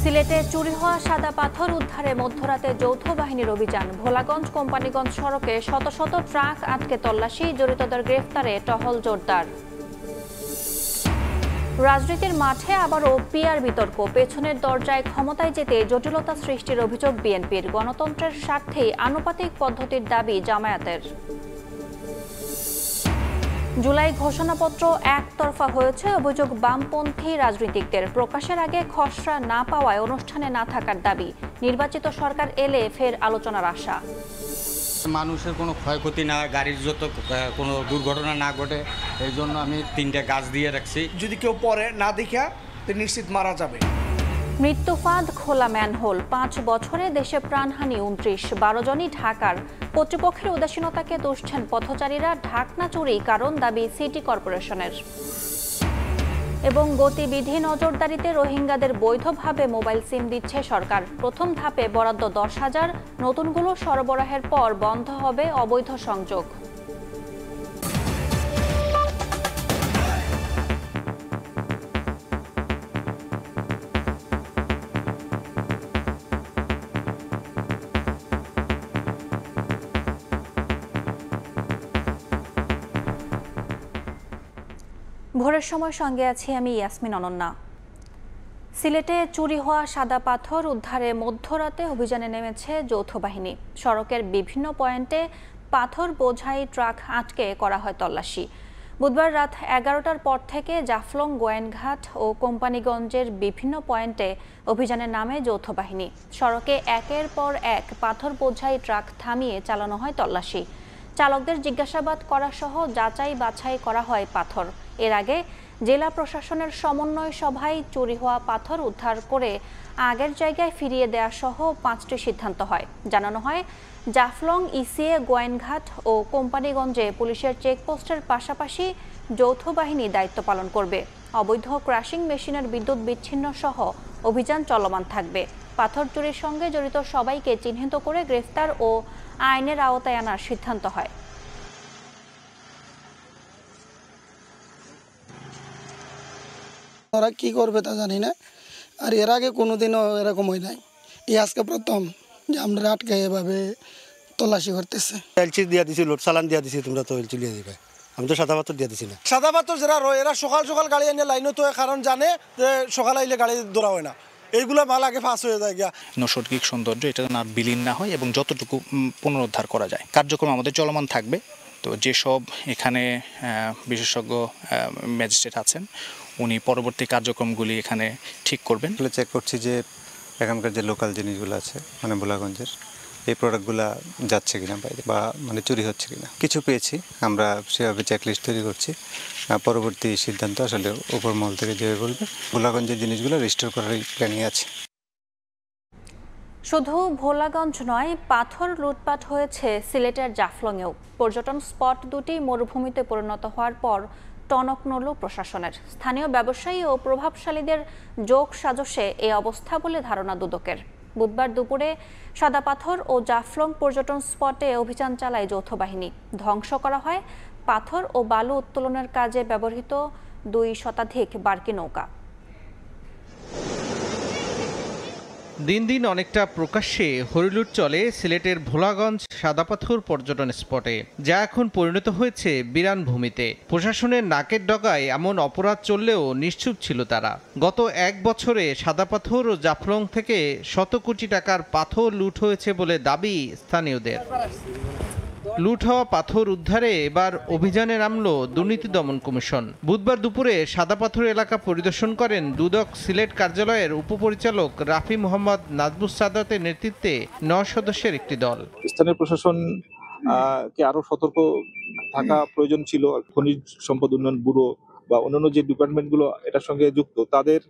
সিলেটে চুরি হওয়া সাদা পাথর উদ্ধারে মধ্যরাতে যৌথ বাহিনীর অভিযান। ভোলাগঞ্জ কোম্পানিগঞ্জ সড়কে শত শত ট্রাক আটকে তল্লাশি, জড়িতদের গ্রেফতারে টহল জোরদার। রাজনীতির মাঠে আবারও পিআর বিতর্ক। পেছনের দরজায় ক্ষমতায় যেতে জটিলতা সৃষ্টির অভিযোগ বিএনপির। গণতন্ত্রের স্বার্থেই আনুপাতিক পদ্ধতির দাবি জামায়াতের। জুলাই ঘোষণাপত্র একতরফা হয়েছে, অভিযোগ বামপন্থী রাজনীতিকদের। প্রকাশের আগে খসড়া না পাওয়ায় অনুষ্ঠানে না থাকার দাবি। নির্বাচিত সরকার এলে ফের আলোচনার আশা। মানুষের কোনো ক্ষয়ক্ষতি না, গাড়ির যত কোনো দুর্ঘটনা না ঘটে, এই জন্য আমি 3টা গাছ দিয়ে রাখছি। যদি কেউ পরে না দেখা তো নিশ্চিত মারা যাবে। মৃত্যুফাঁদ খোলা ম্যানহোল, 5 বছরে দেশে প্রাণহানি 29, 12 জনই ঢাকার। কর্তৃপক্ষের উদাসীনতাকে তুষছেন পথচারীরা। ঢাকনা চুরি কারণ দাবি সিটি কর্পোরেশনের। এবং গতিবিধি নজরদারিতে রোহিঙ্গাদের বৈধভাবে মোবাইল সিম দিচ্ছে সরকার। প্রথম ধাপে বরাদ্দ 10,000, নতুনগুলো সরবরাহের পর বন্ধ হবে অবৈধ সংযোগ। ভোরের সময় সঙ্গে আছি আমি ইয়াসমিন অনন্যা। সিলেটে চুরি হওয়া সাদা পাথর উদ্ধারে মধ্যরাতে অভিযানে নেমেছে যৌথ বাহিনী। সড়কের বিভিন্ন পয়েন্টে পাথর বোঝাই ট্রাক আটকে করা হয় তল্লাশি। বুধবার রাত 11টার পর থেকে জাফলং, গোয়েনঘাট ও কোম্পানিগঞ্জের বিভিন্ন পয়েন্টে অভিযানের নামে যৌথ বাহিনী। সড়কে একের পর এক পাথর বোঝাই ট্রাক থামিয়ে চালানো হয় তল্লাশি। চালকদের জিজ্ঞাসাবাদ করা সহ যাচাই বাছাই করা হয় পাথর। এর আগে জেলা প্রশাসনের সমন্বয় সভায় চুরি হওয়া পাথর উদ্ধার করে আগের জায়গায় ফিরিয়ে দেওয়া সহ 5টি সিদ্ধান্ত হয়। জানানো হয়, জাফলং, ইসিএ, গোয়েনঘাট ও কোম্পানিগঞ্জে পুলিশের চেকপোস্টের পাশাপাশি যৌথ বাহিনী দায়িত্ব পালন করবে। অবৈধ ক্রাশিং মেশিনের বিদ্যুৎ বিচ্ছিন্ন সহ অভিযান চলমান থাকবে। পাথর চুরির সঙ্গে জড়িত সবাইকে চিহ্নিত করে গ্রেফতার ও আইনের আওতায় আনার সিদ্ধান্ত হয়। ওরা কি করবে তা জানি না, আর এর আগে কোনোদিনও এরকম হয় নাই। এই আজকে প্রথম যে আমরা আটকে এভাবে তল্লাশি করতেছে। এলচি দিয়ে দিছি, লোড চালান দিয়ে দিছি, তোমরা তো এলচি দিয়ে দিবে, আমি তো সাদা পাথর দিয়ে দিছি না। সাদা পাথর যারা রয় এরা সকাল সকাল গাড়ি এনে লাইনে তো, কারণ জানে যে সকাল আইলে গাড়ি দৌড়া হয় না। এইগুলো মাল আগে ফাঁস হয়ে যায় গিয়া। নৈসর্গিক সৌন্দর্য এটা না বিলীন না হয় এবং যতটুকু পুনরুদ্ধার করা যায়। কার্যক্রম আমাদের চলমান থাকবে। তো যেসব এখানে বিশেষজ্ঞ ম্যাজিস্ট্রেট আছেন, উনি পরবর্তী কার্যক্রমগুলি এখানে ঠিক করবেন। চেক করছি যে এখানকার যে লোকাল জিনিসগুলো আছে, মানে ভোলাগঞ্জের, এই প্রোডাক্টগুলো যাচ্ছে কিনা বাইরে, বা মানে চুরি হচ্ছে কিনা। কিছু পেয়েছি, আমরা সেভাবে চেকলিস্ট তৈরি করছি। পরবর্তী সিদ্ধান্ত আসলে উপর মহল থেকে যেভাবে বলবে। ভোলাগঞ্জের জিনিসগুলো রিস্টোর করার প্ল্যানিং আছে। শুধু ভোলাগঞ্জ নয়, পাথর লুটপাট হয়েছে সিলেটের জাফলংয়েও। পর্যটন স্পট দুটি মরুভূমিতে পরিণত হওয়ার পর টনক নড়ল প্রশাসনের। স্থানীয় ব্যবসায়ী ও প্রভাবশালীদের যোগ সাজসে এই অবস্থা বলে ধারণা দুদকের। বুধবার দুপুরে সাদা পাথর ও জাফলং পর্যটন স্পটে অভিযান চালায় যৌথ বাহিনী। ধ্বংস করা হয় পাথর ও বালু উত্তোলনের কাজে ব্যবহৃত 2 শতাধিক বার্কি নৌকা। দিন দিন অনেকটা প্রকাশ্যে হরিলুট চলে সিলেটের ভোলাগঞ্জ সাদাপাথর পর্যটন স্পটে, যা এখন পরিণত হয়েছে বিরান ভূমিতে। প্রশাসনের নাকের ডগায় এমন অপরাধ চললেও নিশ্চুপ ছিল তারা। গত 1 বছরে সাদাপাথর ও জাফলং থেকে শত কোটি টাকার পাথর লুট হয়েছে বলে দাবি স্থানীয়দের। লুট হওয়া পাথর উদ্ধারে এবার অভিযানে নামল দুর্নীতি দমন কমিশন। বুধবার দুপুরে সাদাপাথর এলাকা পরিদর্শন করেন দুদক সিলেট কার্যালয়ের উপপরিচালক রাফি মোহাম্মদ নাজবুস সাদাতের নেতৃত্বে 9 সদস্যের একটি দল। স্থানীয় প্রশাসন কে আরো সতর্ক থাকা প্রয়োজন ছিল। খনিজ সম্পদ উন্নয়ন ব্যুরো বা অন্যান্য যে ডিপার্টমেন্টগুলো এটার সঙ্গে যুক্ত, তাদের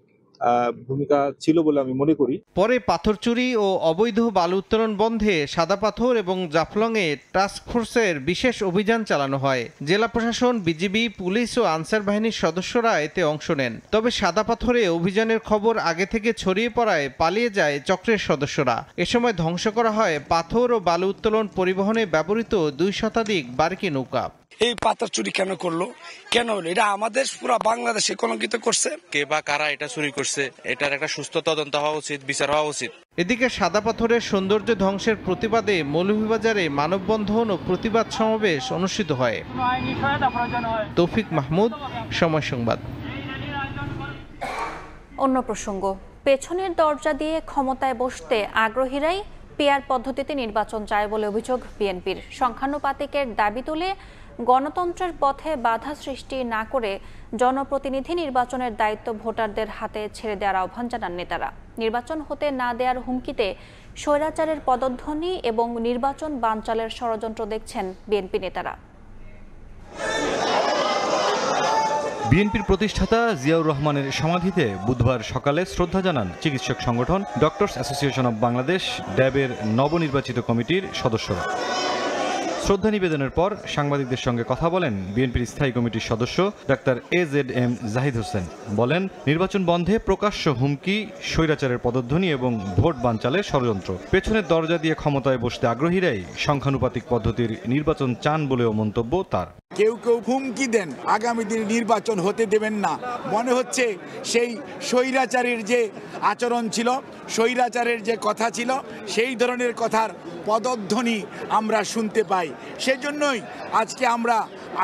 ভূমিকা ছিল বলে আমি মনে করি। পরে পাথর চুরি ও অবৈধ বালু উত্তোলন বন্ধে সাদা পাথর এবং জাফলংয়ে টাস্ক ফোর্সের বিশেষ অভিযান চালানো হয়। জেলা প্রশাসন, বিজিবি, পুলিশ ও আনসার বাহিনীর সদস্যরা এতে অংশ নেন। তবে সাদা পাথরে অভিযানের খবর আগে থেকে ছড়িয়ে পড়ায় পালিয়ে যায় চক্রের সদস্যরা। এ সময় ধ্বংস করা হয় পাথর ও বালু উত্তোলন পরিবহনে ব্যবহৃত 2 শতাধিক বার্কি নৌকা। এই পাথর চুরি কেন করলো, কেন হলো, এটা আমাদের পুরো বাংলাদেশে কলঙ্কিত করছে। কে বা কারা এটা চুরি করছে, এটার একটা সুস্থ তদন্ত হওয়া উচিত, বিচার হওয়া উচিত। এদিকে সাদা পাথরের সৌন্দর্য ধ্বংসের প্রতিবাদে মৌলভীবাজারে মানববন্ধন ও প্রতিবাদ সমাবেশ অনুষ্ঠিত হয়। তৌফিক মাহমুদ, সময় সংবাদ। অন্য প্রসঙ্গ, পেছনের দরজা দিয়ে ক্ষমতায় বসতে আগ্রহীরাই পিআর পদ্ধতিতে নির্বাচন চায় বলে অভিযোগ বিএনপির। সংখ্যানুপাতিকের দাবি তুলে গণতন্ত্রের পথে বাধা সৃষ্টি না করে জনপ্রতিনিধি নির্বাচনের দায়িত্ব ভোটারদের হাতে ছেড়ে দেওয়ার আহ্বান জানান নেতারা। নির্বাচন হতে না দেওয়ার হুমকিতে স্বৈরাচারের পদধ্বনি এবং নির্বাচন বানচালের ষড়যন্ত্র দেখছেন বিএনপি নেতারা। বিএনপির প্রতিষ্ঠাতা জিয়াউর রহমানের সমাধিতে বুধবার সকালে শ্রদ্ধা জানান চিকিৎসক সংগঠন ডক্টরস অ্যাসোসিয়েশন অব বাংলাদেশ ড্যাবের নবনির্বাচিত কমিটির সদস্যরা। শ্রদ্ধা নিবেদনের পর সাংবাদিকদের সঙ্গে কথা বলেন বিএনপির স্থায়ী কমিটির সদস্য ডাক্তার AZM জাহিদ হোসেন। বলেন, নির্বাচন বন্ধে প্রকাশ্য হুমকি, স্বৈরাচারের পদধ্বনি এবং ভোট বানচালের ষড়যন্ত্র। পেছনের দরজা দিয়ে ক্ষমতায় বসতে আগ্রহীরাই সংখ্যানুপাতিক পদ্ধতির নির্বাচন চান বলেও মন্তব্য তার। কেউ কেউ হুমকি দেন আগামী দিনে নির্বাচন হতে দেবেন না। মনে হচ্ছে সেই স্বৈরাচারের যে আচরণ ছিল, স্বৈরাচারের যে কথা ছিল, সেই ধরনের কথার পদধ্বনি আমরা শুনতে পাই। সেজন্যই আজকে আমরা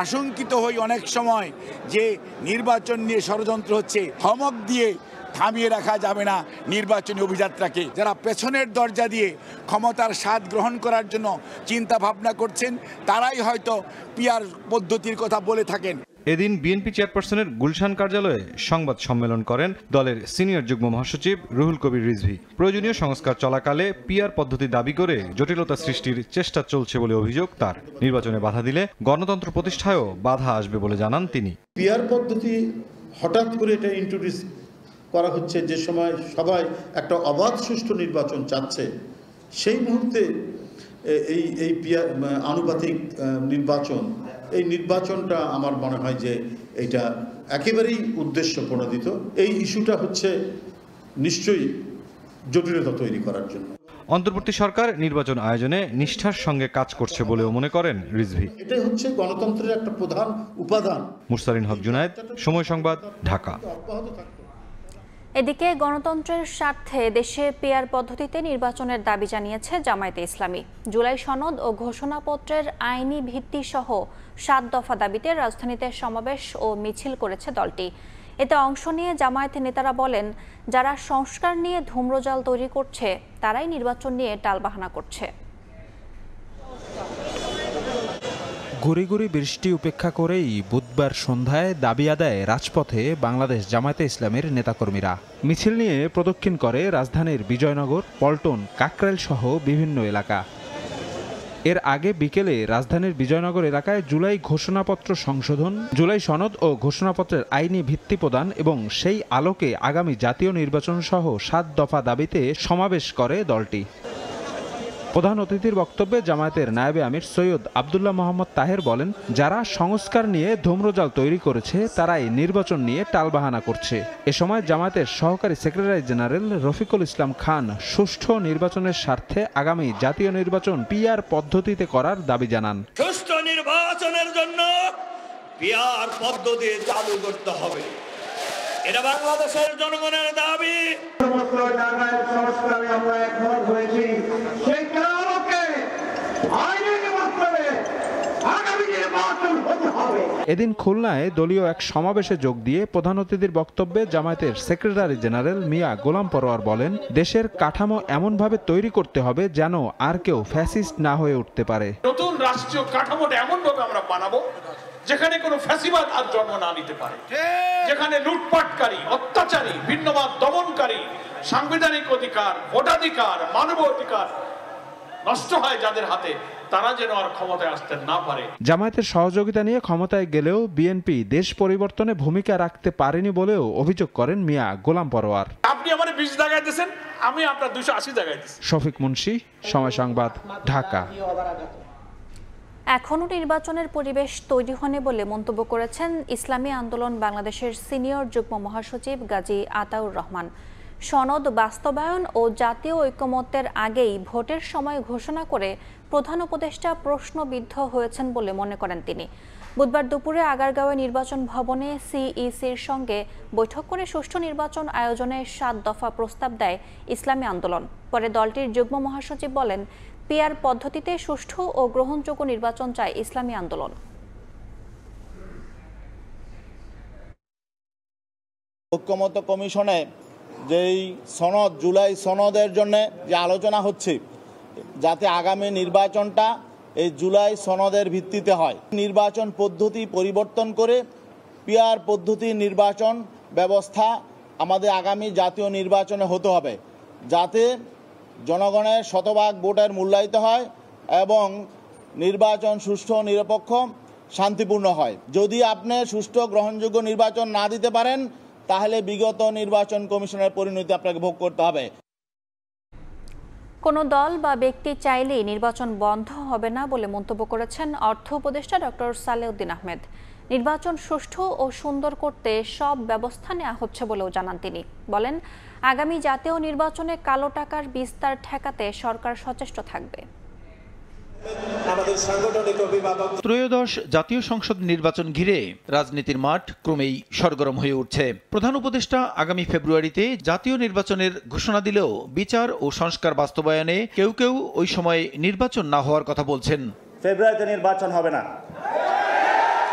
আশঙ্কিত হই অনেক সময় যে নির্বাচন নিয়ে ষড়যন্ত্র হচ্ছে। ধমক দিয়ে থামিয়ে রাখা যাবে না নির্বাচনী অভিযাত্রাকে। যারা পেছনের দরজা দিয়ে ক্ষমতার স্বাদ গ্রহণ করার জন্য চিন্তা ভাবনা করছেন, তারাই হয়তো পিআর পদ্ধতির কথা বলে থাকেন। এদিন বিএনপি চেয়ারপারসনের গুলশান কার্যালয়ে সংবাদ সম্মেলন করেন দলের সিনিয়র যুগ্ম মহাসচিব রুহুল কবির রিজভী। প্রয়োজনীয় সংস্কার চলাকালে পিআর পদ্ধতি দাবি করে জটিলতা সৃষ্টির চেষ্টা চলছে বলে অভিযোগ তার। নির্বাচনে বাধা দিলে গণতন্ত্র প্রতিষ্ঠায়ও বাধা আসবে বলে জানান তিনি। পিআর পদ্ধতি হঠাৎ করে এটা ইন্ট্রোডিউস করা হচ্ছে যে সময় সবাই একটা অবাধ সুষ্ঠু নির্বাচন চাচ্ছে, সেই মুহূর্তে এই পিআর আনুপাতিক নির্বাচন, এই নির্বাচনটা আমার মনে হয় যে এটা একেবারেই উদ্দেশ্য প্রণোদিত। এই ইস্যুটা হচ্ছে নিশ্চয়ই জটিলতা তৈরি করার জন্য। অন্তর্বর্তী সরকার নির্বাচন আয়োজনে নিষ্ঠার সঙ্গে কাজ করছে বলেও মনে করেন রিজভী। এটাই হচ্ছে গণতন্ত্রের একটা প্রধান উপাদান। মুরসালিন হক জুনায়েদ, সময় সংবাদ, ঢাকা। এদিকে গণতন্ত্রের স্বার্থে দেশে পিআর পদ্ধতিতে নির্বাচনের দাবি জানিয়েছে জামায়াতে ইসলামী। জুলাই সনদ ও ঘোষণাপত্রের আইনি ভিত্তি সহ 7 দফা দাবিতে রাজধানীতে সমাবেশ ও মিছিল করেছে দলটি। এতে অংশ নিয়ে জামায়াতের নেতারা বলেন, যারা সংস্কার নিয়ে ধূম্রজাল তৈরি করছে তারাই নির্বাচন নিয়ে টালবাহানা করছে। গুড়ি গুড়ি বৃষ্টি উপেক্ষা করেই বুধবার সন্ধ্যায় দাবি আদায়ে রাজপথে বাংলাদেশ জামায়াতে ইসলামের নেতাকর্মীরা। মিছিল নিয়ে প্রদক্ষিণ করে রাজধানীর বিজয়নগর, পল্টন, কাকরাইল সহ বিভিন্ন এলাকা। এর আগে বিকেলে রাজধানীর বিজয়নগর এলাকায় জুলাই ঘোষণাপত্র সংশোধন, জুলাই সনদ ও ঘোষণাপত্রের আইনি ভিত্তি প্রদান এবং সেই আলোকে আগামী জাতীয় নির্বাচন সহ 7 দফা দাবিতে সমাবেশ করে দলটি। প্রধান অতিথির বক্তব্যে জামায়াতের নায়েবে আমির সৈয়দ আব্দুল্লাহ মোহাম্মদ তাহের বলেন, যারা সংস্কার নিয়ে ধূম্রজাল তৈরি করেছে তারাই নির্বাচন নিয়ে টালবাহানা করছে। এ সময় জামায়াতের সহকারী সেক্রেটারি জেনারেল রফিকুল ইসলাম খান সুষ্ঠু নির্বাচনের স্বার্থে আগামী জাতীয় নির্বাচন পিআর পদ্ধতিতে করার দাবি জানান। সুষ্ঠু নির্বাচনের জন্য পিআর পদ্ধতি চালু করতে হবে, এটা বাংলাদেশের জনগণের দাবি। আমরা একমত হয়েছি, সেই কারণে এদিন খুলনায় দলীয় এক সমাবেশে যোগ দিয়ে প্রধান অতিথির বক্তব্যে জামায়াতের সেক্রেটারি জেনারেল মিয়া গোলাম পরোয়ার বলেন, দেশের কাঠামো এমনভাবে তৈরি করতে হবে যেন আর কেউ ফ্যাসিস্ট না হয়ে উঠতে পারে। নতুন রাষ্ট্রীয় কাঠামোটা এমনভাবে আমরা বানাবো যেখানে কোনো ফ্যাসিবাদ আর জন্ম না নিতে পারে, যেখানে লুটপাটকারী, অত্যাচারী, ভিন্নবাদ দমনকারী, সাংবিধানিক অধিকার, ভোটাধিকার, মানব অধিকার নষ্ট হয় যাদের হাতে, তারা যেন আর ক্ষমতায় আসতে না পারে। জামায়াতের সহযোগিতা নিয়ে ক্ষমতায় গেলেও বিএনপি দেশ পরিবর্তনে ভূমিকা রাখতে পারেনি বলেও অভিযোগ করেন মিয়া গোলাম পরোয়ার। আপনি আমার 20 জায়গায় দিয়েছেন, আমি আপনার 280 জায়গায় দিয়েছি। শফিক মুন্সি, সময় সংবাদ, ঢাকা। এখনও নির্বাচনের পরিবেশ তৈরি হয়নি বলে মন্তব্য করেছেন ইসলামী আন্দোলন বাংলাদেশের সিনিয়র যুগ্ম মহাসচিব গাজী আতাউর রহমান। সনদ বাস্তবায়ন ও জাতীয় ঐকমত্যের আগেই ভোটের সময় ঘোষণা করে প্রধান উপদেষ্টা প্রশ্নবিদ্ধ হয়েছেন বলে মনে করেন তিনি। বুধবার দুপুরে আগারগাঁওয়ে নির্বাচন ভবনে সিইসির সঙ্গে বৈঠক করে সুষ্ঠু নির্বাচন আয়োজনে ৭ দফা প্রস্তাব দেয় ইসলামী আন্দোলন। পরে দলটির যুগ্ম মহাসচিব বলেন, পিআর পদ্ধতিতে সুষ্ঠু ও গ্রহণযোগ্য নির্বাচন চায় ইসলামী আন্দোলন। ঐকমত্য কমিশনে যেই সনদ, জুলাই সনদের জন্য যে আলোচনা হচ্ছে, যাতে আগামী নির্বাচনটা এই জুলাই সনদের ভিত্তিতে হয়। নির্বাচন পদ্ধতি পরিবর্তন করে পিআর পদ্ধতির নির্বাচন ব্যবস্থা আমাদের আগামী জাতীয় নির্বাচনে হতে হবে, যাতে জনগণের শতভাগ ভোটের মূল্যায়িত হয় এবং নির্বাচন সুষ্ঠু, নিরপেক্ষ, শান্তিপূর্ণ হয়। যদি আপনি সুষ্ঠু গ্রহণযোগ্য নির্বাচন না দিতে পারেন, তাহলে বিগত নির্বাচন কমিশনের পরিণতি আপনাকে ভোগ করতে হবে। কোনো দল বা ব্যক্তি চাইলেই নির্বাচন বন্ধ হবে না বলে মন্তব্য করেছেন অর্থ উপদেষ্টা ডক্টর সালেউদ্দিন আহমেদ। নির্বাচন সুষ্ঠু ও সুন্দর করতে সব ব্যবস্থা নেওয়া হচ্ছে বলেও জানান তিনি। বলেন, আগামী জাতীয় নির্বাচনে কালো টাকার বিস্তার ঠেকাতে সরকার সচেষ্ট থাকবে। ত্রয়োদশ জাতীয় সংসদ নির্বাচন ঘিরে রাজনীতির মাঠ ক্রমেই সরগরম হয়ে উঠছে। প্রধান উপদেষ্টা আগামী ফেব্রুয়ারিতে জাতীয় নির্বাচনের ঘোষণা দিলেও বিচার ও সংস্কার বাস্তবায়নে কেউ কেউ ওই সময় নির্বাচন না হওয়ার কথা বলছেন। ফেব্রুয়ারিতে নির্বাচন হবে না।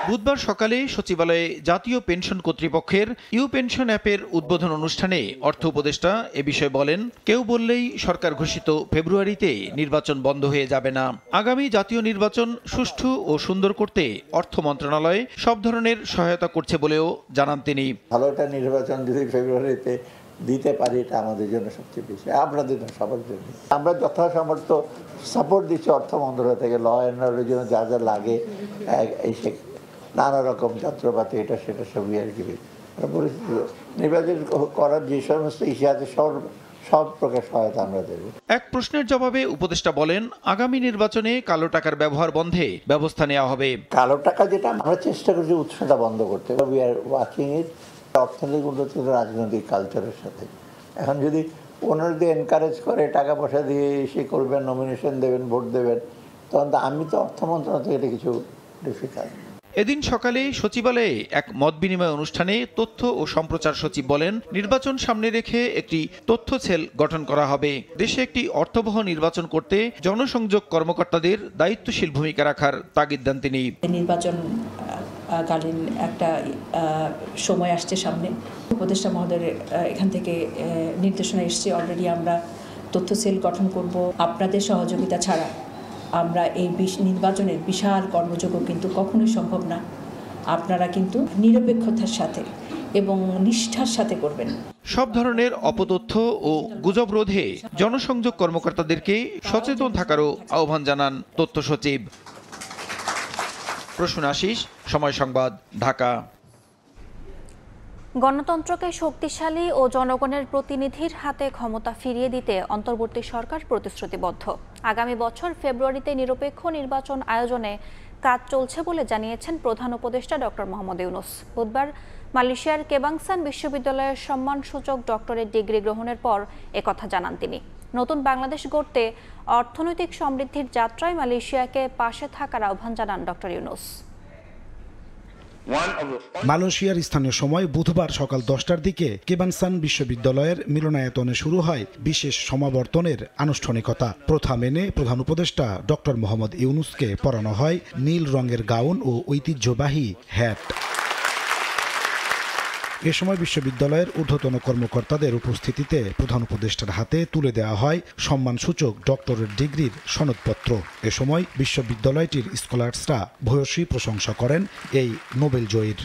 বুধবার সকালে সচিবালয়ে জাতীয় পেনশন কর্তৃপক্ষের ইউ পেনশন অ্যাপের উদ্বোধন অনুষ্ঠানে অর্থ উপদেষ্টা এ বিষয়ে বলেন, কেউ বললেই সরকার ঘোষিত ফেব্রুয়ারিতে নির্বাচন বন্ধ হয়ে যাবে না। আগামী জাতীয় নির্বাচন সুষ্ঠু ও সুন্দর করতে অর্থ মন্ত্রণালয় সব ধরনের সহায়তা করছে বলেও জানান তিনি। ভালো একটা নির্বাচন যদি ফেব্রুয়ারিতে দিতে পারি, এটা আমাদের জন্য সবচেয়ে বেশি, আপনাদের জন্য, সবার জন্য। আমরা যথাসামর্থ্য সাপোর্ট দিচ্ছি অর্থ মন্ত্রণালয় থেকে, ল অ্যান্ড অর্ডারের জন্য যা যা লাগে, এই নানা রকম যন্ত্রপাতি, এটা সেটা সবই আর কি পরিস্থিতি নির্বাচন করার যে সমস্ত ইস্যু আছে সব প্রকার সহায়তা আমরা দেব। এক প্রশ্নের জবাবে উপদেষ্টা বলেন, আগামী নির্বাচনে কালো টাকার ব্যবহার বন্ধে ব্যবস্থা নেওয়া হবে। কালো টাকা যেটা আমরা চেষ্টা করছি উৎসটা বন্ধ করতে, উই আর ওয়াচিং ইট। অর্থনৈতিক উন্নতি রাজনৈতিক কালচারের সাথে এখন যদি ওনার দিয়ে এনকারেজ করে টাকা পয়সা দিয়ে এসে করবেন, নমিনেশন দেবেন, ভোট দেবেন, তখন তো আমি তো অর্থ মন্ত্রণালয় থেকে এটা কিছু ডিফিকাল্ট। এদিন সকালে সচিবালয়ে এক মত বিনিময় অনুষ্ঠানে তথ্য ও সম্প্রচার সচিব বলেন, নির্বাচন সামনে রেখে একটি তথ্য সেল গঠন করা হবে। দেশে একটি অর্থবহ নির্বাচন করতে জনসংযোগ কর্মকর্তাদের দায়িত্বশীল ভূমিকা রাখার তাগিদ দেন তিনি। নির্বাচন কালীন একটা সময় আসছে সামনে, উপদেষ্টা মহোদয়ের এখান থেকে নির্দেশনা এসছে, অলরেডি আমরা তথ্য সেল গঠন করব। আপনাদের সহযোগিতা ছাড়া আমরা এই নির্বাচনের বিশাল কর্মযোগ্য কিন্তু কখনোই সম্ভব না। আপনারা কিন্তু নিরপেক্ষতার সাথে এবং নিষ্ঠার সাথে করবেন। সব ধরনের অপতথ্য ও গুজব রোধে জনসংযোগ কর্মকর্তাদেরকে সচেতন থাকারও আহ্বান জানান তথ্য সচিব। প্রসূন আশিস, সময় সংবাদ, ঢাকা। গণতন্ত্রকে শক্তিশালী ও জনগণের প্রতিনিধির হাতে ক্ষমতা ফিরিয়ে দিতে অন্তর্বর্তী সরকার প্রতিশ্রুতিবদ্ধ। আগামী বছর ফেব্রুয়ারিতে নিরপেক্ষ নির্বাচন আয়োজনে কাজ চলছে বলে জানিয়েছেন প্রধান উপদেষ্টা ডক্টর মোহাম্মদ ইউনূস। বুধবার মালয়েশিয়ার কেবাংসান বিশ্ববিদ্যালয়ের সম্মানসূচক ডক্টরেট ডিগ্রি গ্রহণের পর একথা জানান তিনি। নতুন বাংলাদেশ গড়তে অর্থনৈতিক সমৃদ্ধির যাত্রায় মালয়েশিয়াকে পাশে থাকার আহ্বান জানান ডক্টর ইউনূস। মালয়েশিয়ার স্থানীয় সময় বুধবার সকাল 10টার দিকে কেবাংসান বিশ্ববিদ্যালয়ের মিলনায়তনে শুরু হয় বিশেষ সমাবর্তনের আনুষ্ঠানিকতা। প্রথা মেনে প্রধান উপদেষ্টা ডক্টর মোহাম্মদ ইউনূসকে পরানো হয় নীল রঙের গাউন ও ঐতিহ্যবাহী হ্যাট। এ সময় বিশ্ববিদ্যালয়ের ঊর্ধ্বতন কর্মকর্তাদের উপস্থিতিতে প্রধান উপদেষ্টার হাতে তুলে দেওয়া হয় সম্মানসূচক ডক্টরেট ডিগ্রির সনদপত্র। এ সময় বিশ্ববিদ্যালয়টির স্কলার্সরা ভূয়সী প্রশংসা করেন এই নোবেল জয়ীর।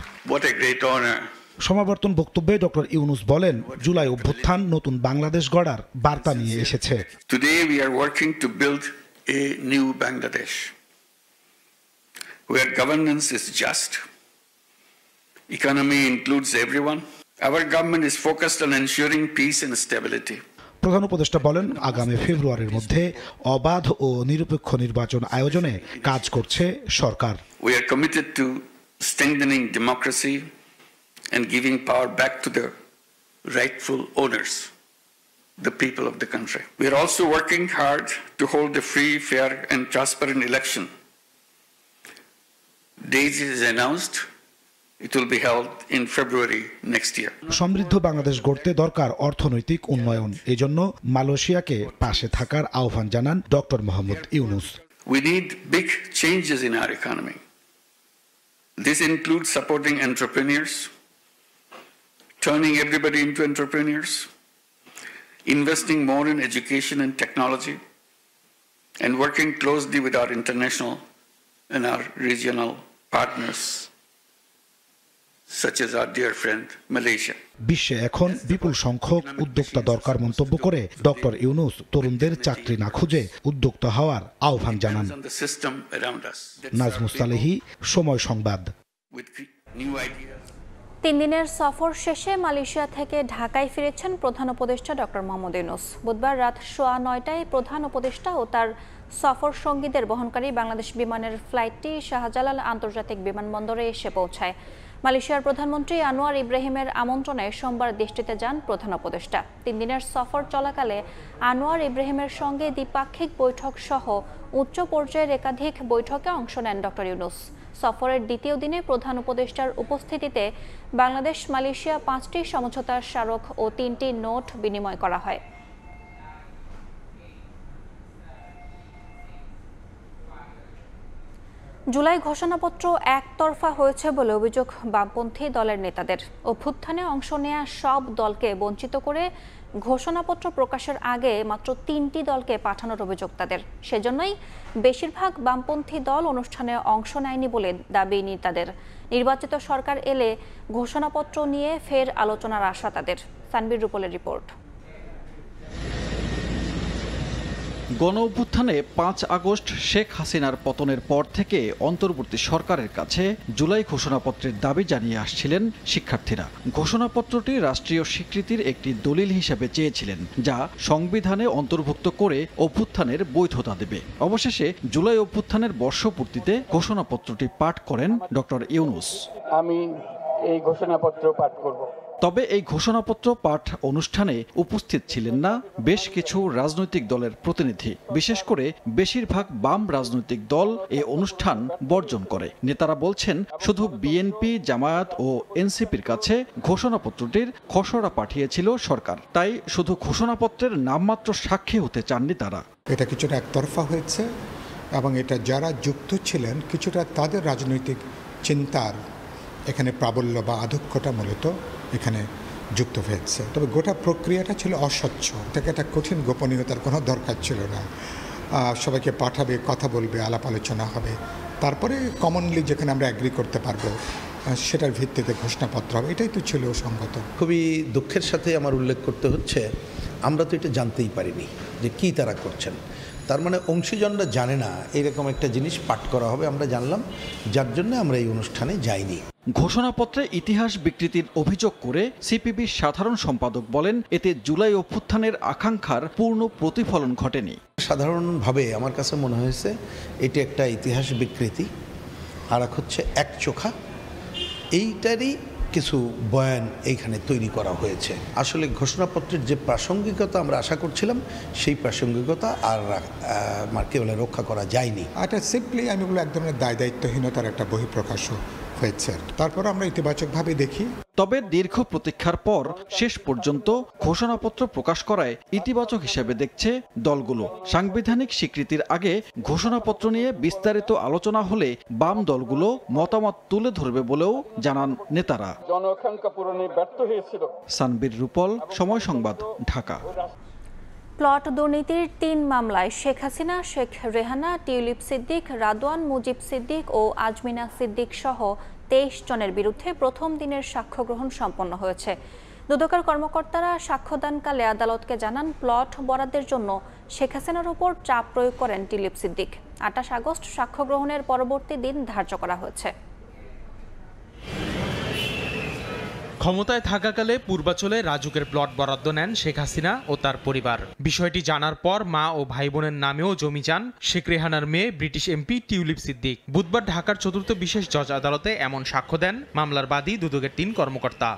সমাবর্তন বক্তব্যে ডক্টর ইউনূস বলেন, জুলাই অভ্যুত্থান নতুন বাংলাদেশ গড়ার বার্তা নিয়ে এসেছে। Today we are working to build a new Bangladesh where governance is just, economy includes everyone. Our government is focused on ensuring peace and stability. প্রধান উপদেষ্টা বলেন, আগামী ফেব্রুয়ারির মধ্যে অবাধ ও নিরপেক্ষ নির্বাচন আয়োজনে কাজ করছে সরকার। We are committed to strengthening democracy and giving power back to the rightful owners. the people of the country. We are also working hard to hold a free, fair and transparent election. Date is announced. It will be held in February next year. সমৃদ্ধ বাংলাদেশ গড়তে দরকার অর্থনৈতিক উন্নয়ন। এজন্য মালয়েশিয়াকে পাশে থাকার আহ্বান জানান doctor Mohammad Yunus. We need big changes in our economy. This includes supporting entrepreneurs, turning everybody into entrepreneurs, investing more in education and technology, and working closely with our international and our regional partners, such as our dear friend Malaysia. বিশ্বে এখন বিপুল সংখ্যক উদ্যোক্তা দরকার মন্তব্য করে doctor Yunus তরুণদের চাকরি না খুঁজে উদ্যোক্তা হওয়ার আহ্বান জানান। নাজমুস সালেহী, সময় সংবাদ। 3 দিনের সফর শেষে মালয়েশিয়া থেকে ঢাকায় ফিরেছেন প্রধান উপদেষ্টা ডক্টর মোহাম্মদ ইউনূস। বুধবার রাত 9:15টায় প্রধান উপদেষ্টা ও তার সফর সঙ্গীদের বহনকারী বাংলাদেশ বিমানের ফ্লাইটটি শাহজালাল আন্তর্জাতিক বিমানবন্দরে এসে পৌঁছায়। মালয়েশিয়ার প্রধানমন্ত্রী আনোয়ার ইব্রাহিমের আমন্ত্রণে সোমবার দেশটিতে যান প্রধান উপদেষ্টা। 3 দিনের সফর চলাকালে আনোয়ার ইব্রাহিমের সঙ্গে দ্বিপাক্ষিক বৈঠক সহ উচ্চ পর্যায়ের একাধিক বৈঠকে অংশ নেন ডক্টর ইউনূস। সফরের দ্বিতীয় দিনে প্রধান উপদেষ্টার উপস্থিতিতে বাংলাদেশ মালয়েশিয়া 5টি সমঝোতার স্মারক ও 3টি নোট বিনিময় করা হয়। জুলাই ঘোষণাপত্র একতরফা হয়েছে বলে অভিযোগ বামপন্থী দলের নেতাদের। অভ্যুত্থানে অংশ নেয়া সব দলকে বঞ্চিত করে ঘোষণাপত্র প্রকাশের আগে মাত্র 3টি দলকে পাঠানোর অভিযোগ তাদের। সেজন্যই বেশিরভাগ বামপন্থী দল অনুষ্ঠানে অংশ নেয়নি বলে দাবি নেতাদের। নির্বাচিত সরকার এলে ঘোষণাপত্র নিয়ে ফের আলোচনার আশা তাদের। সানবীর রূপলের রিপোর্ট। গণ অভ্যুত্থানে 5 আগস্ট শেখ হাসিনার পতনের পর থেকে অন্তর্বর্তী সরকারের কাছে জুলাই ঘোষণাপত্রের দাবি জানিয়ে আসছিলেন শিক্ষার্থীরা। ঘোষণাপত্রটি রাষ্ট্রীয় স্বীকৃতির একটি দলিল হিসেবে চেয়েছিলেন, যা সংবিধানে অন্তর্ভুক্ত করে অভ্যুত্থানের বৈধতা দেবে। অবশেষে জুলাই অভ্যুত্থানের বর্ষপূর্তিতে ঘোষণাপত্রটি পাঠ করেন ডক্টর ইউনূস। আমি এই ঘোষণাপত্র পাঠ করব। তবে এই ঘোষণাপত্র পাঠ অনুষ্ঠানে উপস্থিত ছিলেন না বেশ কিছু রাজনৈতিক দলের প্রতিনিধি। বিশেষ করে বেশিরভাগ বাম রাজনৈতিক দল এই অনুষ্ঠান বর্জন করে। নেতারা বলছেন, শুধু বিএনপি, জামায়াত ও এনসিপির কাছে ঘোষণাপত্রটির খসড়া পাঠিয়েছিল সরকার, তাই শুধু ঘোষণাপত্রের নামমাত্র সাক্ষী হতে চাননি তারা। এটা কিছুটা একতরফা হয়েছে এবং এটা যারা যুক্ত ছিলেন কিছুটা তাদের রাজনৈতিক চিন্তার এখানে প্রাবল্য বা আধিক্যতা মূলত এখানে যুক্ত হয়েছে। তবে গোটা প্রক্রিয়াটা ছিল অস্বচ্ছ। এটাকে একটা কঠিন গোপনীয়তার কোনো দরকার ছিল না। সবাইকে পাঠাবে, কথা বলবে, আলাপ আলোচনা হবে, তারপরে কমনলি যেখানে আমরা অ্যাগ্রি করতে পারবো সেটার ভিত্তিতে ঘোষণাপত্র হবে। এটাই তো ছিল সঙ্গত। খুবই দুঃখের সাথে আমার উল্লেখ করতে হচ্ছে, আমরা তো এটা জানতেই পারিনি যে কি তারা করছেন। তার মানে অংশীজনরা জানে না এরকম একটা জিনিস পাঠ করা হবে, আমরা জানলাম, যার জন্য আমরা এই অনুষ্ঠানে যাইনি। ঘোষণাপত্রে ইতিহাস বিকৃতির অভিযোগ করে সিপিবির সাধারণ সম্পাদক বলেন, এতে জুলাই অভ্যুত্থানের আকাঙ্ক্ষার পূর্ণ প্রতিফলন ঘটেনি। সাধারণভাবে আমার কাছে মনে হয়েছে এটি একটা ইতিহাস বিকৃতি, আর এক হচ্ছে একচোখা। এইটারই কিছু বয়ান এইখানে তৈরি করা হয়েছে। আসলে ঘোষণাপত্রের যে প্রাসঙ্গিকতা আমরা আশা করছিলাম, সেই প্রাসঙ্গিকতা আর কেবল রক্ষা করা যায়নি। এটা সিম্পলি আমি বলবো এক ধরনের দায়িত্বহীনতার একটা বহিঃপ্রকাশ হয়েছে। তারপর আমরা ইতিবাচকভাবে দেখি। তবে দীর্ঘ প্রতীক্ষার পর শেষ পর্যন্ত ঘোষণাপত্র প্রকাশ করায় ইতিবাচক হিসেবে দেখছে দলগুলো। সাংবিধানিক স্বীকৃতির আগে ঘোষণাপত্র নিয়ে বিস্তারিত আলোচনা হলে বাম দলগুলো মতামত তুলে ধরবে বলেও জানান নেতারা। জনআকাঙ্ক্ষা পূরণে ব্যর্থ হয়েছিল। সানবীর রূপল, সময় সংবাদ, ঢাকা। প্লট দুর্নীতির 3 মামলায় শেখ হাসিনা, শেখ রেহানা, টিউলিপ সিদ্দিক, রাদওয়ান, মুজিব সিদ্দিক ও আজমিনা সিদ্দিক সহ 23 জনের বিরুদ্ধে প্রথম দিনের সাক্ষ্য গ্রহণ সম্পন্ন হয়েছে। দুদকের কর্মকর্তারা সাক্ষ্যদানকালে আদালতকে জানান, প্লট বরাদ্দের জন্য শেখ হাসিনার উপর চাপ প্রয়োগ করেন টিউলিপ সিদ্দিক। 28 আগস্ট সাক্ষ্য গ্রহণের পরবর্তী দিন ধার্য করা হয়েছে। ক্ষমতায় থাকাকালে পূর্বাচলে রাজুকের প্লট বরাদ্দ নেন শেখ হাসিনা ও তার পরিবার। বিষয়টি জানার পর মা ও ভাই বোনের নামেও জমি চান শেখ রেহানার মেয়ে ব্রিটিশ এমপি টিউলিপ সিদ্দিক। বুধবার ঢাকার 4র্থ বিশেষ জজ আদালতে এমন সাক্ষ্য দেন মামলার বাদী দুদকের 3 কর্মকর্তা।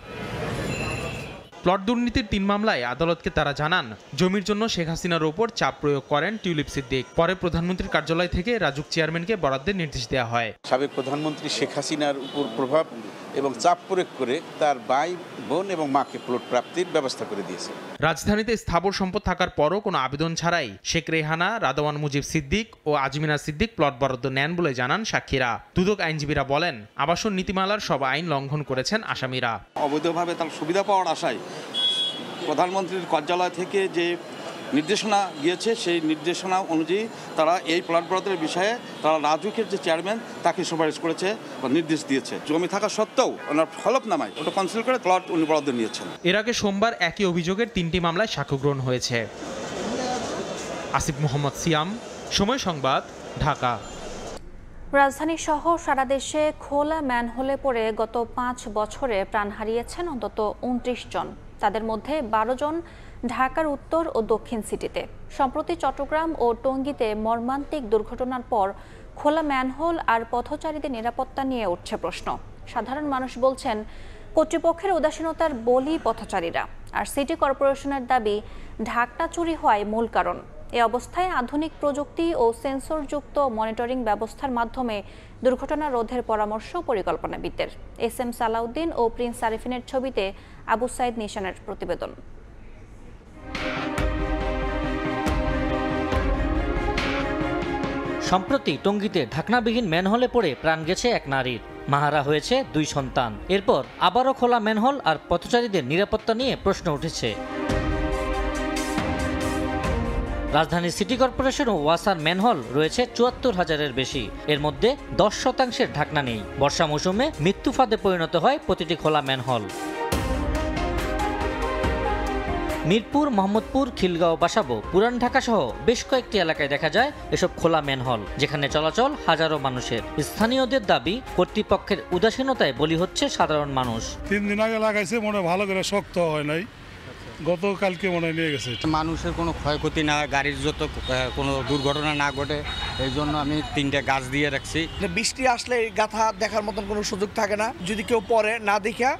প্লট দুর্নীতির 3 মামলায় আদালতকে তারা জানান, জমির জন্য শেখ হাসিনার ওপর চাপ প্রয়োগ করেন টিউলিপ সিদ্দিক। পরে প্রধানমন্ত্রীর কার্যালয় থেকে রাজুক চেয়ারম্যানকে বরাদ্দের নির্দেশ দেওয়া হয়। সাবেক প্রধানমন্ত্রী শেখ হাসিনার উপর প্রভাব এবং চাপ প্রয়োগ করে তার ভাই, বোন এবং মাকে প্লট প্রাপ্তির ব্যবস্থা করে দিয়েছে। রাজধানীতে স্থাবর সম্পদ থাকার পরও কোনো আবেদন ছাড়াই শেখ রেহানা, রাদওয়ান মুজিব সিদ্দিক ও আজমিনা সিদ্দিক প্লট বরাদ্দ নেন বলে জানান সাক্ষীরা। দুদক আইনজীবীরা বলেন, আবাসন নীতিমালার সব আইন লঙ্ঘন করেছেন আসামিরা। অবৈধভাবে তার সুবিধা পাওয়ার আশায় প্রধানমন্ত্রীর কার্যালয় থেকে যে নির্দেশনা গিয়েছে সেই নির্দেশনা অনুযায়ী তারা এই প্লট বরাদ্দের বিষয়ে তারা রাজুকের যে চেয়ারম্যান তাকে সুপারিশ করেছে বা নির্দেশ দিয়েছে। জমি থাকা সত্ত্বেও ওনার হলফনামায় ওটা কনসিল করে প্লট উনি বরাদ্দ নিয়েছেন। এর আগে সোমবার একই অভিযোগের 3টি মামলায় সাক্ষ্য গ্রহণ হয়েছে। আসিফ মোহাম্মদ সিয়াম, সময় সংবাদ, ঢাকা। রাজধানী সহ সারা দেশে খোলা ম্যানহোলে পড়ে গত 5 বছরে প্রাণ হারিয়েছেন অন্তত 29 জন। তাদের মধ্যে 12 জন ঢাকার উত্তর ও দক্ষিণ সিটিতে। সম্প্রতি চট্টগ্রাম ও টঙ্গীতে মর্মান্তিক দুর্ঘটনার পর খোলা ম্যানহোল আর পথচারীদের নিরাপত্তা নিয়ে উঠছে প্রশ্ন। সাধারণ মানুষ বলছেন, কর্তৃপক্ষের উদাসীনতার বলি পথচারীরা। আর সিটি কর্পোরেশনের দাবি, ঢাকনা চুরি হওয়ায় মূল কারণ। এ অবস্থায় আধুনিক প্রযুক্তি ও সেন্সরযুক্ত মনিটরিং ব্যবস্থার মাধ্যমে দুর্ঘটনা রোধের পরামর্শ পরিকল্পনাবিদদের। SM সালাউদ্দিন ও প্রিন্স আরিফিনের ছবিতে আবু সাইদ নিশানের প্রতিবেদন। সম্প্রতি টঙ্গীতে ঢাকনাবিহীন ম্যানহোলে পড়ে প্রাণ গেছে এক নারীর। মাহারা হয়েছে 2 সন্তান। এরপর আবারও খোলা ম্যানহোল আর পথচারীদের নিরাপত্তা নিয়ে প্রশ্ন উঠেছে। রাজধানী সিটি কর্পোরেশন ও ওয়াসার ম্যানহোল রয়েছে 74,000-এর বেশি। এর মধ্যে 10% ঢাকনা নেই। বর্ষা মৌসুমে মৃত্যু ফাঁদে পরিণত হয় প্রতিটি খোলা ম্যানহোল। মিরপুর, মোহাম্মদপুর, খিলগাঁও, বাসাবো, পুরান ঢাকা সহ বেশ কয়েকটি এলাকায় দেখা যায় এসব খোলা ম্যানহোল, যেখানে চলাচল হাজারো মানুষের। স্থানীয়দের দাবি, কর্তৃপক্ষের উদাসীনতায় বলি হচ্ছে সাধারণ মানুষ। 3 দিন আগে লাগাইছে, মনে ভালো করে শক্ত হয় নাই, গতকালকে মনে নিয়ে গেছে। মানুষের কোনো ক্ষয়ক্ষতি না, গাড়ির যত কোনো দুর্ঘটনা না ঘটে, এই জন্য আমি 3টে গাছ দিয়ে রাখছি। বৃষ্টি আসলে গাথা দেখার মতন কোনো সুযোগ থাকে না, যদি কেউ পরে না দেখা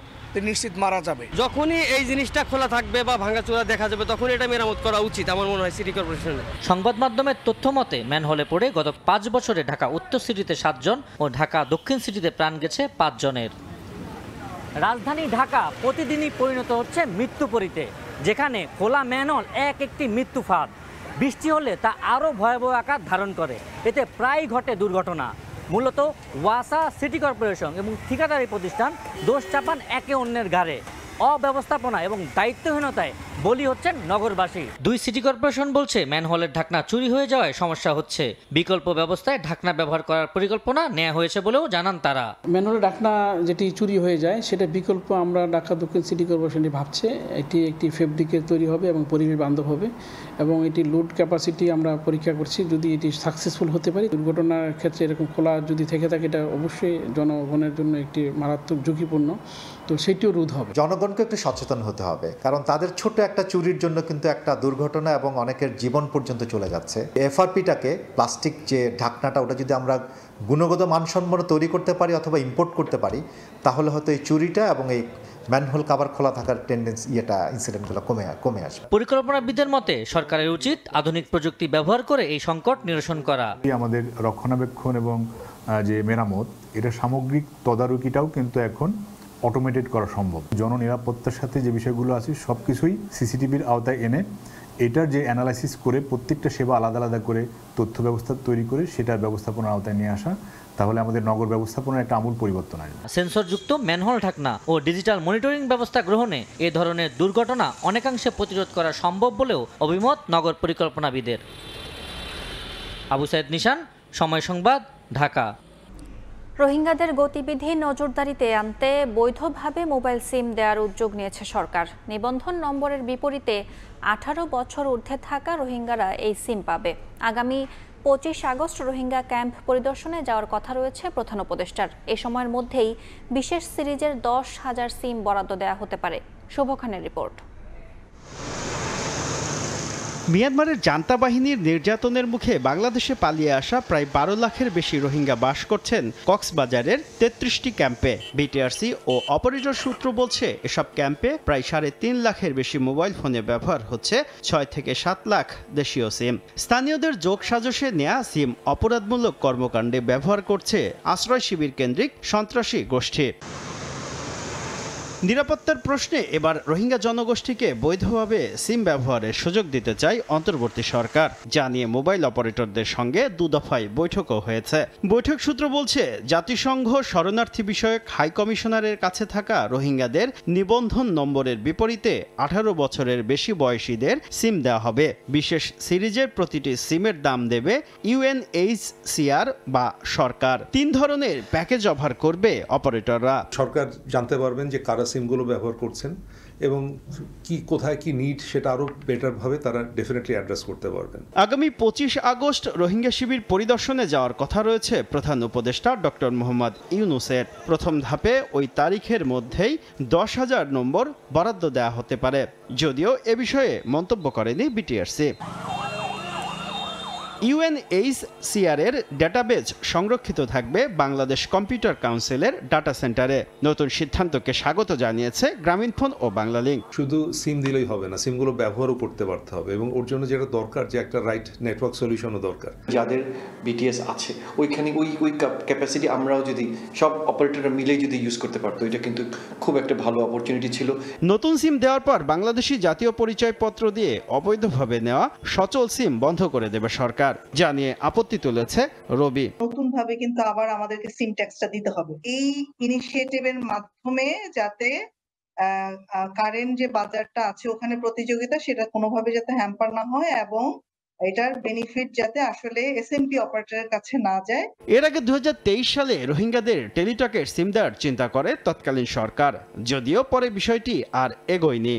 নিশ্চিত মারা যাবে। যখনই এই জিনিসটা খোলা থাকবে বা ভাঙাচোরা দেখা যাবে, তখন এটা মেরামত করা উচিত আমার মনে হয় সিটি কর্পোরেশনের। সংবাদ মাধ্যমের তথ্য মতে ম্যানহোলে পড়ে গত 5 বছরে ঢাকা উত্তর সিটিতে 7 জন ও ঢাকা দক্ষিণ সিটিতে প্রাণ গেছে 5 জনের। রাজধানী ঢাকা প্রতিদিনই পরিণত হচ্ছে মৃত্যুপরীতে, যেখানে খোলা ম্যানহোল একটি মৃত্যু ফাঁদ। বৃষ্টি হলে তা আরও ভয়াবহ আকার ধারণ করে। এতে প্রায় ঘটে দুর্ঘটনা। মূলত ওয়াসা, সিটি কর্পোরেশন এবং ঠিকাদারি প্রতিষ্ঠান দোষ চাপান একে অন্যের ঘাড়ে। অব্যবস্থাপনা এবং দায়িত্বহীনতায় বলি হচ্ছেন নগরবাসী। 2 সিটি কর্পোরেশন বলছে ম্যানহোলের ঢাকনা চুরি হয়ে যাওয়ায় সমস্যা হচ্ছে। বিকল্প ব্যবস্থায় ঢাকনা ব্যবহার করার পরিকল্পনা নেওয়া হয়েছে বলেও জানান তারা। ম্যানহোলের ঢাকনা যেটি চুরি হয়ে যায়, সেটা বিকল্প আমরা ঢাকা দক্ষিণ সিটি কর্পোরেশনটি ভাবছে। একটি ফেব্রিকের তৈরি হবে এবং পরিবেশ বান্ধব হবে, এবং এটি লোড ক্যাপাসিটি আমরা পরীক্ষা করছি। যদি এটি সাকসেসফুল হতে পারি, দুর্ঘটনার ক্ষেত্রে এরকম খোলা যদি থেকে থাকে, এটা অবশ্যই জনগণের জন্য একটি মারাত্মক ঝুঁকিপূর্ণ, তো সেটিও রোধ হবে। জনগণকে একটু সচেতন হতে হবে, কারণ তাদের ছোট একটা চুরির জন্য কিন্তু একটা দুর্ঘটনা এবং অনেকের জীবন পর্যন্ত চলে যাচ্ছে। FRPটাকে, প্লাস্টিক যে ঢাকনাটা, ওটা যদি আমরা গুণগত মানসম্পন্ন তৈরি করতে পারি অথবা ইম্পোর্ট করতে পারি, তাহলে হয়তো এই চুরিটা এবং এই ম্যানহোল কাভার খোলা থাকার টেন্ডেন্সি, ইনসিডেন্টগুলো কমে আসবে। পরিকল্পনাবিদদের মতে সরকারের উচিত আধুনিক প্রযুক্তি ব্যবহার করে এই সংকট নিরসন করা। আমাদের রক্ষণাবেক্ষণ এবং যে মেরামত, এটা সামগ্রিক তদারকিটাও কিন্তু এখন অটোমেটেড করা সম্ভব। জননিরাপত্তার সাথে যে বিষয়গুলো আছে সব কিছুই CCTVর আওতায় এনে এটার যে অ্যানালাইসিস করে প্রত্যেকটা সেবা আলাদা আলাদা করে তথ্য ব্যবস্থা তৈরি করে সেটার ব্যবস্থাপনার আওতায় নিয়ে আসা, তাহলে আমাদের নগর ব্যবস্থাপনার একটা আমূল পরিবর্তন আসবে। সেন্সরযুক্ত ম্যানহোল ঢাকনা ও ডিজিটাল মনিটরিং ব্যবস্থা গ্রহণে এ ধরনের দুর্ঘটনা অনেকাংশে প্রতিরোধ করা সম্ভব বলেও অভিমত নগর পরিকল্পনাবিদের। আবু সাইদ নিশান, সময় সংবাদ, ঢাকা। রোহিঙ্গাদের গতিবিধি নজরদারিতে আনতে বৈধভাবে মোবাইল সিম দেওয়ার উদ্যোগ নিয়েছে সরকার। নিবন্ধন নম্বরের বিপরীতে 18 বছর ঊর্ধ্বে থাকা রোহিঙ্গারা এই সিম পাবে। আগামী 25 আগস্ট রোহিঙ্গা ক্যাম্প পরিদর্শনে যাওয়ার কথা রয়েছে প্রধান উপদেষ্টার। এই সময়ের মধ্যেই বিশেষ সিরিজের 10,000 সিম বরাদ্দ দেওয়া হতে পারে। শুভ খানের রিপোর্ট। মিয়ানমারের জান্তা বাহিনীর নির্যাতনের মুখে বাংলাদেশে পালিয়ে আসা প্রায় 12 লাখের বেশি রোহিঙ্গা বাস করছেন কক্সবাজারের 33টি ক্যাম্পে। বিটিআরসি ও অপারেটর সূত্র বলছে এসব ক্যাম্পে প্রায় 3.5 লাখের বেশি মোবাইল ফোনে ব্যবহার হচ্ছে 6 থেকে 7 লাখ দেশীয় সিম। স্থানীয়দের যোগ সাজশে নেয়া সিম অপরাধমূলক কর্মকাণ্ডে ব্যবহার করছে আশ্রয় শিবির কেন্দ্রিক সন্ত্রাসী গোষ্ঠী। নিরাপত্তার প্রশ্নে এবার রোহিঙ্গা জনগোষ্ঠীকে বৈধভাবে সিম ব্যবহারের সুযোগ দিতে চায় অন্তর্বর্তী সরকার। জানিয়ে মোবাইল অপারেটরদের সঙ্গে 2 দফায় বৈঠকও হয়েছে। বৈঠক সূত্র বলছে জাতিসংঘ শরণার্থী বিষয়ক হাই কমিশনারের কাছে থাকা রোহিঙ্গাদের নিবন্ধন নম্বরের বিপরীতে 18 বছরের বেশি বয়সীদের সিম দেওয়া হবে। বিশেষ সিরিজের প্রতিটি সিমের দাম দেবে UNHCR বা সরকার। 3 ধরনের প্যাকেজ অফার করবে অপারেটররা। সরকার জানতে পারবেন যে কারা সিমগুলো ব্যবহার করছেন এবং কোথায় কি নিড সেটা আরো বেটার ভাবে তারা ডেফিনেটলি অ্যাড্রেস করতে পারবেন। আগামী 25 আগস্ট রোহিঙ্গা শিবির পরিদর্শনে যাওয়ার কথা রয়েছে প্রধান উপদেষ্টা ডক্টর মোহাম্মদ ইউনূসের। প্রথম ধাপে ওই তারিখের মধ্যেই 10,000 নম্বর বরাদ্দ দেওয়া হতে পারে, যদিও এ বিষয়ে মন্তব্য করেনি বিটিআরসি। UNHCR এর ডাটাবেজ সংরক্ষিত থাকবে বাংলাদেশ কম্পিউটার কাউন্সিলের ডাটা সেন্টারে। নতুন সিদ্ধান্তকে স্বাগত জানিয়েছে গ্রামীণফোন ও বাংলালিংক। শুধু সিম দিলেই হবে না, সিমগুলো ব্যবহারও করতে পারতে হবে এবং ওর জন্য যেটা দরকার যে একটা রাইট নেটওয়ার্ক সলিউশনও দরকার। যাদের বিটিএস আছে ওইখানে ওই ক্যাপাসিটি আমরাও যদি সব অপারেটররা মিলেই যদি ইউজ করতে পারতো, এটা কিন্তু খুব একটা ভালো অপরচুনিটি ছিল। নতুন সিম দেওয়ার পর বাংলাদেশি জাতীয় পরিচয়পত্র দিয়ে অবৈধভাবে নেওয়া সচল সিম বন্ধ করে দেবে সরকার, জানিয়ে আপত্তি তুলেছে রবি। নতুন ভাবে কিন্তু আবার আমাদেরকে সিম ট্যাক্সটা দিতে হবে। এই ইনিশিয়েটিভের মাধ্যমে যাতে কারেন্ট যে বাজারটা আছে ওখানে প্রতিযোগিতা সেটা কোনোভাবে যাতে হ্যাম্পার না হয় এবং এটার বেনিফিট যাতে আসলে এসএমপি অপারেটরের কাছে না যায়। এর আগে 2023 সালে রোহিঙ্গাদের টেলিটকের সিম দেওয়ার চিন্তা করে তৎকালীন সরকার, যদিও পরে বিষয়টি আর এগোয়নি।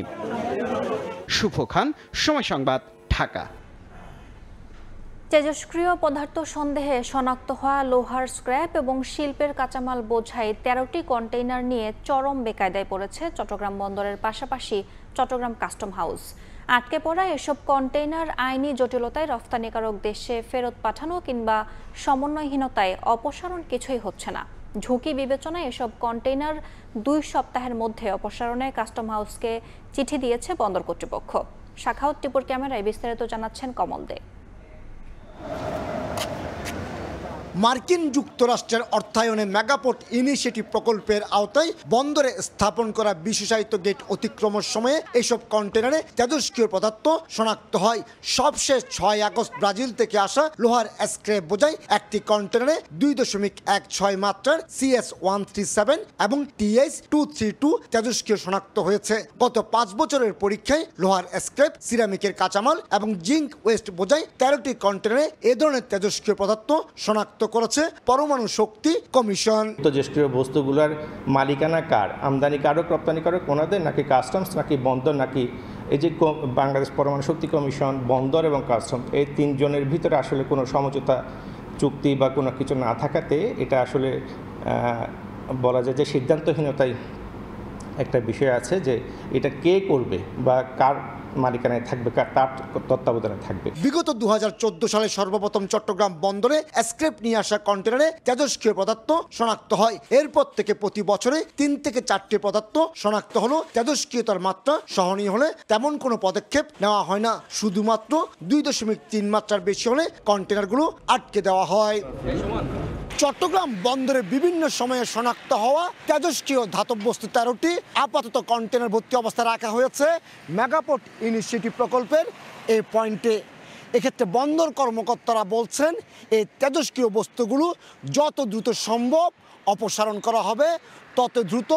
শুভ খান, সময় সংবাদ, ঢাকা। তেজস্ক্রিয় পদার্থ সন্দেহে শনাক্ত হওয়া লোহার স্ক্র্যাপ এবং শিল্পের কাঁচামাল বোঝাই 13টি কন্টেইনার নিয়ে চরম বেকায়দায় পড়েছে চট্টগ্রাম বন্দরের পাশাপাশি চট্টগ্রাম কাস্টম হাউস। আটকে পড়া এসব কন্টেইনার আইনি জটিলতায় রফতানিকারক দেশে ফেরত পাঠানো কিংবা সমন্বয়হীনতায় অপসারণ কিছুই হচ্ছে না। ঝুঁকি বিবেচনায় এসব কন্টেইনার 2 সপ্তাহের মধ্যে অপসারণে কাস্টম হাউসকে চিঠি দিয়েছে বন্দর কর্তৃপক্ষ। শাখাউত টিপুর ক্যামেরায় বিস্তারিত জানাচ্ছেন কমল দে। মার্কিন যুক্তরাষ্ট্রের অর্থায়নে মেগাপোর্ট ইনিশিয়েটিভ প্রকল্পের আওতায় বন্দরে স্থাপন করা বিশেষায়িত গেট অতিক্রমের সময়ে এইসব কন্টেনারে তেজস্ক্রিয় পদার্থ শনাক্ত হয়। সবশেষ 6 আগস্ট ব্রাজিল থেকে আসা লোহার স্ক্র্যাপ বোঝাই একটি কন্টেনারে 2.16 মাত্রার CS-137 এবং TS-232 তেজস্ক্রিয় শনাক্ত হয়েছে। গত 5 বছরের পরীক্ষায় লোহার স্ক্র্যাপ, সিরামিকের কাঁচামাল এবং জিঙ্ক ওয়েস্ট বোঝাই 13টি কন্টেনারে এ ধরনের তেজস্ক্রিয় পদার্থ শনাক্ত করেছে পরমাণু শক্তি কমিশন। তেজস্ক্রিয় বস্তুগুলোর মালিকানা কার, আমদানিকারক রপ্তানিকারক ওনাদের নাকি কাস্টমস নাকি বন্দর নাকি এই যে বাংলাদেশ পরমাণু শক্তি কমিশন, বন্দর এবং কাস্টমস, এই 3 জনের ভিতরে আসলে কোনো সমঝোতা চুক্তি বা কোনো কিছু না থাকাতে এটা আসলে বলা যায় যে সিদ্ধান্তহীনতাই একটা বিষয় আছে যে এটা কে করবে বা কার মালিকানায় থাকবে, তার তত্ত্বাবধানে থাকবে। বিগত 2014 সালে সর্বপ্রথম চট্টগ্রাম বন্দরে স্ক্র্যাপ নিয়ে আসা কন্টেনারে তেজস্ক্রিয় পদার্থ শনাক্ত হয়। এরপর থেকে প্রতি বছরে 3 থেকে 4টি পদার্থ শনাক্ত হলো। তেজস্ক্রিয়তার মাত্রা সহনীয় হলে তেমন কোনো পদক্ষেপ নেওয়া হয় না। শুধুমাত্র 2.3 মাত্রার বেশি হলে কন্টেনারগুলো আটকে দেওয়া হয়। চট্টগ্রাম বন্দরে বিভিন্ন সময়ে শনাক্ত হওয়া তেজস্ক্রিয় ধাতব বস্তু 13টি আপাতত কন্টেনার ভর্তি অবস্থায় রাখা হয়েছে মেগাপোর্ট ইনিশিয়েটিভ প্রকল্পের এই পয়েন্টে। এক্ষেত্রে বন্দর কর্মকর্তারা বলছেন এই তেজস্ক্রিয় বস্তুগুলো যত দ্রুত সম্ভব অপসারণ করা হবে, তত দ্রুত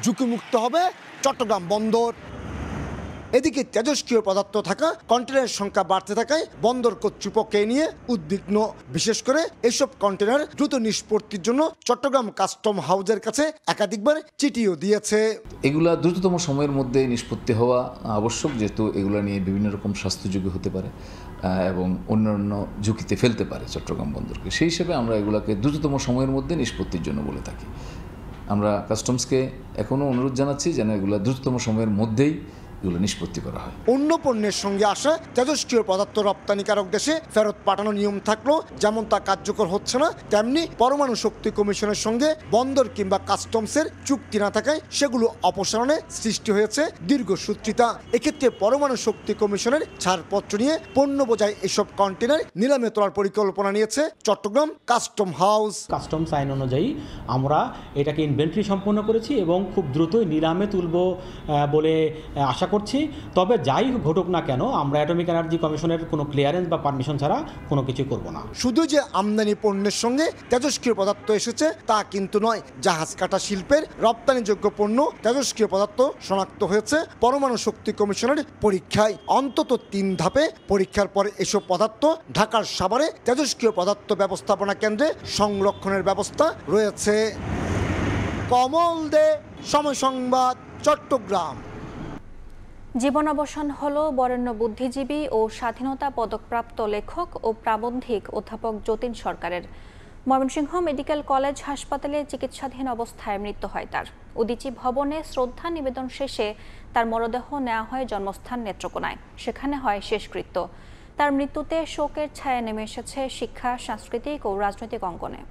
ঝুঁকিমুক্ত হবে চট্টগ্রাম বন্দর। এদিকে তেজস্ক্রিয় পদার্থ থাকা কন্টেনারের সংখ্যা বাড়তে থাকায় বন্দর কর্তৃপক্ষ নিয়ে উদ্বিগ্ন। বিশেষ করে এসব কন্টেনার দ্রুত নিষ্পত্তির জন্য চট্টগ্রাম কাস্টম হাউসের কাছে একাধিকবার চিঠিও দিয়েছে। এগুলা দ্রুততম সময়ের মধ্যে নিষ্পত্তি হওয়া আবশ্যক, যেহেতু এগুলা নিয়ে বিভিন্ন রকম স্বাস্থ্য ঝুঁকি হতে পারে এবং অন্যান্য ঝুঁকিতে ফেলতে পারে চট্টগ্রাম বন্দরকে। সেই হিসেবে আমরা এগুলাকে দ্রুততম সময়ের মধ্যে নিষ্পত্তির জন্য বলে থাকি। আমরা কাস্টমসকে এখনও অনুরোধ জানাচ্ছি যেন এগুলা দ্রুততম সময়ের মধ্যেই এগুলো নিষ্পত্তি করা হয়। অন্য পণ্যের সঙ্গে আসা তেজস্ক্রিয় পদার্থ রপ্তানিকারক দেশে ফেরত পাঠানোর নিয়ম থাকলো যেমন তা কার্যকর হচ্ছে না, তেমনি পরমাণু শক্তি কমিশনের সঙ্গে বন্দর কিংবা কাস্টমসের চুক্তি না থাকায় সেগুলো অপসারণে সৃষ্টি হয়েছে দীর্ঘসূত্রিতা। এক্ষেত্রে পরমাণু শক্তি কমিশনের ছাড়পত্র নিয়ে পণ্য বোঝায় এসব কন্টেনার নিলামে তোলার পরিকল্পনা নিয়েছে চট্টগ্রাম কাস্টম হাউস। কাস্টমস আইন অনুযায়ী আমরা এটাকে ইনভেন্টরি সম্পন্ন করেছি এবং খুব দ্রুতই নিলামে তুলব বলে আশা করছি। তবে যাই ঘটুক না কেন আমরা অ্যাটমিক এনার্জি কমিশনের কোনো ক্লিয়ারেন্স বা পারমিশন ছাড়া কোনো কিছু করব না। শুধু যে আমদানি পণ্যের সঙ্গে তেজস্ক্রিয় পদার্থ এসেছে তা কিন্তু নয়, জাহাজ কাটা শিল্পের রপ্তানিযোগ্য পণ্য তেজস্ক্রিয় পদার্থ শনাক্ত হয়েছে পরমাণু শক্তি কমিশনের পরীক্ষায়। অন্তত 3 ধাপে পরীক্ষার পর এসব পদার্থ ঢাকার সাভারে তেজস্ক্রিয় পদার্থ ব্যবস্থাপনা কেন্দ্রে সংরক্ষণের ব্যবস্থা রয়েছে। কমল দে, সময় সংবাদ, চট্টগ্রাম। জীবনাবসান হলো বরেণ্য বুদ্ধিজীবী ও স্বাধীনতা পদকপ্রাপ্ত লেখক ও প্রাবন্ধিক অধ্যাপক যতীন সরকারের। ময়মনসিংহ মেডিকেল কলেজ হাসপাতালে চিকিৎসাধীন অবস্থায় মৃত্যু হয় তার। উদীচী ভবনে শ্রদ্ধা নিবেদন শেষে তার মরদেহ নেওয়া হয় জন্মস্থান নেত্রকোনায়, সেখানে হয় শেষকৃত্য। তার মৃত্যুতে শোকের ছায়া নেমে এসেছে শিক্ষা, সাংস্কৃতিক ও রাজনৈতিক অঙ্গনে।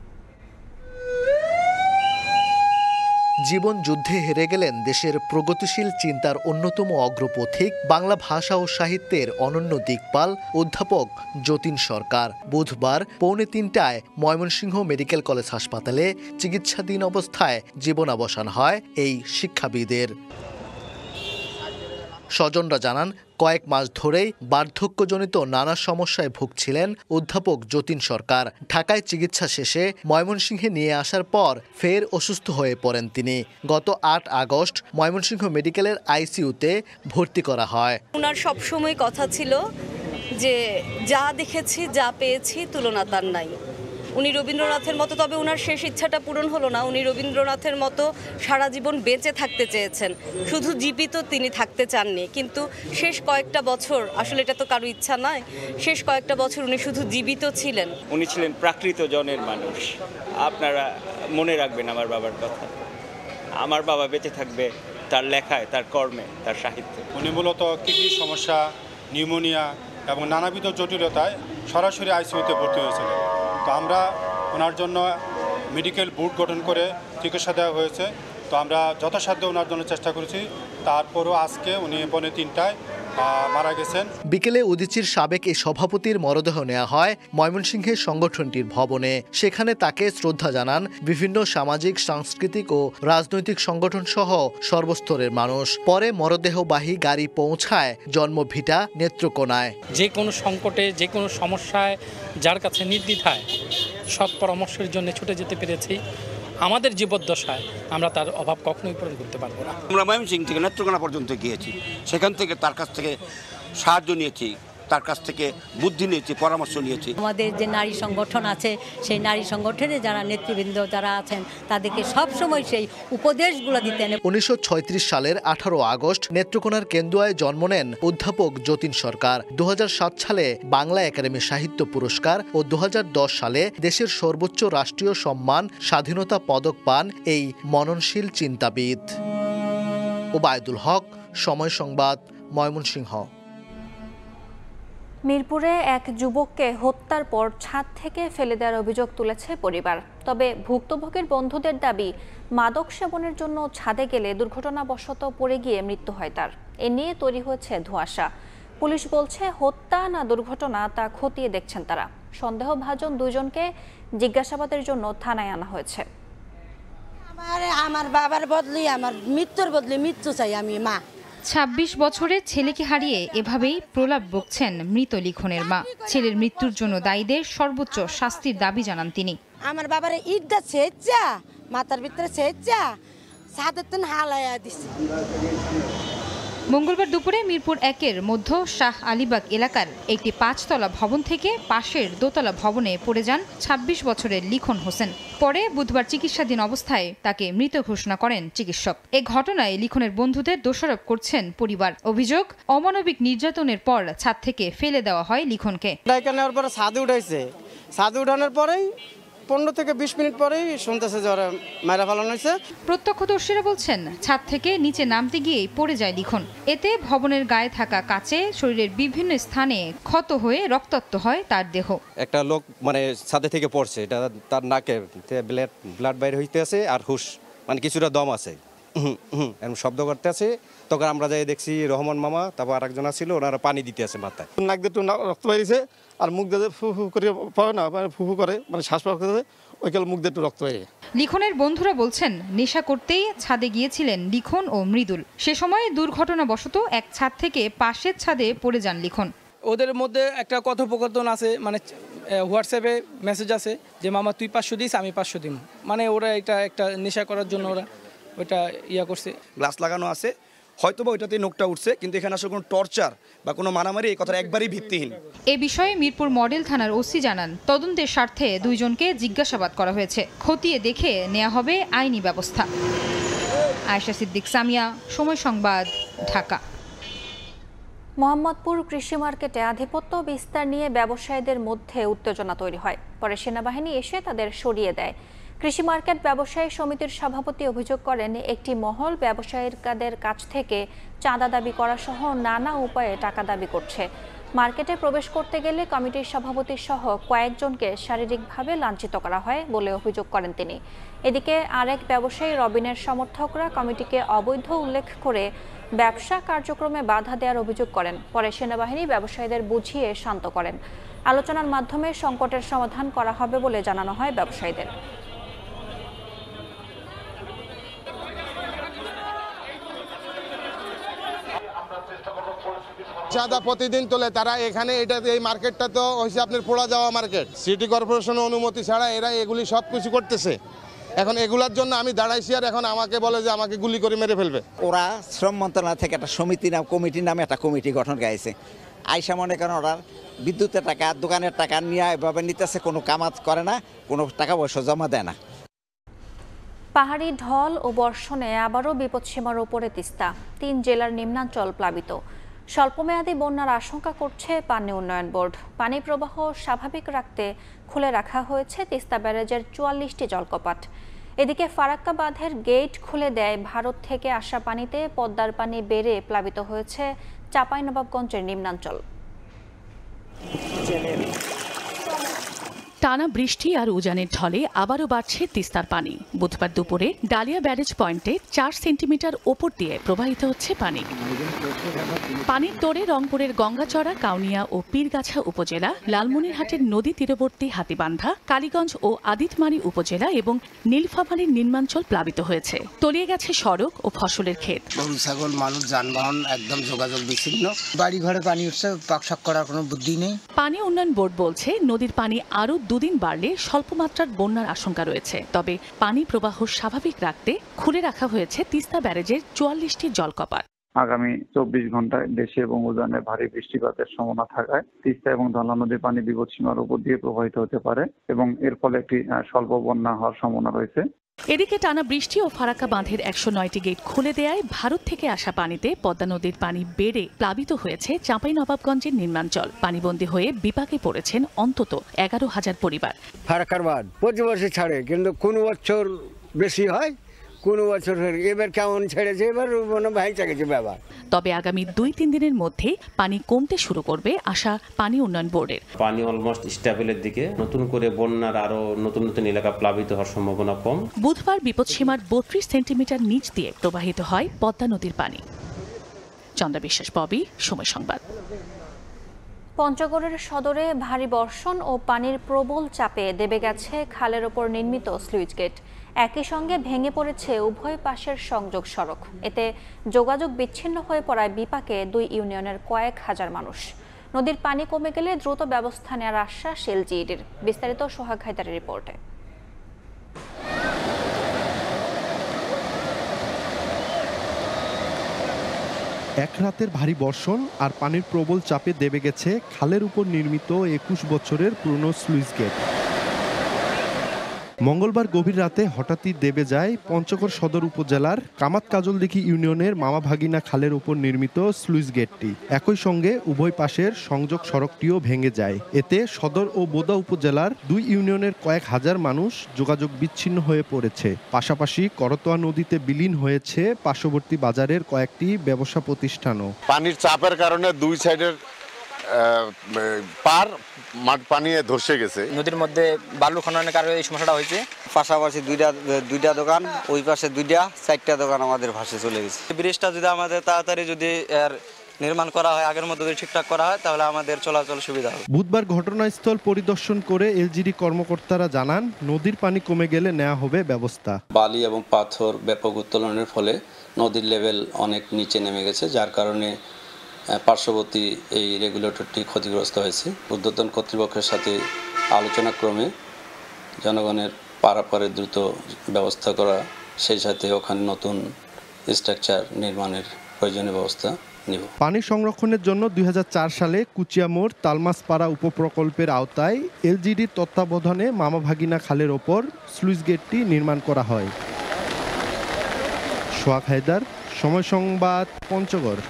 জীবন যুদ্ধে হেরে গেলেন দেশের প্রগতিশীল চিন্তার অন্যতম অগ্রপথিক, বাংলা ভাষা ও সাহিত্যের অনন্য দিকপাল অধ্যাপক যতীন সরকার। বুধবার 2:45টায় ময়মনসিংহ মেডিকেল কলেজ হাসপাতালে চিকিৎসাধীন অবস্থায় জীবনাবসান হয় এই শিক্ষাবিদের। স্বজনরা জানান, কয়েক মাস ধরেই বার্ধক্যজনিত নানা সমস্যায় ভুগছিলেন অধ্যাপক যতীন সরকার। ঢাকায় চিকিৎসা শেষে ময়মনসিংহে নিয়ে আসার পর ফের অসুস্থ হয়ে পড়েন তিনি। গত 8 আগস্ট ময়মনসিংহ মেডিকেলের আইসিইউতে ভর্তি করা হয়। ওনার সবসময় কথা ছিল যে যা দেখেছি, যা পেয়েছি, তুলনা তার নাই। উনি রবীন্দ্রনাথের মতো, তবে ওনার শেষ ইচ্ছাটা পূরণ হলো না। উনি রবীন্দ্রনাথের মতো সারা জীবন বেঁচে থাকতে চেয়েছেন, শুধু জীবিত তিনি থাকতে চাননি। কিন্তু শেষ কয়েকটা বছর, আসলে এটা তো কারো ইচ্ছা নয়, শেষ কয়েকটা বছর উনি শুধু জীবিত ছিলেন। উনি ছিলেন প্রাকৃত জনের মানুষ। আপনারা মনে রাখবেন আমার বাবার কথা। আমার বাবা বেঁচে থাকবে তার লেখায়, তার কর্মে, তার সাহিত্যে। উনি মূলত কিডনি সমস্যা, নিউমোনিয়া এবং নানাবিধ জটিলতায় সরাসরি আইসিইউতে ভর্তি হয়েছিলেন। তো আমরা ওনার জন্য মেডিকেল বোর্ড গঠন করে চিকিৎসা দেওয়া হয়েছে। তো আমরা যথাসাধ্য ওনার জন্য চেষ্টা করেছি। তারপরও আজকে উনি 2:45টায় মারা গেছেন। বিকেলে উদীচীর সাবেক এই সভাপতির মরদেহ নেওয়া হয় ময়মনসিংহের সংগঠনটির ভবনে। সেখানে তাকে শ্রদ্ধা জানান বিভিন্ন সামাজিক, সাংস্কৃতিক ও রাজনৈতিক সংগঠন সহ সর্বস্তরের মানুষ। পরে মরদেহবাহী গাড়ি পৌঁছায় জন্মভিটা নেত্রকোনায়। যে কোনো সংকটে, যে কোনো সমস্যায় যার কাছে নির্দ্বিধায় সৎ পরামর্শের জন্য ছুটে যেতে পেরেছি, আমাদের জীবদ্দশায় আমরা তার অভাব কখনোই পূরণ করতে পারবো না। আমরা ময়মনসিংহ থেকে নেত্রকোনা পর্যন্ত গিয়েছি, সেখান থেকে তার কাছ থেকে সাহায্য নিয়েছি, তার কাছ থেকে বুদ্ধি নিয়েছি, পরামর্শ নিয়েছি। আমাদের যে নারী সংগঠন আছে, সেই নারী সংগঠনে যারা নেতৃবৃন্দ যারা আছেন তাদেরকে সবসময় সেই উপদেশগুলো দিতেন। 1936 সালের 18 আগস্ট নেত্রকোনার কেন্দুয়ায় জন্ম নেন অধ্যাপক যতীন সরকার। 2007 সালে বাংলা একাডেমি সাহিত্য পুরস্কার ও 2010 সালে দেশের সর্বোচ্চ রাষ্ট্রীয় সম্মান স্বাধীনতা পদক পান এই মননশীল চিন্তাবিদ। ওবায়দুল হক, সময় সংবাদ, ময়মনসিংহ। মিরপুরে এক যুবককে হত্যার পর ছাদ থেকে ফেলে দেওয়ার অভিযোগ তুলেছে পরিবার। তবে ভুক্তভোগীর বন্ধুদের দাবি, মাদক সেবনের জন্য ছাদে গেলে দুর্ঘটনাবশত পড়ে গিয়ে মৃত্যু হয় তার। এ নিয়ে তৈরি হয়েছে ধোঁয়াশা। পুলিশ বলছে হত্যা না দুর্ঘটনা তা খতিয়ে দেখছেন তারা। সন্দেহভাজন 2 জনকে জিজ্ঞাসাবাদের জন্য থানায় আনা হয়েছে। আমার বাবার বদলে, আমার মৃত্যুর বদলে মৃত্যু চাই আমি। মা 26 বছরের ছেলেকে হারিয়ে এভাবেই প্রলাপ বকছেন মৃত লিখনের মা। ছেলের মৃত্যুর জন্য দায়ীদের সর্বোচ্চ শাস্তির দাবি জানান তিনি। আমার বাবার ইটটা ছেঁচা, মাথার ভিতরে ছেঁচা, ছাদের তো হালাইয়া দিছে। মঙ্গলবার দুপুরে মিরপুর 1-এর মধ্য শাহ আলীবাগ এলাকার একটি 5তলা ভবন থেকে পাশের দোতলা ভবনে পড়ে যান 26 বছরের লিখন হোসেন। পরে বুধবার চিকিৎসাধীন অবস্থায় তাকে মৃত ঘোষণা করেন চিকিৎসক। এ ঘটনায় লিখনের বন্ধুদের দোষারোপ করছেন পরিবার। অভিযোগ, অমানবিক নির্যাতনের পর ছাদ থেকে ফেলে দেওয়া হয় লিখনকে। ছাদে উঠাইছে, ছাদে উঠানোর পরেই 15 থেকে 20 মিনিট পরেই শুনতেছে যে ওরা মারা ফেলানো হয়েছে। প্রত্যক্ষদর্শীরা বলছেন ছাদ থেকে নিচে নামতে গিয়েই পড়ে যায় লিখন। এতে ভবনের গায়ে থাকা কাচে শরীরের বিভিন্ন স্থানে ক্ষত হয়ে রক্তাক্ত হয় তার দেহ। একটা লোক মানে ছাদে থেকে পড়ছে, এটা তার নাকে ব্লাড বাইরে হইতে আছে আর হুশ মানে কিছুটা দম আছে, এরকম শব্দ করতে আছে। তখন আমরা যাই দেখছি রহমান মামা, তারপর আরেকজন ছিল, ওনারা পানি দিতে আছে মাথায়। নাক দিয়ে রক্ত বেরিয়েছে আর মুখ দিয়ে ফু ফু করে পড়ে না, মানে ফু ফু করে, মানে শ্বাস প্রশ্বাস ওইকাল মুখ দিয়ে একটু রক্ত বেরিয়ে। লিখনের বন্ধুরা বলছেন নেশা করতেই ছাদে গিয়েছিলেন লিখন ও মৃদুল। সে সময় দুর্ঘটনাবশত এক ছাদ থেকে পাশের ছাদে পড়ে যান লিখন। ওদের মধ্যে একটা কথোপকথন আছে, মানে হোয়াটসঅ্যাপে মেসেজ আছে যে মামা তুই 500 দিস, আমি 500 দিম। মানে ওরা এটা একটা নেশা করার জন্য ওরা ওইটা করছে। গ্লাস লাগানো আছে, হয়তোবা ওইটাতে নোকটা উঠছে, কিন্তু এখানে আসলে কোনো টর্চার বা কোনো মারামারি এই কথাটা একবারই ভিত্তিহীন। এ বিষয়ে মিরপুর মডেল থানার ওসি জানান, তদন্তের স্বার্থে দুইজনকে জিজ্ঞাসাবাদ করা হয়েছে। খতিয়ে দেখে নেওয়া হবে আইনি ব্যবস্থা। আয়েশা সিদ্দিক সামিয়া, সময় সংবাদ, ঢাকা। মোহাম্মদপুর কৃষি মার্কেটে আধিপত্য বিস্তার নিয়ে ব্যবসায়ীদের মধ্যে উত্তেজনা তৈরি হয়। পরে সেনাবাহিনী এসে তাদের সরিয়ে দেয়। কৃষি মার্কেট ব্যবসায়ী সমিতির সভাপতি অভিযোগ করেন, একটি মহল ব্যবসায়ীদের কাছ থেকে চাঁদা দাবি করা সহ নানা উপায়ে টাকা দাবি করছে। মার্কেটে প্রবেশ করতে গেলে কমিটির সভাপতি সহ কয়েকজনকে শারীরিকভাবে লাঞ্ছিত করা হয় বলে অভিযোগ করেন তিনি। এদিকে আরেক ব্যবসায়ী রবিনের সমর্থকরা কমিটিকে অবৈধ উল্লেখ করে ব্যবসা কার্যক্রমে বাধা দেওয়ার অভিযোগ করেন। পরে সেনাবাহিনী ব্যবসায়ীদের বুঝিয়ে শান্ত করেন। আলোচনার মাধ্যমে সংকটের সমাধান করা হবে বলে জানানো হয় ব্যবসায়ীদের। চাঁদা প্রতিদিন তোলে তারা এখানে, এটা এই মার্কেটটা তো হয়েছে আপনার পোড়া যাওয়া মার্কেট। সিটি কর্পোরেশনের অনুমতি ছাড়া এরা এগুলি সব কিছু করতেছে। এখন এগুলার জন্য আমি দাঁড়াইছি আর এখন আমাকে বলে যে আমাকে গুলি করে মেরে ফেলবে। ওরা শ্রম মন্ত্রণালয় থেকে একটা কমিটি নামে একটা কমিটি গঠন করেছে। আইসা মনে করেন ওরা বিদ্যুতের টাকা, দোকানের টাকা নিয়ে এভাবে নিতেছে, কোনো কামাত করে না, কোনো টাকা পয়সা জমা দেয় না। পাহাড়ি ঢল ও বর্ষণে আবারও বিপদসীমার উপরে তিস্তা। 3 জেলার নিম্নাঞ্চল প্লাবিত। স্বল্পমেয়াদী বন্যার আশঙ্কা করছে পানি উন্নয়ন বোর্ড। পানি প্রবাহ স্বাভাবিক রাখতে খুলে রাখা হয়েছে তিস্তা ব্যারেজের 44টি জলকপাট। এদিকে ফারাক্কা বাঁধের গেট খুলে দেয় ভারত থেকে আসা পানিতে পদ্মার পানি বেড়ে প্লাবিত হয়েছে চাঁপাইনবাবগঞ্জের নিম্নাঞ্চল। টানা বৃষ্টি আর উজানের ঢলে আবারও বাড়ছে তিস্তার পানি। বুধবার দুপুরে ডালিয়া ব্যারেজ পয়েন্টে 4 সেন্টিমিটার ওপর দিয়ে প্রবাহিত হচ্ছে পানি। পানির তোড়ে রংপুরের গঙ্গাচড়া, কাউনিয়া ও পীরগাছা উপজেলা, লালমনিরহাটের নদী তীরবর্তী হাতিবান্ধা, কালীগঞ্জ ও আদিতমারি উপজেলা এবং নীলফামারীর নিম্নাঞ্চল প্লাবিত হয়েছে। তলিয়ে গেছে সড়ক ও ফসলের ক্ষেত। গরু ছাগল, মানুষ, যানবাহন একদম যোগাযোগ বিচ্ছিন্ন। বাড়ি ঘরে পানি উঠছে, পাকশাক করার কোনো বুদ্ধি নেই। পানি উন্নয়ন বোর্ড বলছে, নদীর পানি আরও 2 দিন বাড়লে স্বল্প মাত্রার বন্যার আশঙ্কা রয়েছে। তবে পানি প্রবাহ স্বাভাবিক রাখতে খুলে রাখা হয়েছে তিস্তা ব্যারেজের 44টি জলকপাট। আগামী 24 ঘন্টায় দেশে এবং উজানে ভারী বৃষ্টিপাতের সম্ভাবনা থাকায় তিস্তা এবং ধলা নদীর পানি বিপদসীমার উপর দিয়ে প্রবাহিত হতে পারে এবং এর ফলে একটি স্বল্প বন্যা হওয়ার সম্ভাবনা রয়েছে। এদিকে টানা বৃষ্টি ও ফারাক্কা বাঁধের 109টি গেট খুলে দেয়ায় ভারত থেকে আসা পানিতে পদ্মা নদীর পানি বেড়ে প্লাবিত হয়েছে চাঁপাইনবাবগঞ্জের নিম্নাঞ্চল। পানিবন্দী হয়ে বিপাকে পড়েছেন অন্তত 11,000 পরিবার। ফারাক্কার বাঁধ প্রতি বছর ছাড়ে, কিন্তু কোন বছর বেশি হয়, কোন বছর এবার কেমন ছেড়েছে, এবার মনে ভাই চাইছে ব্যাপার। তবে আগামী 2-3 দিনের মধ্যে পানি কমতে শুরু করবে আশা পানি উন্নয়ন বোর্ডের। পানি অলমোস্ট স্টেবলের দিকে, নতুন করে বন্যার আরো নতুন নতুন এলাকা প্লাবিত হওয়ার সম্ভাবনা কম। বুধবার বিপদসীমার 32 সেন্টিমিটার নিচ দিয়ে প্রবাহিত হয় পদ্মা নদীর পানি। চন্দ্রা বিশ্বাস, ববি, সময় সংবাদ। পঞ্চগড়ের সদরে ভারী বর্ষণ ও পানির প্রবল চাপে দেবে গেছে খালের ওপর নির্মিত স্লুইস গেট। একই সঙ্গে ভেঙে পড়েছে উভয় পাশের সংযোগ সড়ক। এতে যোগাযোগ বিচ্ছিন্ন হয়ে পড়ায় বিপাকে 2 ইউনিয়নের কয়েক হাজার মানুষ। নদীর পানি কমে গেলে দ্রুত ব্যবস্থা নেওয়ার আশ্বাস এলজিইডির। বিস্তারিত সোহাগ হায়দারের রিপোর্টে। এক রাতের ভারী বর্ষণ আর পানির প্রবল চাপে দেবে গেছে খালের উপর নির্মিত 21 বছরের পুরনো স্লুইস গেট। মঙ্গলবার গভীর রাতে হঠাৎই দেবে যায় পঞ্চগড় সদর উপজেলার কামাত কাজলদিঘি ইউনিয়নের মামা ভাগিনা খালের উপর নির্মিত স্লুইস গেটটি। একই সঙ্গে উভয় পাশের সংযোগ সড়কটিও ভেঙে যায়। এতে সদর ও বোদা উপজেলার 2 ইউনিয়নের কয়েক হাজার মানুষ যোগাযোগ বিচ্ছিন্ন হয়ে পড়েছে। পাশাপাশি করতোয়া নদীতে বিলীন হয়েছে পার্শ্ববর্তী বাজারের কয়েকটি ব্যবসা প্রতিষ্ঠানও। পানির চাপের কারণে দুই সাইডের পার মাঠ পানি ধসে গেছে। নদীর মধ্যে বালু খননের কারণে এই সমস্যাটা হয়েছে। পাশাপাশি দুইটা দোকান, ওই পাশে 4টা দোকান আমাদের ভাসে চলে গেছে। ব্রিজটা যদি আমাদের তাড়াতাড়ি যদি এর নির্মাণ করা হয়, আগের মতো যদি ঠিকঠাক করা হয়, তাহলে আমাদের চলাচল সুবিধা হবে। বুধবার ঘটনাস্থল পরিদর্শন করে এলজিডি কর্মকর্তারা জানান, নদীর পানি কমে গেলে নেওয়া হবে ব্যবস্থা। বালি এবং পাথর ব্যাপক উত্তোলনের ফলে নদীর লেভেল অনেক নিচে নেমে গেছে, যার কারণে পার্শ্ববর্তী এই রেগুলেটরটি ক্ষতিগ্রস্ত হয়েছে। ঊর্ধ্বতন কর্তৃপক্ষের সাথে আলোচনা ক্রমে জনগণের পারাপারের দ্রুত ব্যবস্থা করা, সেই সাথে ওখানে নতুন স্ট্রাকচার নির্মাণের প্রয়োজনীয় ব্যবস্থা নিব। পানি সংরক্ষণের জন্য 2004 সালে কুচিয়ামোড় তালমাসপাড়া উপপ্রকল্পের আওতায় এলজিডির তত্ত্বাবধানে মামা ভাগিনা খালের ওপর স্লুইস গেটটি নির্মাণ করা হয়। সোহাগ হায়দার, সময় সংবাদ, পঞ্চগড়।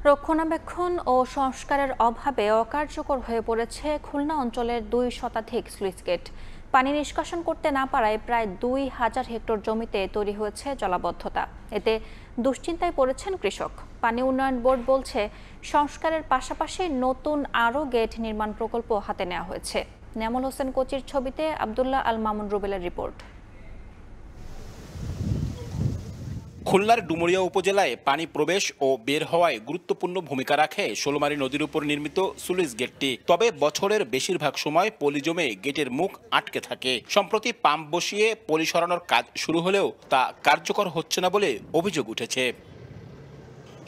রক্ষণাবেক্ষণ ও সংস্কারের অভাবে অকার্যকর হয়ে পড়েছে খুলনা অঞ্চলের 2 শতাধিক স্লুইস গেট। পানি নিষ্কাশন করতে না পারায় প্রায় 2000 হেক্টর জমিতে তৈরি হয়েছে জলাবদ্ধতা। এতে দুশ্চিন্তায় পড়েছেন কৃষক। পানি উন্নয়ন বোর্ড বলছে, সংস্কারের পাশাপাশি নতুন আরও গেট নির্মাণ প্রকল্প হাতে নেওয়া হয়েছে। নেমল হোসেন কোচির ছবিতে আব্দুল্লাহ আল মামুন রুবেলের রিপোর্ট। খুলনার ডুমুরিয়া উপজেলায় পানি প্রবেশ ও বের হওয়ায় গুরুত্বপূর্ণ ভূমিকা রাখে ষোলমারী নদীর উপর নির্মিত স্লুইস গেটটি। তবে বছরের বেশিরভাগ সময় পলি জমে গেটের মুখ আটকে থাকে। সম্প্রতি পাম্প বসিয়ে পলি সরানোর কাজ শুরু হলেও তা কার্যকর হচ্ছে না বলে অভিযোগ উঠেছে।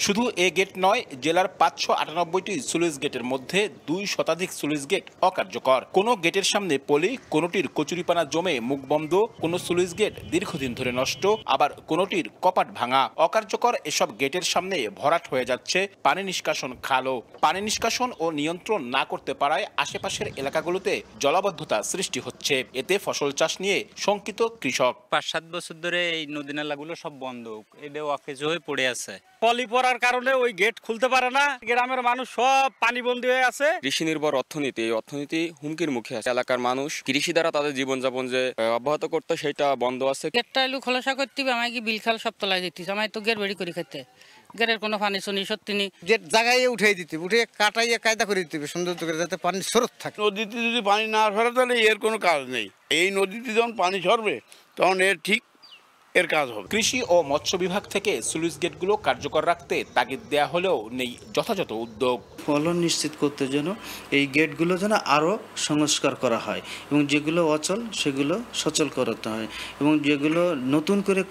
শুধু এ গেট নয়, জেলার 598টি স্লুইস গেটের মধ্যে 2 শতাধিক স্লুইস গেট অকার্যকর। কোনো গেটের সামনে পলি, কোনোটির কচুরিপানা জমে মুখ বন্ধ, কোনো স্লুইস গেট দীর্ঘদিন ধরে নষ্ট, আবার কোনোটির কপাট ভাঙা। অকার্যকর এসব গেটের সামনে ভরাট হয়ে যাচ্ছে পানি নিষ্কাশন খালও। পানি নিষ্কাশন ও নিয়ন্ত্রণ না করতে পারায় আশেপাশের এলাকাগুলোতে জলাবদ্ধতা সৃষ্টি হচ্ছে। এতে ফসল চাষ নিয়ে শঙ্কিত কৃষক। 5-7 বছর ধরে এই নদী নালাগুলো সব বন্ধ, এটাও অকেজ হয়ে পড়ে আছে। পলি পড়ার কারণে ওই গেট খুলতে পারে না, গ্রামের মানুষ সব পানিবন্দী হয়ে আছে। কৃষি নির্ভর অর্থনীতি, এই অর্থনীতি হুমকির মুখে আছে। এলাকার মানুষ কৃষি দ্বারা তাদের জীবনযাপন যে অব্যাহত করতে, সেটা বন্ধ আছে। গেটটা এলু খোলাসা করতে হবে, আমাকে বিল খাল সব তলায় দিতেছে, আমি তো গেট বেড়ি করে খেতে গেটের কোনো পানি শুনি সত্যি নেই। গেট জায়গায় উঠাই দিতে, উঠে কাটাইয়ে কায়দা করে দিতে হবে সুন্দর করে, যাতে পানির স্রোত থাকে। নদীতে যদি পানি না সরে তাহলে এর কোনো কাজ নেই। এই নদীতে যখন পানি সরবে তখন এর কাজ হবে। কৃষি ও মৎস্য বিভাগ থেকে স্লুইস গেটগুলো কার্যকর রাখতে তাগিদ দেয়া হলেও নেই যথাযথ উদ্যোগ। ফলন নিশ্চিত করতে যেন এই গেটগুলো যেন আরও সংস্কার করা হয় এবং যেগুলো অচল সেগুলো সচল করতে হয় এবং যেগুলো নতুন করে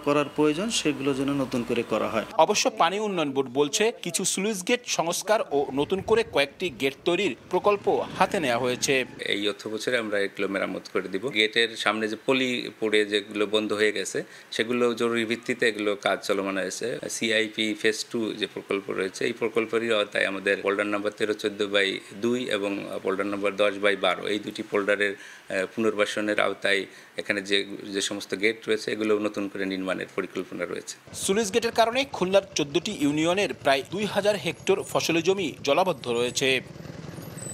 করার প্রয়োজন সেগুলো যেন নতুন করে করা হয়। অবশ্য পানি উন্নয়ন বোর্ড বলছে, কিছু স্লুইস গেট সংস্কার ও নতুন করে কয়েকটি গেট তৈরির প্রকল্প হাতে নেওয়া হয়েছে। এই অর্থ বছরে আমরা এগুলো মেরামত করে দিব। গেটের সামনে যে পলি পড়ে যেগুলো বন্ধ হয়ে গেছে, সেগুলো জরুরি ভিত্তিতে এগুলো কাজ চলমান আছে। সিআইপি ফেজ 2 যে প্রকল্প রয়েছে, এই প্রকল্পেরই আওতায় আমাদের ফোল্ডার নাম্বার 1314/2 এবং ফোল্ডার নাম্বার 10/12 এই 2টি ফোল্ডারের পুনর্বাসনের আওতায় এখানে যে সমস্ত গেট রয়েছে, এগুলো নতুন করে নির্মাণের পরিকল্পনা রয়েছে। স্লুইস গেটের কারণে খুলনার 14টি ইউনিয়নের প্রায় 2000 হেক্টর ফসলি জমি জলাবদ্ধ রয়েছে।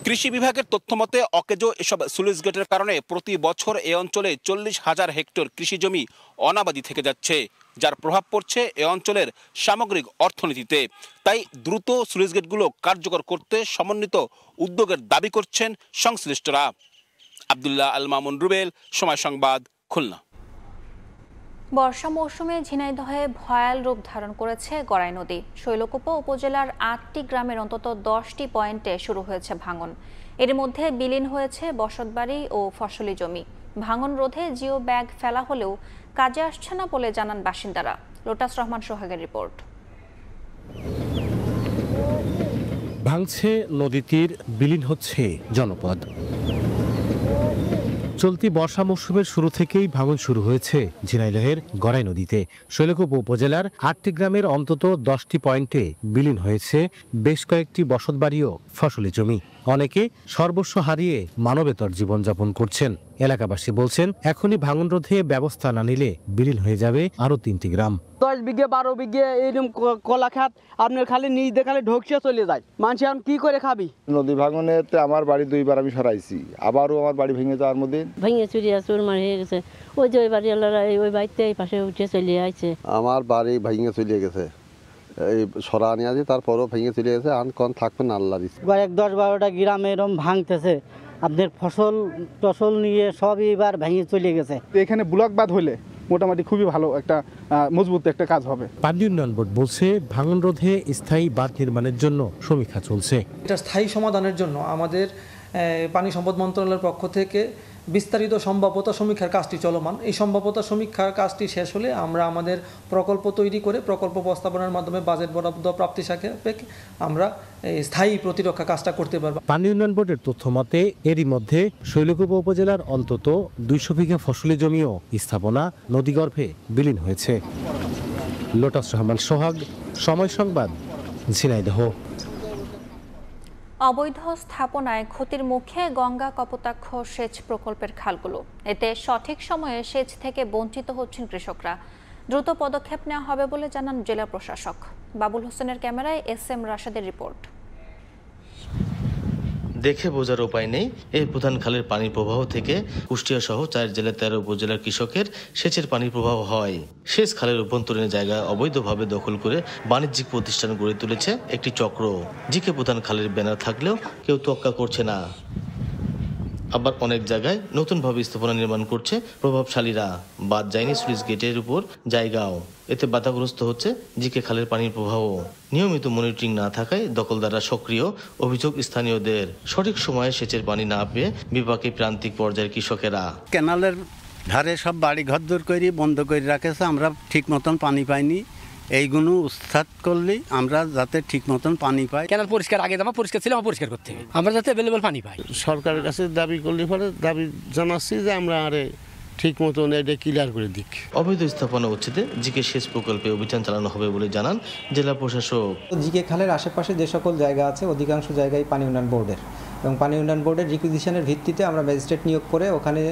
কৃষি বিভাগের তথ্য মতে, অকেজো এসব স্লুইস গেটের কারণে প্রতি বছর এ অঞ্চলে 40,000 হেক্টর কৃষি জমি অনাবাদি থেকে যাচ্ছে, যার প্রভাব পড়ছে এ অঞ্চলের সামগ্রিক অর্থনীতিতে। তাই দ্রুত স্লুইস গেটগুলো কার্যকর করতে সমন্বিত উদ্যোগের দাবি করছেন সংশ্লিষ্টরা। আব্দুল্লাহ আল মামুন রুবেল, সময় সংবাদ, খুলনা। বর্ষা মৌসুমে ঝিনাইদহে ভয়াল রূপ ধারণ করেছে গড়াই নদী। শৈলকুপা উপজেলার 8টি গ্রামের অন্তত 10টি পয়েন্টে শুরু হয়েছে ভাঙন। এর মধ্যে বিলীন হয়েছে বসতবাড়ি ও ফসলি জমি। ভাঙন রোধে জিও ব্যাগ ফেলা হলেও কাজে আসছে না বলে জানান বাসিন্দারা। লোটাস রহমান সোহাগের রিপোর্ট। ভাঙছে নদী তীর, বিলীন হচ্ছে জনপদ। চলতি বর্ষা মৌসুমের শুরু থেকেই ভাঙন শুরু হয়েছে ঝিনাইদহের গড়াই নদীতে। শৈলকুপা উপজেলার 8টি গ্রামের অন্তত 10টি পয়েন্টে বিলীন হয়েছে বেশ কয়েকটি বসতবাড়ি ও ফসলি জমি। অনেকে সর্বস্ব হারিয়ে মানবেতর জীবনযাপন করছেন এলাকাবাসী বলছেন এখনই ভাঙন রোধে ব্যবস্থা না নিলে বিলীন হয়ে যাবে আরো 3টি গ্রাম। 10 বিঘে 12 বিঘে এইরকম কলা খাত আপনার খালি নিজ দেখালে ঢোকসে চলে যায়, মানুষ এখন কি করে খাবি? নদী ভাঙনেতে আমার বাড়ি 2বার আমি সরাইছি, আবারও আমার বাড়ি ভেঙে যাওয়ার মধ্যে ভেঙে চুরিয়া চুরমার হয়ে গেছে। ওই যে ওই বাড়িওয়ালারা ওই বাড়িতে এই পাশে উঠে চলে আসছে। আমার বাড়ি ভেঙে চলে গেছে, এই সরা নিয়ে আছে, তারপরও ভেঙে চলে গেছে। আর কোন থাকবে না আল্লাহ দিচ্ছে। 10-12টা গ্রামে এরকম ভাঙতেছে, আপনার ফসল নিয়ে সবই এবার ভেঙে চলে গেছে। এখানে ব্লক বাঁধ হলে মোটামুটি খুবই ভালো একটা মজবুত একটা কাজ হবে। পানি উন্নয়ন বোর্ড বলছে ভাঙন রোধে স্থায়ী বাঁধ নির্মাণের জন্য সমীক্ষা চলছে। এটা স্থায়ী সমাধানের জন্য আমাদের পানি সম্পদ মন্ত্রণালয়ের পক্ষ থেকে বিস্তারিত সম্ভাব্যতা সমীক্ষার কাজটি চলমান। এই সম্ভাব্যতা সমীক্ষার কাজটি শেষ হলে আমরা আমাদের প্রকল্প তৈরি করে প্রকল্প প্রস্তাবনার মাধ্যমে বাজেট বরাদ্দ প্রাপ্তি সাপেক্ষে আমরা স্থায়ী প্রতিরক্ষা কাজটা করতে পারব। পানি উন্নয়ন বোর্ডের তথ্য মতে এরই মধ্যে শৈলকুপা উপজেলার অন্তত 200 বিঘা ফসলি জমি ও স্থাপনা নদীগর্ভে বিলীন হয়েছে। লোটাস রহমান সোহাগ, সময় সংবাদ, ঝিনাইদহ। অবৈধ স্থাপনায় ক্ষতির মুখে গঙ্গা কপোতাক্ষ সেচ প্রকল্পের খালগুলো। এতে সঠিক সময়ে সেচ থেকে বঞ্চিত হচ্ছেন কৃষকরা। দ্রুত পদক্ষেপ নেওয়া হবে বলে জানান জেলা প্রশাসক। বাবুল হোসেনের ক্যামেরায় SM রাশেদের রিপোর্ট। দেখে বোঝার উপায় নেই, এই প্রধান খালের পানির প্রবাহ থেকে কুষ্টিয়া সহ 4 জেলা 13 উপজেলার কৃষকের সেচের পানির প্রবাহ হয়। সেচ খালের অভ্যন্তরীণ জায়গা অবৈধভাবে দখল করে বাণিজ্যিক প্রতিষ্ঠান গড়ে তুলেছে একটি চক্র। জিকে প্রধান খালের ব্যানার থাকলেও কেউ তোয়াক্কা করছে না। আবার অনেক জায়গায় নতুনভাবে স্থাপনা নির্মাণ করছে প্রভাবশালীরা। বাদ যায়নি স্লুইস গেটের উপর জায়গাও। এতে বাধাগ্রস্ত হচ্ছে জিকে খালের পানির প্রবাহ। নিয়মিত মনিটরিং না থাকায় দখলদাররা সক্রিয়, অভিযোগ স্থানীয়দের। সঠিক সময়ে সেচের পানি না পেয়ে বিপাকে প্রান্তিক পর্যায়ের কৃষকেরা। ক্যানালের ধারে সব বাড়ি ঘর দূর করে বন্ধ করে রাখেছে, আমরা ঠিক মতন পানি পাইনি। এইগুলো উৎসাহ করলে আমরা যাতে ঠিক মতন পানি পাই। ক্যানাল পরিষ্কার আগে যেমন পরিষ্কার ছিল পরিষ্কার করতে হবে, আমরা যাতে অ্যাভেলেবল পানি পাই। সরকারের কাছে দাবি করলে পরে দাবি জানাচ্ছি যে আমরা আরে ঠিক মতন এটা ক্লিয়ার করে দিক। অবৈধ স্থাপনা উচ্ছেদে জিকে সেচ প্রকল্পে অভিযান চালানো হবে বলে জানান জেলা প্রশাসক। জিকে খালের আশেপাশে যে সকল জায়গা আছে অধিকাংশ জায়গায় পানি উন্নয়ন বোর্ডের, এবং পানি উন্নয়ন বোর্ডের রিকুইজিশনের ভিত্তিতে আমরা ম্যাজিস্ট্রেট নিয়োগ করে ওখানে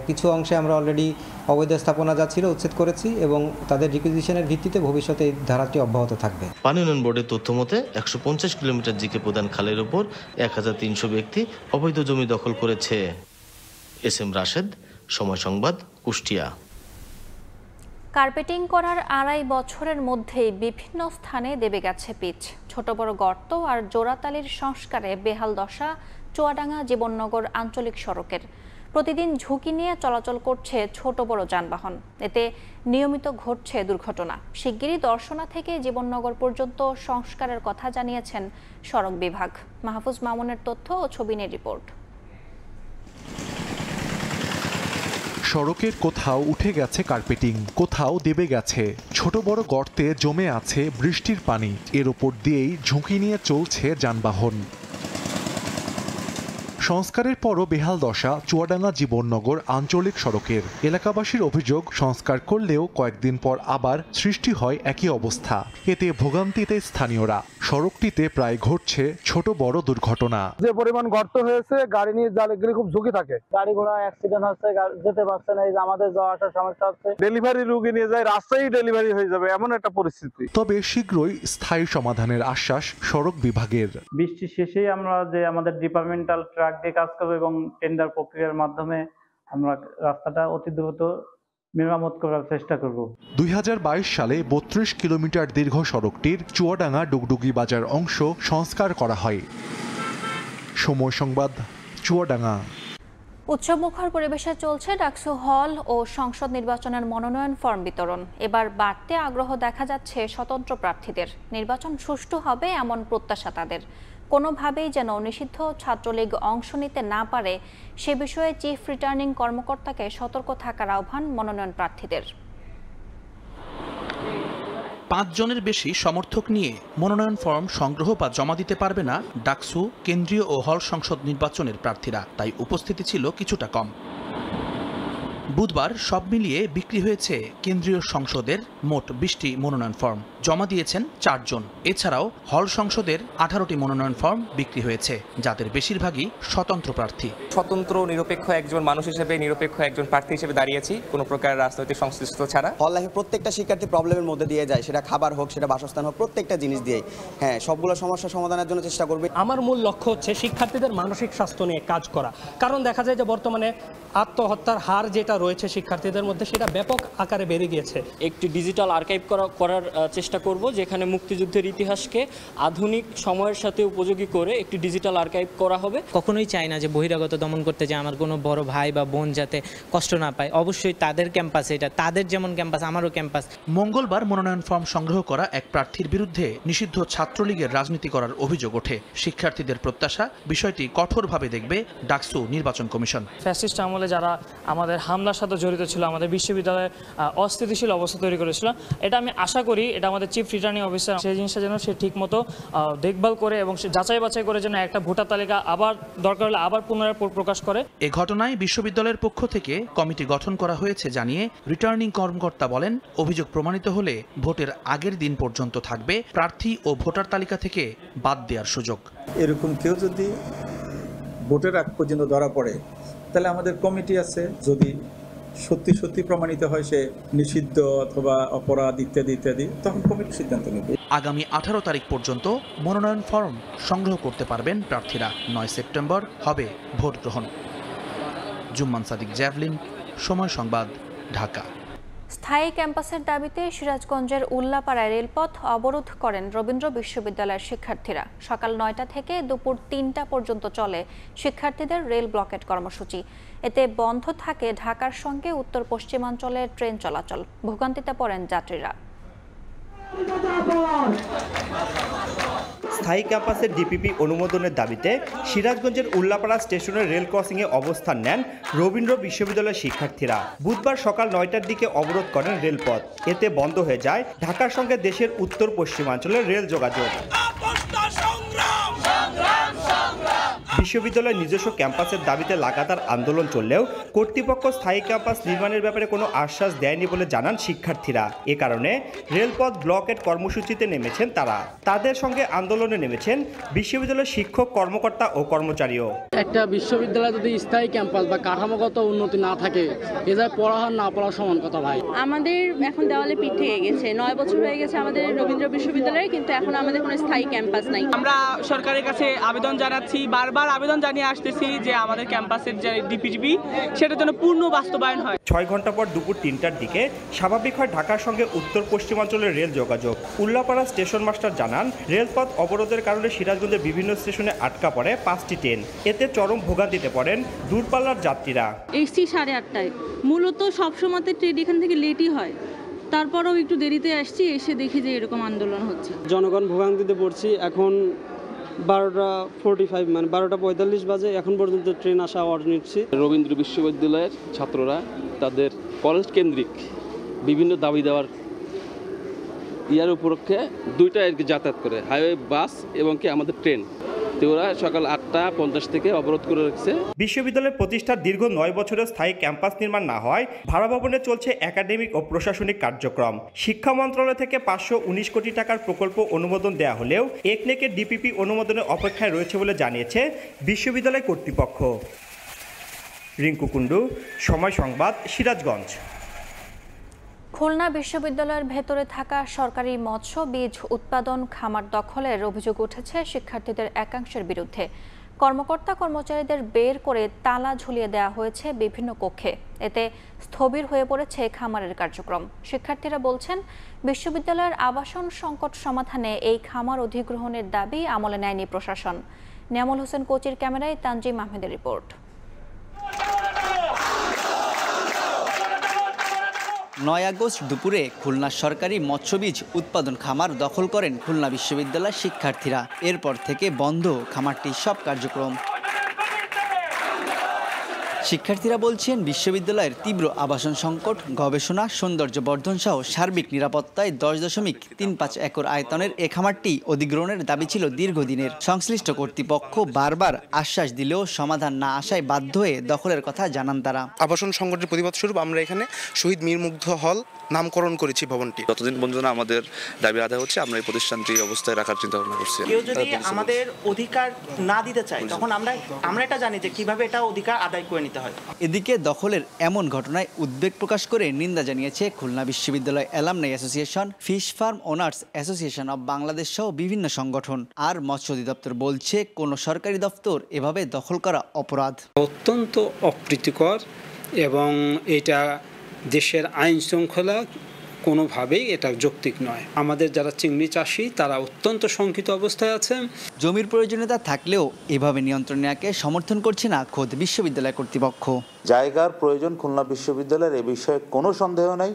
কিছু অংশে আমরা অলরেডি অবৈধ স্থাপনা যা ছিল উচ্ছেদ করেছি, এবং তাদের রিকুইজিশনের ভিত্তিতে ভবিষ্যতে এই ধারাটি অব্যাহত থাকবে। পানি উন্নয়ন বোর্ডের তথ্য মতে 150 কিলোমিটার জিকে প্রধান খালের উপর 1300 ব্যক্তি অবৈধ জমি দখল করেছে। SM রাশেদ, সময় সংবাদ, কুষ্টিয়া। কার্পেটিং করার 2.5 বছরের মধ্যেই বিভিন্ন স্থানে দেবে গেছে পিচ। ছোট বড় গর্ত আর জোড়াতালির সংস্কারে বেহাল দশা চুয়াডাঙ্গা জীবননগর আঞ্চলিক সড়কের। প্রতিদিন ঝুঁকি নিয়ে চলাচল করছে ছোট বড় যানবাহন। এতে নিয়মিত ঘটছে দুর্ঘটনা। শিগগিরই দর্শনা থেকে জীবননগর পর্যন্ত সংস্কারের কথা জানিয়েছেন সড়ক বিভাগ। মাহফুজ মামুনের তথ্য ও ছবি নিয়ে রিপোর্ট। সড়কের কোথাও উঠে গেছে কার্পেটিং, কোথাও দেবে গেছে। ছোট বড় গর্তে জমে আছে বৃষ্টির পানি, এর ওপর দিয়েই ঝুঁকি নিয়ে চলছে যানবাহন। সংস্কারের পরও বেহাল দশা চুয়াডাঙ্গা জীবননগর আঞ্চলিক সড়কের। এলাকাবাসীর অভিযোগ, সংস্কার করলেও কয়েকদিন পর আবার সৃষ্টি হয় একই অবস্থা। এতে ভোগান্তিতে স্থানীয়রা। সড়কটিতে প্রায় ঘটছে ছোট বড় দুর্ঘটনা। যে পরিমাণ গর্ত হয়েছে, গাড়ি নিয়ে গেলে খুব ঝুঁকি থাকে। গাড়ি ঘোড়া অ্যাক্সিডেন্ট হচ্ছে, যেতে পারছে না। এই যে আমাদের যাওয়া আসার সমস্যা হচ্ছে। ডেলিভারি রোগী নিয়ে যায়, রাস্তায় ডেলিভারি হয়ে যাবে এমন একটা পরিস্থিতি। তবে শীঘ্রই স্থায়ী সমাধানের আশ্বাস সড়ক বিভাগের। বৃষ্টি শেষেই আমরা যে আমাদের ডিপার্টমেন্টাল ট্রাক দিয়ে কাজ করবো এবং টেন্ডার প্রক্রিয়ার মাধ্যমে আমরা রাস্তাটা অতি দ্রুত মেরামত করার চেষ্টা করব। 2022 সালে 32 কিলোমিটার দীর্ঘ সড়কটির চুয়াডাঙ্গা ডুগডুগি বাজার অংশ সংস্কার করা হয়। সময় সংবাদ, চুয়াডাঙ্গা। উৎসবমুখর পরিবেশে চলছে ডাকসু হল ও সংসদ নির্বাচনের মনোনয়ন ফর্ম বিতরণ। এবার বাড়তে আগ্রহ দেখা যাচ্ছে স্বতন্ত্র প্রার্থীদের। নির্বাচন সুষ্ঠু হবে এমন প্রত্যাশা তাদের। কোনোভাবেই যেন নিষিদ্ধ ছাত্রলীগ অংশ নিতে না পারে সে বিষয়ে চিফ রিটার্নিং কর্মকর্তাকে সতর্ক থাকার আহ্বান মনোনয়ন প্রার্থীদের। 5 জনের বেশি সমর্থক নিয়ে মনোনয়ন ফর্ম সংগ্রহ বা জমা দিতে পারবে না ডাকসু, কেন্দ্রীয় ও হল সংসদ নির্বাচনের প্রার্থীরা। তাই উপস্থিতি ছিল কিছুটা কম। বুধবার সব মিলিয়ে বিক্রি হয়েছে কেন্দ্রীয় সংসদের মোট 20টি মনোনয়ন ফর্ম। জমা দিয়েছেন 4 জন। এছাড়াও হল সংসদের 18টি মনোনয়ন ফর্ম বিক্রি হয়েছে, যাদের বেশিরভাগই স্বতন্ত্র প্রার্থী। স্বতন্ত্র নিরপেক্ষ একজন মানুষ হিসেবে, নিরপেক্ষ একজন প্রার্থী হিসেবে দাঁড়িয়েছি, কোনো প্রকার রাজনৈতিক সংশ্লিষ্ট ছাড়া। হল লাইফে প্রত্যেকটা শিক্ষার্থী প্রবলেমের মধ্যে দিয়ে যায়, সেটা খাবার হোক, সেটা বাসস্থান হোক, প্রত্যেকটা জিনিস দিয়ে হ্যাঁ সবগুলো সমস্যা সমাধানের জন্য চেষ্টা করবে। আমার মূল লক্ষ্য হচ্ছে শিক্ষার্থীদের মানসিক স্বাস্থ্য নিয়ে কাজ করা, কারণ দেখা যায় যে বর্তমানে আত্মহত্যার হার যেটা রয়েছে শিক্ষার্থীদের মধ্যে সেটা ব্যাপক আকারে বেড়ে গিয়েছে। একটি ডিজিটাল আর্কাইভ করার চেষ্টা করব, যেখানে মুক্তিযুদ্ধের ইতিহাসকে আধুনিক সময়ের সাথে উপযোগী করে একটি ডিজিটাল আর্কাইভ করা হবে। কখনোই চাই না যে বহিরাগত দমন করতে যে আমার কোনো বড় ভাই বা বোন যাতে কষ্ট না পায়। অবশ্যই তাদের ক্যাম্পাস, এটা তাদের যেমন ক্যাম্পাস আমারও ক্যাম্পাস। মঙ্গলবার মনোনয়ন ফর্ম সংগ্রহ করা এক প্রার্থীর বিরুদ্ধে নিষিদ্ধ ছাত্রলীগের রাজনীতি করার অভিযোগ ওঠে। শিক্ষার্থীদের প্রত্যাশা বিষয়টি কঠোরভাবে দেখবে ডাকসু নির্বাচন কমিশন। ফ্যাসিস্ট আমলে যারা আমাদের হামলার সাথে জড়িত ছিল, আমাদের বিশ্ববিদ্যালয়ে অস্থিতিশীল অবস্থা তৈরি করেছিল, এটা আমি আশা করি এটা আমাদের চিফ রিটার্নিং অফিসার সেই জিনিসটা যেন সে ঠিকমতো দেখভাল করে এবং সে যাচাই বাছাই করে যেন একটা ভোটার তালিকা আবার দরকার হলে আবার পুনরায় প্রকাশ করে। এ ঘটনায় বিশ্ববিদ্যালয়ের পক্ষ থেকে কমিটি গঠন করা হয়েছে জানিয়ে রিটার্নিং কর্মকর্তা বলেন, অভিযোগ প্রমাণিত হলে ভোটের আগের দিন পর্যন্ত থাকবে প্রার্থী ও ভোটার তালিকা থেকে বাদ দেওয়ার সুযোগ। এরকম কেউ যদি ভোটের আগ পর্যন্ত ধরা পড়ে তাহলে আমাদের কমিটি আছে, যদি সত্যি প্রমাণিত হয় সে নিষিদ্ধ অথবা অপরাধ ইত্যাদি তখন কমিটি সিদ্ধান্ত নেবে। আগামী 18 তারিখ পর্যন্ত মনোনয়ন ফর্ম সংগ্রহ করতে পারবেন প্রার্থীরা। 9 সেপ্টেম্বর হবে ভোট গ্রহণ। জুম্মান সাদিক, জ্যাভলিন, সময় সংবাদ, ঢাকা। স্থায়ী ক্যাম্পাসের দাবিতে সিরাজগঞ্জের উল্লাপাড়ায় রেলপথ অবরোধ করেন রবীন্দ্র বিশ্ববিদ্যালয়ের শিক্ষার্থীরা। সকাল 9টা থেকে দুপুর 3টা পর্যন্ত চলে শিক্ষার্থীদের রেল ব্লকেট কর্মসূচি। এতে বন্ধ থাকে ঢাকার সঙ্গে উত্তর পশ্চিমাঞ্চলের ট্রেন চলাচল। ভোগান্তিতে পড়েন যাত্রীরা। স্থায়ী ক্যাম্পাসের ডিপিপি অনুমোদনের দাবিতে সিরাজগঞ্জের উল্লাপাড়া স্টেশনের রেল ক্রসিংয়ে অবস্থান নেন রবীন্দ্র বিশ্ববিদ্যালয়ের শিক্ষার্থীরা। বুধবার সকাল 9টার দিকে অবরোধ করেন রেলপথ। এতে বন্ধ হয়ে যায় ঢাকার সঙ্গে দেশের উত্তর পশ্চিমাঞ্চলের রেল যোগাযোগ। বিশ্ববিদ্যালয়ের নিজস্ব ক্যাম্পাসের দাবিতে লাগাতার আন্দোলন চললেও কর্তৃপক্ষ স্থায়ী ক্যাম্পাস নির্মাণের ব্যাপারে কোনো আশ্বাস দেয়নি বলে জানান শিক্ষার্থীরা। এ কারণে রেলপথ ব্লকেট কর্মসূচিতে নেমেছেন তারা। তাদের সঙ্গে আন্দোলনে নেমেছেন বিশ্ববিদ্যালয়ের শিক্ষক, কর্মকর্তা ও কর্মচারীও। একটা বিশ্ববিদ্যালয় যদি স্থায়ী ক্যাম্পাস বা কাঠামোগত উন্নতি না থাকে, এদের পড়া না পড়া সমান কথা ভাই। আমাদের এখন দেওয়ালে পিঠ থেকে গেছে, 9 বছর হয়ে গেছে আমাদের রবীন্দ্র বিশ্ববিদ্যালয়ে, কিন্তু এখন আমাদের কোনো স্থায়ী ক্যাম্পাস নাই। আমরা সরকারের কাছে আবেদন জানাচ্ছি, বারবার আবেদন জানিয়ে আসতেছি যে আমাদের ক্যাম্পাসের যে ডিপিজিবি সেটার জন্য পূর্ণ বাস্তবায়ন হয়। 6 ঘন্টা পর দুপুর 3টার দিকে স্বাভাবিক হয় ঢাকার সঙ্গে উত্তর পশ্চিমাঞ্চলের রেল যোগাযোগ। উল্লাপাড়া স্টেশন মাস্টার জানান, রেলপথ অবরোধের কারণে সিরাজগঞ্জের বিভিন্ন স্টেশনে আটকা পড়ে 5টি ট্রেন। এতে চরম ভোগান্তিতে পড়েন দূরপাল্লার যাত্রীরা। এসছি 8:30টায়, মূলত সবসময়তে ট্রেন এখান থেকে লেটই হয়, তারপরেও একটু দেরিতে আসছি, এসে দেখি যে এরকম আন্দোলন হচ্ছে। জনগণ ভোগান্তিতে পড়ছি। এখন 12:45 মানে 12:45 বাজে, এখন পর্যন্ত ট্রেন আসা অর্ড নিচ্ছি। রবীন্দ্র বিশ্ববিদ্যালয়ের ছাত্ররা তাদের কলেজ কেন্দ্রিক বিভিন্ন দাবি দেওয়ার ইয়ার উপলক্ষে 2টা আর কি যাতায়াত করে, হাইওয়ে বাস এবং কি আমাদের ট্রেন। তো ওরা সকাল 8:50 থেকে অবরোধ করে রাখছে। বিশ্ববিদ্যালয়ের প্রতিষ্ঠার দীর্ঘ 9 বছরের স্থায়ী ক্যাম্পাস নির্মাণ না হয় ভাড়া ভবনে চলছে একাডেমিক ও প্রশাসনিক কার্যক্রম। শিক্ষা মন্ত্রণালয় থেকে 519 কোটি টাকার প্রকল্প অনুমোদন দেওয়া হলেও একনেকের ডিপিপি অনুমোদনের অপেক্ষায় রয়েছে বলে জানিয়েছে বিশ্ববিদ্যালয় কর্তৃপক্ষ। রিঙ্কু কুণ্ডু, সময় সংবাদ, সিরাজগঞ্জ। খুলনা বিশ্ববিদ্যালয়ের ভেতরে থাকা সরকারি মৎস্য বীজ উৎপাদন খামার দখলের অভিযোগ উঠেছে শিক্ষার্থীদের একাংশের বিরুদ্ধে। কর্মকর্তা কর্মচারীদের বের করে তালা ঝুলিয়ে দেওয়া হয়েছে বিভিন্ন কক্ষে। এতে স্থবির হয়ে পড়েছে খামারের কার্যক্রম। শিক্ষার্থীরা বলছেন, বিশ্ববিদ্যালয়ের আবাসন সংকট সমাধানে এই খামার অধিগ্রহণের দাবি আমলে নেয়নি প্রশাসন। নিয়ামুল হোসেন কোচির ক্যামেরায় তানজিম আহমেদের রিপোর্ট। 9 আগস্ট দুপুরে খুলনা সরকারি মৎস্যবীজ উৎপাদন খামার দখল করেন খুলনা বিশ্ববিদ্যালয়ের শিক্ষার্থীরা। এরপর থেকে বন্ধ খামারটির সব কার্যক্রম। শিক্ষার্থীরা বলছেন বিশ্ববিদ্যালয়ের তীব্র আবাসন সংকট, গবেষণা, সৌন্দর্য বর্ধন সহ সার্বিক নিরাপত্তায় 10.35 একর আয়তনের এ খামারটি অধিগ্রহণের দাবি ছিল দীর্ঘদিনের। সংশ্লিষ্ট কর্তৃপক্ষ বারবার আশ্বাস দিলেও সমাধান না আসায় বাধ্য হয়ে দখলের কথা জানান তারা। আবাসন সংকটের প্রতিবাদ স্বরূপ আমরা এখানে শহীদ মীর মুগ্ধ হল নামকরণ করেছি ভবনটি। যতদিন পর্যন্ত আমাদের দাবি আদায় হচ্ছে আমরা এই প্রতিষ্ঠানটি অবস্থায় রাখার চিন্তা ভাবনা করছি। কেউ যদি আমাদের অধিকার না দিতে চায় তখন আমরা এটা জানি যে কিভাবে এটা অধিকার আদায় করে নিতে হয়। এদিকে দখলের এমন ঘটনায় উদ্বেগ প্রকাশ করে নিন্দা জানিয়েছে খুলনা বিশ্ববিদ্যালয় alumni association, fish farm owners association of Bangladesh সহ বিভিন্ন সংগঠন। আর মৎস্য অধিদপ্তর বলছে কোনো সরকারি দপ্তর এভাবে দখল করা অপরাধ, অত্যন্ত অপ্রীতিকর এবং এটা দেশের আইন শৃঙ্খলা কোনোভাবেই এটা যৌক্তিক নয়। আমাদের যারা চিংড়ি চাষি তারা অত্যন্ত শঙ্কিত অবস্থায় আছেন। জমির প্রয়োজনীয়তা থাকলেও এভাবে নিয়ন্ত্রণ নেওয়াকে সমর্থন করছে না খোদ বিশ্ববিদ্যালয় কর্তৃপক্ষ। জায়গার প্রয়োজন খুলনা বিশ্ববিদ্যালয়ের এ বিষয়ে কোনো সন্দেহ নেই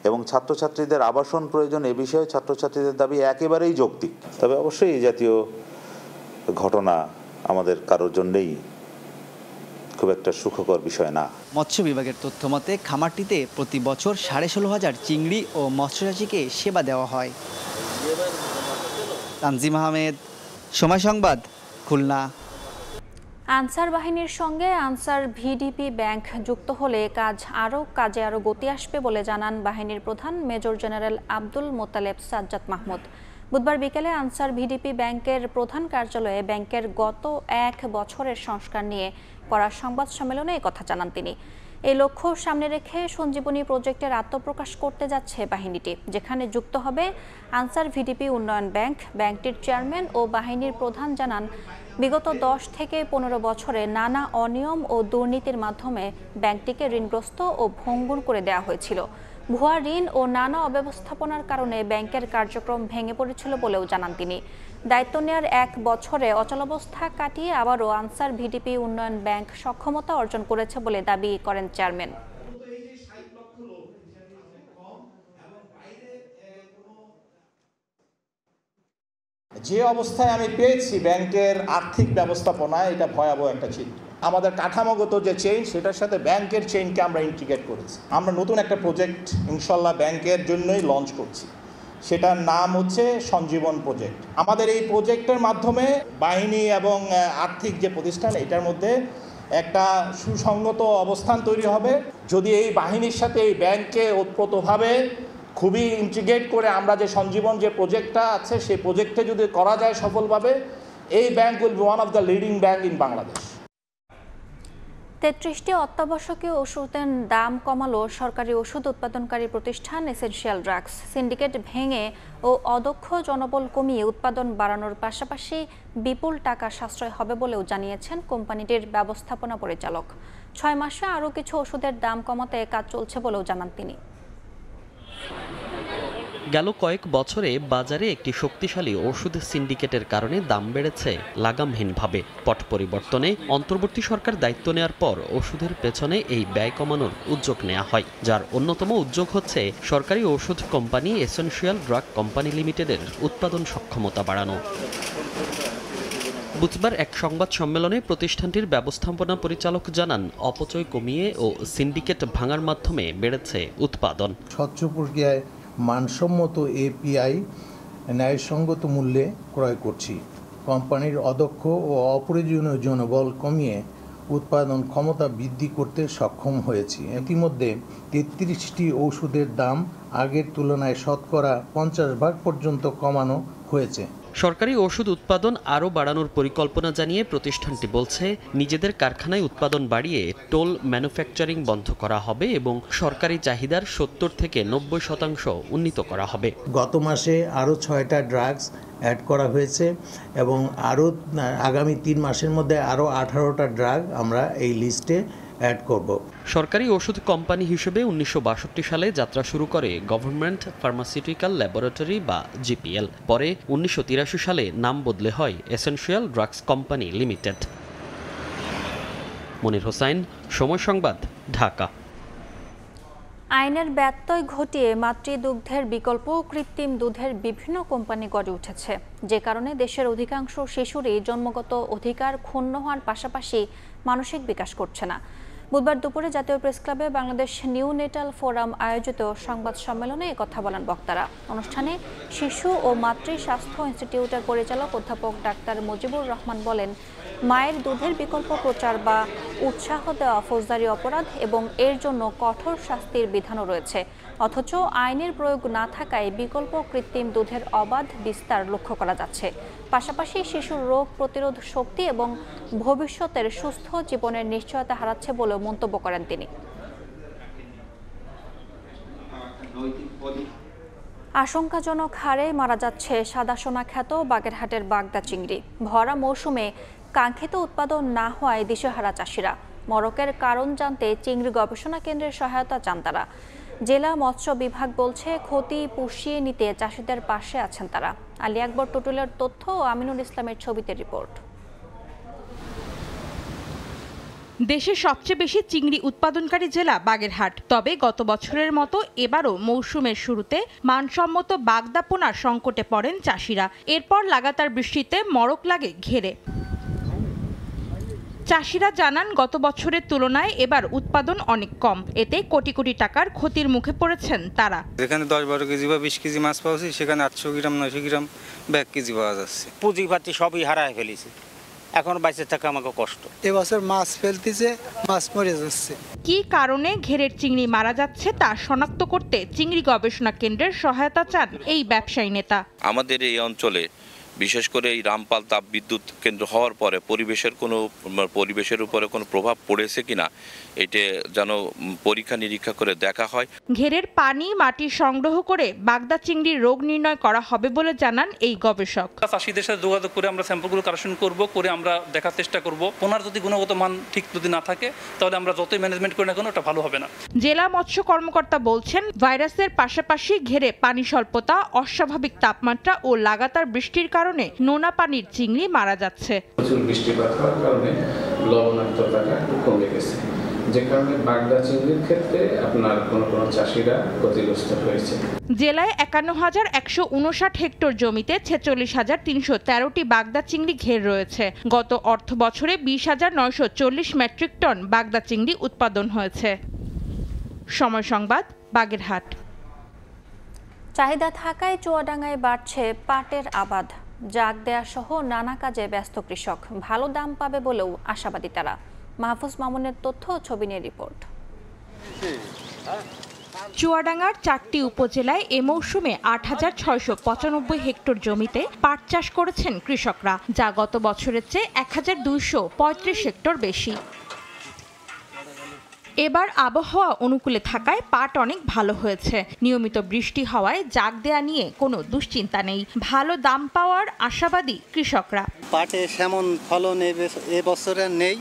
এবং ছাত্রছাত্রীদের আবাসন প্রয়োজন এ বিষয়ে ছাত্রছাত্রীদের দাবি একেবারেই যৌক্তিক। তবে অবশ্যই এই জাতীয় ঘটনা আমাদের কারোর জন্যই খুব একটা সুখকর বিষয় না। মৎস্য বিভাগের তথ্য মতে খামারটিতে প্রতি বছর 16,500 চিংড়ি ও মৎস্যচাষীকে সেবা দেওয়া হয়। তানজিম আহমেদ, সময় সংবাদ, খুলনা। আনসার বাহিনীর সঙ্গে আনসার ভিডিপি ব্যাংক যুক্ত হলে কাজে আরও গতি আসবে বলে জানান বাহিনীর প্রধান মেজর জেনারেল আব্দুল মোতালেব সাজ্জাদ মাহমুদ। বুধবার বিকেলে আনসার ভিডিপি ব্যাংকের প্রধান কার্যালয়ে ব্যাংকের গত 1 বছরের সংস্কার নিয়ে করা সংবাদ সম্মেলনে একথা জানান তিনি। এই লক্ষ্য সামনে রেখে সঞ্জীবনী প্রজেক্টের আত্মপ্রকাশ করতে যাচ্ছে বাহিনীটি, যেখানে যুক্ত হবে আনসার ভিডিপি উন্নয়ন ব্যাংক। ব্যাংকটির চেয়ারম্যান ও বাহিনীর প্রধান জানান, বিগত 10 থেকে 15 বছরে নানা অনিয়ম ও দুর্নীতির মাধ্যমে ব্যাংকটিকে ঋণগ্রস্ত ও ভঙ্গুর করে দেওয়া হয়েছিল। ভুয়া ঋণ ও নানা অব্যবস্থাপনার কারণে ব্যাংকের কার্যক্রম ভেঙে পড়েছিল বলেও জানান তিনি। দায়িত্ব নেওয়ার 1 বছরে অচলাবস্থা কাটিয়ে আবারও আনসার ভিডিপি উন্নয়ন ব্যাংক সক্ষমতা অর্জন করেছে বলে দাবি করেন চেয়ারম্যান। যে অবস্থায় আমি পেয়েছি ব্যাংকের আর্থিক ব্যবস্থাপনা, এটা ভয়াবহ একটা চিত্র। আমাদের কাঠামোগত যে চেঞ্জ, সেটার সাথে ব্যাংকের চেইনকে আমরা ইন্টিগ্রেট করেছি। আমরা নতুন একটা প্রজেক্ট ইনশাল্লাহ ব্যাংকের জন্যই লঞ্চ করছি, সেটার নাম হচ্ছে সঞ্জীবন প্রজেক্ট। আমাদের এই প্রজেক্টের মাধ্যমে বাহিনী এবং আর্থিক যে প্রতিষ্ঠান, এটার মধ্যে একটা সুসংগত অবস্থান তৈরি হবে। যদি এই বাহিনীর সাথে এই ব্যাংককে ওতপ্রোতভাবে খুবই ইন্টিগ্রেট করে আমরা যে সঞ্জীবন যে প্রজেক্টটা আছে, সেই প্রজেক্টে যদি করা যায় সফলভাবে, এই bank will be one of the leading bank in Bangladesh. 33টি অত্যাবশ্যকীয় ওষুধের দাম কমালো সরকারি ওষুধ উৎপাদনকারী প্রতিষ্ঠান এসেনশিয়াল ড্রাগস। সিন্ডিকেট ভেঙে ও অদক্ষ জনবল কমিয়ে উৎপাদন বাড়ানোর পাশাপাশি বিপুল টাকা সাশ্রয় হবে বলেও জানিয়েছেন কোম্পানিটির ব্যবস্থাপনা পরিচালক। 6 মাসে আরও কিছু ওষুধের দাম কমাতে কাজ চলছে বলেও জানান তিনি। গেল কয়েক বছরে বাজারে একটি শক্তিশালী ওষুধ সিন্ডিকেটের কারণে দাম বেড়েছে লাগামহীনভাবে। পট পরিবর্তনে অন্তর্বর্তী সরকার দায়িত্ব নেওয়ার পর ওষুধের পেছনে এই ব্যয় কমানোর উদ্যোগ নেওয়া হয়, যার অন্যতম উদ্যোগ হচ্ছে সরকারি ওষুধ কোম্পানি এসেনশিয়াল ড্রাগ কোম্পানি লিমিটেডের উৎপাদন সক্ষমতা বাড়ানো। বুধবার এক সংবাদ সম্মেলনে প্রতিষ্ঠানটির ব্যবস্থাপনা পরিচালক জানান, অপচয় কমিয়ে ও সিন্ডিকেট ভাঙার মাধ্যমে বেড়েছে উৎপাদন। স্বচ্ছ প্রক্রিয়ায় মানসম্মত এপিআই ন্যায়সঙ্গত মূল্যে ক্রয় করছি। কোম্পানির অদক্ষ ও অপ্রয়োজনীয় জনবল কমিয়ে উৎপাদন ক্ষমতা বৃদ্ধি করতে সক্ষম হয়েছি। ইতিমধ্যে 33টি ওষুধের দাম আগের তুলনায় শতকরা 50% পর্যন্ত কমানো হয়েছে। সরকারি ওষুধ উৎপাদন আরও বাড়ানোর পরিকল্পনা জানিয়ে প্রতিষ্ঠানটি বলছে, নিজেদের কারখানায় উৎপাদন বাড়িয়ে টোল ম্যানুফ্যাকচারিং বন্ধ করা হবে এবং সরকারি চাহিদার 70 থেকে 90% উন্নীত করা হবে। গত মাসে আরও 6টা ড্রাগস অ্যাড করা হয়েছে এবং আরও আগামী 3 মাসের মধ্যে আরও 18টা ড্রাগ আমরা এই লিস্টে অ্যাড করব। সরকারি ওষুধ কোম্পানি হিসেবে 1962 সালে যাত্রা শুরু করে গভর্নমেন্ট ফার্মাসিউটিক্যাল ল্যাবরেটরি বা জিপিএল। পরে 1983 সালে নাম বদলে হয় এসেনশিয়াল ড্রাগস কোম্পানি লিমিটেড। মনির হোসাইন, সময় সংবাদ, ঢাকা। আইনের ব্যত্যয় ঘটিয়ে মাতৃদুগ্ধের বিকল্প কৃত্রিম দুধের বিভিন্ন কোম্পানি গড়ে উঠেছে, যে কারণে দেশের অধিকাংশ শিশুরই জন্মগত অধিকার ক্ষুণ্ণ হওয়ার পাশাপাশি মানসিক বিকাশ করছে না। বুধবার দুপুরে জাতীয় প্রেস ক্লাবে বাংলাদেশ নিউ নেটাল ফোরাম আয়োজিত সংবাদ সম্মেলনে কথা বলেন বক্তারা। অনুষ্ঠানে শিশু ও মাতৃ স্বাস্থ্য ইনস্টিটিউটের পরিচালক অধ্যাপক ডাক্তার মুজিবুর রহমান বলেন, মায়ের দুধের বিকল্প প্রচার বা উৎসাহ দেওয়া ফৌজদারি অপরাধ এবং এর জন্য কঠোর শাস্তির বিধানও রয়েছে। অথচ আইনের প্রয়োগ না থাকায় বিকল্প কৃত্রিম দুধের অবাধ বিস্তার লক্ষ্য করা যাচ্ছে। পাশাপাশি শিশুর রোগ প্রতিরোধ শক্তি এবং ভবিষ্যতের সুস্থ জীবনের নিশ্চয়তা হারাচ্ছে বলেও মন্তব্য করেন তিনি। আশঙ্কাজনক হারে মারা যাচ্ছে সাদাসোনা খ্যাত বাগেরহাটের বাগদা চিংড়ি। ভরা মৌসুমে কাঙ্ক্ষিত উৎপাদন না হওয়ায় দিশেহারা চাষিরা। মরকের কারণ জানতে চিংড়ি গবেষণা কেন্দ্রের সহায়তা চান তারা। জেলা মৎস্য বিভাগ বলছে, ক্ষতি পুষিয়ে নিতে চাষিদের পাশে আছেন তারা। আলী আকবর টুটুলের তথ্য ও আমিনুল ইসলামের ছবিতে রিপোর্ট। দেশের সবচেয়ে বেশি চিংড়ি উৎপাদনকারী জেলা বাগেরহাট। তবে গত বছরের মতো এবারও মৌসুমের শুরুতে মানসম্মত বাগদা পোনার সংকটে পড়েন চাষিরা। এরপর লাগাতার বৃষ্টিতে মরক লাগে ঘেরে। চাষিরা জানান, গত বছরের তুলনায় এবার উৎপাদন অনেক কম। এতে কোটি কোটি টাকার ক্ষতির মুখে পড়েছেন তারা। যেখানে 10-12 কেজি বা 20 কেজি মাছ পাওয়া যায়, সেখানে 800 গ্রাম 900 গ্রাম ব্যাগ কেজি পাওয়া যাচ্ছে। পুঁজিপাতি সবই হারায় ফেলেছে, এখন বাইসে থাকা আমাকে কষ্ট। এবছর মাছ ফেলতেছে, মাছ মরে যাচ্ছে। কি কারণে ঘেরের চিংড়ি মারা যাচ্ছে তা শনাক্ত করতে চিংড়ি গবেষণা কেন্দ্রের সহায়তা চান এই ব্যবসায়ী নেতা। আমাদের এই অঞ্চলে বিশেষ করে এই রামপাল তাপ বিদ্যুৎ কেন্দ্র হওয়ার পরে পরিবেশের উপরে কোনো প্রভাব পড়েছে কিনা এটা যেন পরীক্ষা নিরীক্ষা করে দেখা হয়। ঘেরের পানি মাটি সংগ্রহ করে বাগদা চিংড়ির রোগ নির্ণয় করা হবে বলে জানান এই গবেষক। চাষিদের সাথে যোগাযোগ করে আমরা স্যাম্পলগুলো কালেকশন করে আমরা দেখার চেষ্টা করব। পোনার যদি গুণগত মান ঠিক যদি না থাকে, তাহলে আমরা যতই ম্যানেজমেন্ট করি না কেন এটা ভালো হবে না। জেলা মৎস্য কর্মকর্তা বলছেন, ভাইরাসের পাশাপাশি ঘেরে পানি স্বল্পতা, অস্বাভাবিক তাপমাত্রা ও লাগাতার বৃষ্টির কারণে নোনা পানির চিংড়ি মারা যাচ্ছে। প্রচুর বৃষ্টিপাত হওয়ার কারণে লবণাক্ততাটা কমে গেছে, যে কারণে বাগদা চিংড়ির ক্ষেত্রে আপনার কোনো চাষিরা ক্ষতিগ্রস্ত হয়েছে। জেলায় 51,159 হেক্টর জমিতে 46,313টি বাগদা চিংড়ি ঘের রয়েছে। গত অর্থ বছরে 20,940 মেট্রিক টন বাগদা চিংড়ি উৎপাদন হয়েছে। সময় সংবাদ, বাগেরহাট। চাহিদা থাকায় চুয়াডাঙ্গায় বাড়ছে পাটের আবাদ। জাগ দেয়া সহ নানা কাজে ব্যস্ত কৃষক ভালো দাম পাবে বলেও আশাবাদী তারা। মাহফুজ মামুনের তথ্য ও ছবি নিয়ে রিপোর্ট। চুয়াডাঙ্গার 4টি উপজেলায় এ মৌসুমে 8,695 হেক্টর জমিতে পাট চাষ করেছেন কৃষকরা, যা গত বছরের চেয়ে 1,235 হেক্টর বেশি। এবার আবহাওয়া অনুকূলে থাকায় পাট অনেক ভালো হয়েছে। নিয়মিত বৃষ্টি হওয়ায় জাগ দেয়া নিয়ে কোনো দুশ্চিন্তা নেই। ভালো দাম পাওয়ার আশাবাদী কৃষকরা। পাটে সেমন ফলন এবছরে নেই,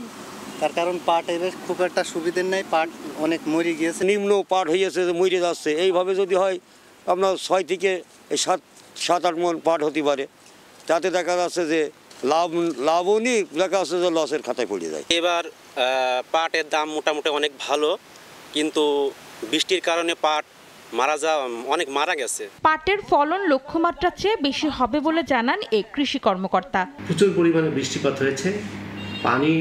তার কারণ পাট এবার খুব একটা সুবিধা নেই, পাট অনেক মরে গিয়েছে। নিম্ন পাট হয়েছে, মরে যাচ্ছে। এইভাবে যদি হয় আপনার 6 থেকে 7-8 মণ পাট হতে পারে, তাতে দেখা যাচ্ছে যে লাভও নেই, দেখা যাচ্ছে যে লসের খাতায় পড়ে যায়। এবার পাটের দাম মোটামুটি অনেক ভালো, কিন্তু বৃষ্টির কারণে পাট অনেক মারা গেছে। পাটের ফলন লক্ষ্যমাত্রার চেয়ে বেশি হবে বলে জানান এই কৃষি কর্মকর্তা। প্রচুর পরিমাণে বৃষ্টিপাত হয়েছে, পানি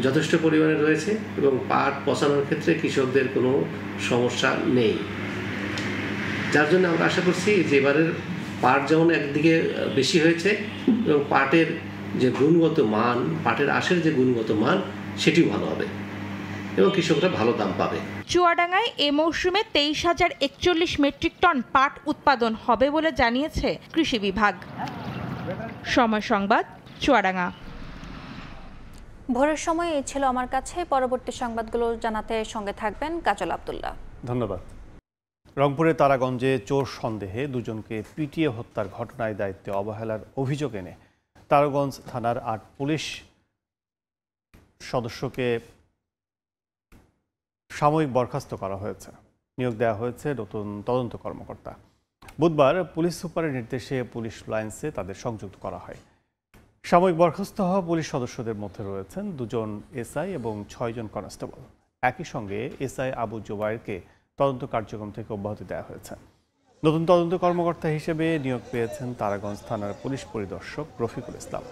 যথেষ্ট পরিমাণে রয়েছে এবং পাট পচানোর ক্ষেত্রে কৃষকদের কোনো সমস্যা নেই, যার জন্য আমরা আশা করছি যে এবারের পাট যেমন একদিকে বেশি হয়েছে এবং পাটের যে গুণগত মান, পাটের আঁশের যে গুণগত মান, সেটিও ভালো হবে এবং কৃষকরা ভালো দাম পাবে। চুয়াডাঙ্গায় এ মৌসুমে 23,041 মেট্রিক টন পাট উৎপাদন হবে বলে জানিয়েছে কৃষি বিভাগ। সময় সংবাদ, চুয়াডাঙ্গা। ভোরের সময় এই ছিল আমার কাছে। পরবর্তী সংবাদগুলো জানাতে সঙ্গে থাকবেন কাজল আব্দুল্লাহ। ধন্যবাদ। রংপুরের তারাগঞ্জে চোর সন্দেহে দুজনকে পিটিয়ে হত্যার ঘটনায় দায়িত্বে অবহেলার অভিযোগ এনে তারাগঞ্জ থানার 8 পুলিশ সদস্যকে সাময়িক বরখাস্ত করা হয়েছে। নিয়োগ দেওয়া হয়েছে নতুন তদন্ত কর্মকর্তা। বুধবার পুলিশ সুপারের নির্দেশে পুলিশ লাইন্সে তাদের সংযুক্ত করা হয়। সাময়িক বরখাস্ত হওয়া পুলিশ সদস্যদের মধ্যে রয়েছেন 2 জন এসআই এবং 6 জন কনস্টেবল। একই সঙ্গে এসআই আবু জুবায়েরকে তদন্ত কার্যক্রম থেকে অব্যাহতি দেওয়া হয়েছে। নতুন তদন্ত কর্মকর্তা হিসেবে নিয়োগ পেয়েছেন তারাগঞ্জ থানার পুলিশ পরিদর্শক রফিকুল ইসলাম।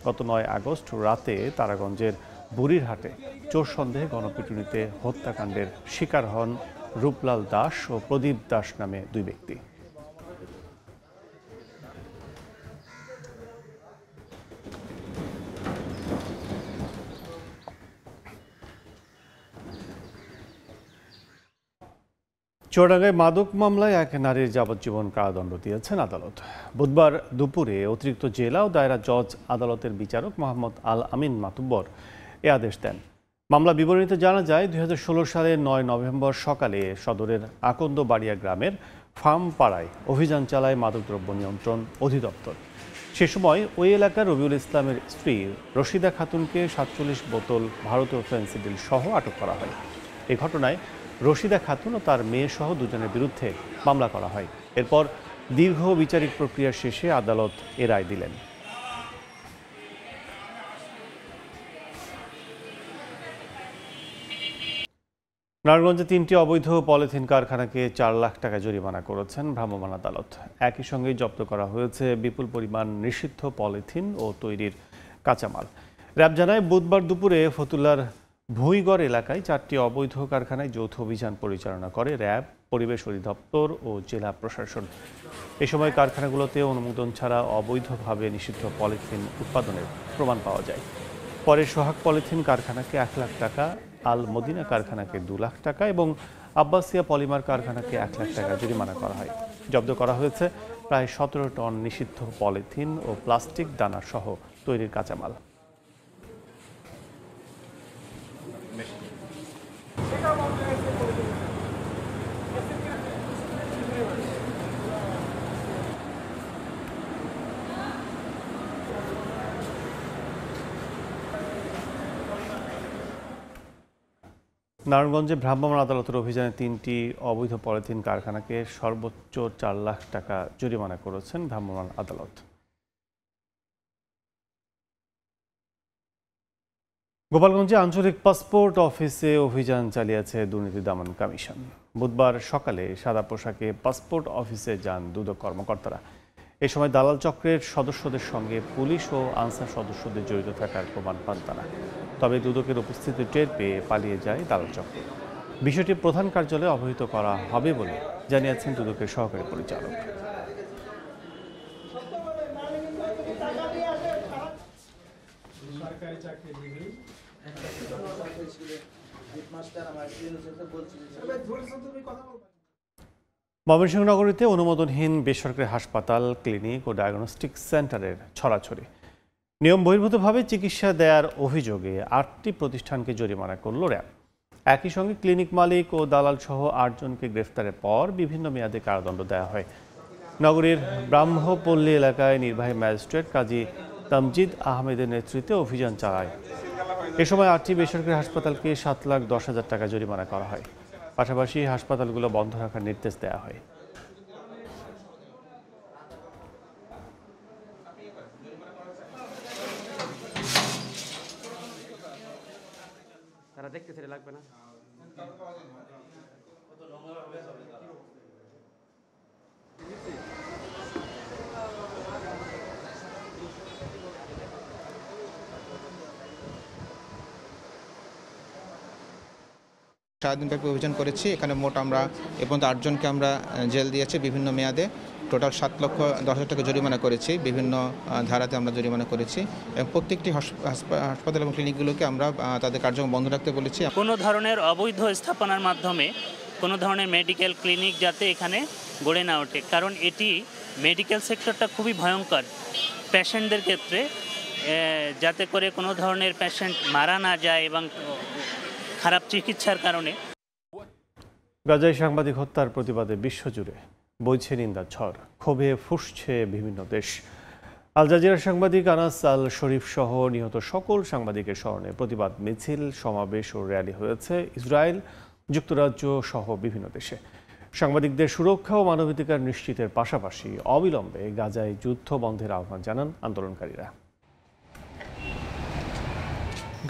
গত 9 আগস্ট রাতে তারাগঞ্জের বুড়িরহাটে চোর সন্দেহে গণপিটুনিতে হত্যাকাণ্ডের শিকার হন রূপলাল দাস ও প্রদীপ দাস নামে দুই ব্যক্তি। চুয়াডাঙ্গায় মাদক মামলায় এক নারীর যাবজ্জীবন কারাদণ্ড দিয়েছেন আদালত। বুধবার দুপুরে অতিরিক্ত জেলা ও দায়রা জজ আদালতের বিচারক মোহাম্মদ আল আমিন মাতুব্বর এ আদেশ দেন। মামলা বিবরণীতে জানা যায় 2016 সালের 9 নভেম্বর সকালে সদরের আকন্দবাড়িয়া গ্রামের ফার্ম পাড়ায় অভিযান চালায় মাদকদ্রব্য নিয়ন্ত্রণ অধিদপ্তর। সে সময় ওই এলাকার রবিউল ইসলামের স্ত্রী রশিদা খাতুনকে 47 বোতল ভারতীয় ফেন্সিডিল সহ আটক করা হয়। এই ঘটনায় রশিদা খাতুন ও তার মেয়ে সহ দুজনের বিরুদ্ধে মামলা করা হয়। এরপর দীর্ঘ বিচারিক প্রক্রিয়া শেষে আদালত এ রায় দিলেন। নারায়ণগঞ্জে 3টি অবৈধ পলিথিন কারখানাকে 4 লাখ টাকা জরিমানা করেছেন ভ্রাম্যমাণ আদালত। একই সঙ্গে জব্দ করা হয়েছে বিপুল পরিমাণ নিষিদ্ধ পলিথিন ও তৈরির কাঁচামাল। র্যাব জানায় বুধবার দুপুরে ফতুল্লার ভুঁইগড় এলাকায় 4টি অবৈধ কারখানায় যৌথ অভিযান পরিচালনা করে র্যাব, পরিবেশ অধিদপ্তর ও জেলা প্রশাসন। এ সময় কারখানাগুলোতে অনুমোদন ছাড়া অবৈধভাবে নিষিদ্ধ পলিথিন উৎপাদনের প্রমাণ পাওয়া যায়। পরে সোহাগ পলিথিন কারখানাকে 1 লাখ টাকা, আল মদিনা কারখানাকে 2 লাখ টাকা এবং আব্বাসিয়া পলিমার কারখানাকে 1 লাখ টাকা জরিমানা করা হয়। জব্দ করা হয়েছে প্রায় 17 টন নিষিদ্ধ পলিথিন ও প্লাস্টিক দানা সহ তৈরির কাঁচামাল। নারায়ণগঞ্জে ভ্রাম্যমাণ আদালতের অভিযানে 3টি অবৈধ পলিথিন কারখানাকে সর্বোচ্চ 4 লাখ টাকা জরিমানা করেছেন ভ্রাম্যমাণ আদালত। গোপালগঞ্জে আঞ্চলিক পাসপোর্ট অফিসে অভিযান চালিয়েছে দুর্নীতি দমন কমিশন। বুধবার সকালে সাদা পোশাকে পাসপোর্ট অফিসে যান দুদক কর্মকর্তারা। এ সময় দালাল চক্রের সদস্যদের সঙ্গে পুলিশ ও আনসার সদস্যদের জড়িত থাকার প্রমাণ পান তারা। তবে দুদকের উপস্থিতি টের পেয়ে পালিয়ে যায় দালাল চক্র। বিষয়টি প্রধান কার্যালয়ে অবহিত করা হবে বলে জানিয়েছেন দুদকের সহকারী পরিচালক। ময়মনসিংহ নগরীতে অনুমোদনহীন বেসরকারি হাসপাতাল, ক্লিনিক ও ডায়াগনস্টিক সেন্টারের ছড়াছড়ি। নিয়ম বহির্ভূতভাবে চিকিৎসা দেওয়ার অভিযোগে 8টি প্রতিষ্ঠানকে জরিমানা করল র্যাব। একই সঙ্গে ক্লিনিক মালিক ও দালাল সহ 8 জনকে গ্রেফতারের পর বিভিন্ন মেয়াদে কারাদণ্ড দেওয়া হয়। নগরীর ব্রাহ্মপল্লী এলাকায় নির্বাহী ম্যাজিস্ট্রেট কাজী তামজিদ আহমেদের নেতৃত্বে অভিযান চালায়। এ সময় 8টি বেসরকারি হাসপাতালকে 7,10,000 টাকা জরিমানা করা হয়। পাশাপাশি হাসপাতালগুলো বন্ধ রাখার নির্দেশ দেওয়া হয়। তারা দেখতে লাগবে না। সারাদিনব্যাপী অভিযান করেছি। এখানে মোট আমরা এ পর্যন্ত 8 জনকে আমরা জেল দিয়েছি বিভিন্ন মেয়াদে। টোটাল 7,10,000 টাকা জরিমানা করেছি। বিভিন্ন ধারাতে আমরা জরিমানা করেছি এবং প্রত্যেকটি হাসপাতাল এবং ক্লিনিকগুলোকে আমরা তাদের কার্যক্রম বন্ধ রাখতে বলেছি। কোনো ধরনের অবৈধ স্থাপনার মাধ্যমে কোনো ধরনের মেডিকেল ক্লিনিক যাতে এখানে গড়ে না ওঠে, কারণ এটি মেডিকেল সেক্টরটা খুবই ভয়ঙ্কর পেশেন্টদের ক্ষেত্রে, যাতে করে কোনো ধরনের পেশেন্ট মারা না যায় এবং খারাপ চিকিৎসার কারণে। গাজায় সাংবাদিক হত্যার প্রতিবাদে বিশ্বজুড়ে বইছে নিন্দার ঝড়। ক্ষোভে ফুঁসছে বিভিন্ন দেশ। আল জাজিরার সাংবাদিক আনাস আল শরীফ সহ নিহত সকল সাংবাদিকের স্মরণে প্রতিবাদ মিছিল, সমাবেশ ও র্যালি হয়েছে ইসরায়েল, যুক্তরাজ্য সহ বিভিন্ন দেশে। সাংবাদিকদের সুরক্ষা ও মানবাধিকার নিশ্চিতের পাশাপাশি অবিলম্বে গাজায় যুদ্ধ বন্ধের আহ্বান জানান আন্দোলনকারীরা।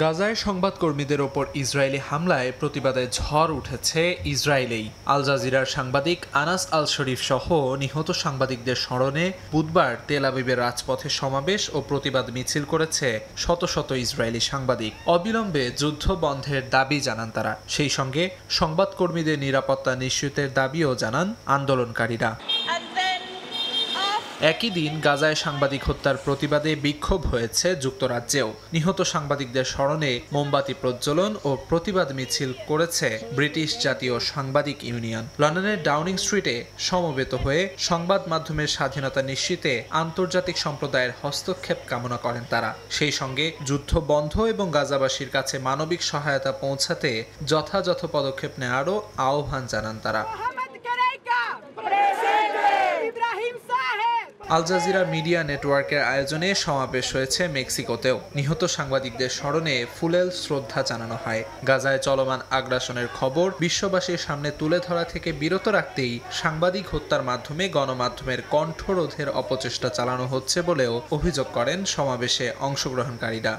গাজায় সংবাদকর্মীদের ওপর ইসরায়েলি হামলায় প্রতিবাদে ঝড় উঠেছে ইসরায়েলেই। আল জাজিরার সাংবাদিক আনাস আল শরীফ সহ নিহত সাংবাদিকদের স্মরণে বুধবার তেল আবিবের রাজপথে সমাবেশ ও প্রতিবাদ মিছিল করেছে শত শত ইসরায়েলি সাংবাদিক। অবিলম্বে যুদ্ধ বন্ধের দাবি জানান তারা। সেই সঙ্গে সংবাদকর্মীদের নিরাপত্তা নিশ্চিতের দাবিও জানান আন্দোলনকারীরা। একই দিন গাজায় সাংবাদিক হত্যার প্রতিবাদে বিক্ষোভ হয়েছে যুক্তরাজ্যেও। নিহত সাংবাদিকদের স্মরণে মোমবাতি প্রজ্বলন ও প্রতিবাদ মিছিল করেছে ব্রিটিশ জাতীয় সাংবাদিক ইউনিয়ন। লন্ডনের ডাউনিং স্ট্রিটে সমবেত হয়ে সংবাদ মাধ্যমের স্বাধীনতা নিশ্চিতে আন্তর্জাতিক সম্প্রদায়ের হস্তক্ষেপ কামনা করেন তারা। সেই সঙ্গে যুদ্ধ বন্ধ এবং গাজাবাসীর কাছে মানবিক সহায়তা পৌঁছাতে যথাযথ পদক্ষেপ নেওয়ারও আহ্বান জানান তারা। আল জাজিরা মিডিয়া নেটওয়ার্কের আয়োজনে সমাবেশ হয়েছে মেক্সিকোতেও। নিহত সাংবাদিকদের স্মরণে ফুলেল শ্রদ্ধা জানানো হয়। গাজায় চলমান আগ্রাসনের খবর বিশ্ববাসীর সামনে তুলে ধরা থেকে বিরত রাখতেই সাংবাদিক হত্যার মাধ্যমে গণমাধ্যমের কণ্ঠরোধের অপচেষ্টা চালানো হচ্ছে বলেও অভিযোগ করেন সমাবেশে অংশগ্রহণকারীরা।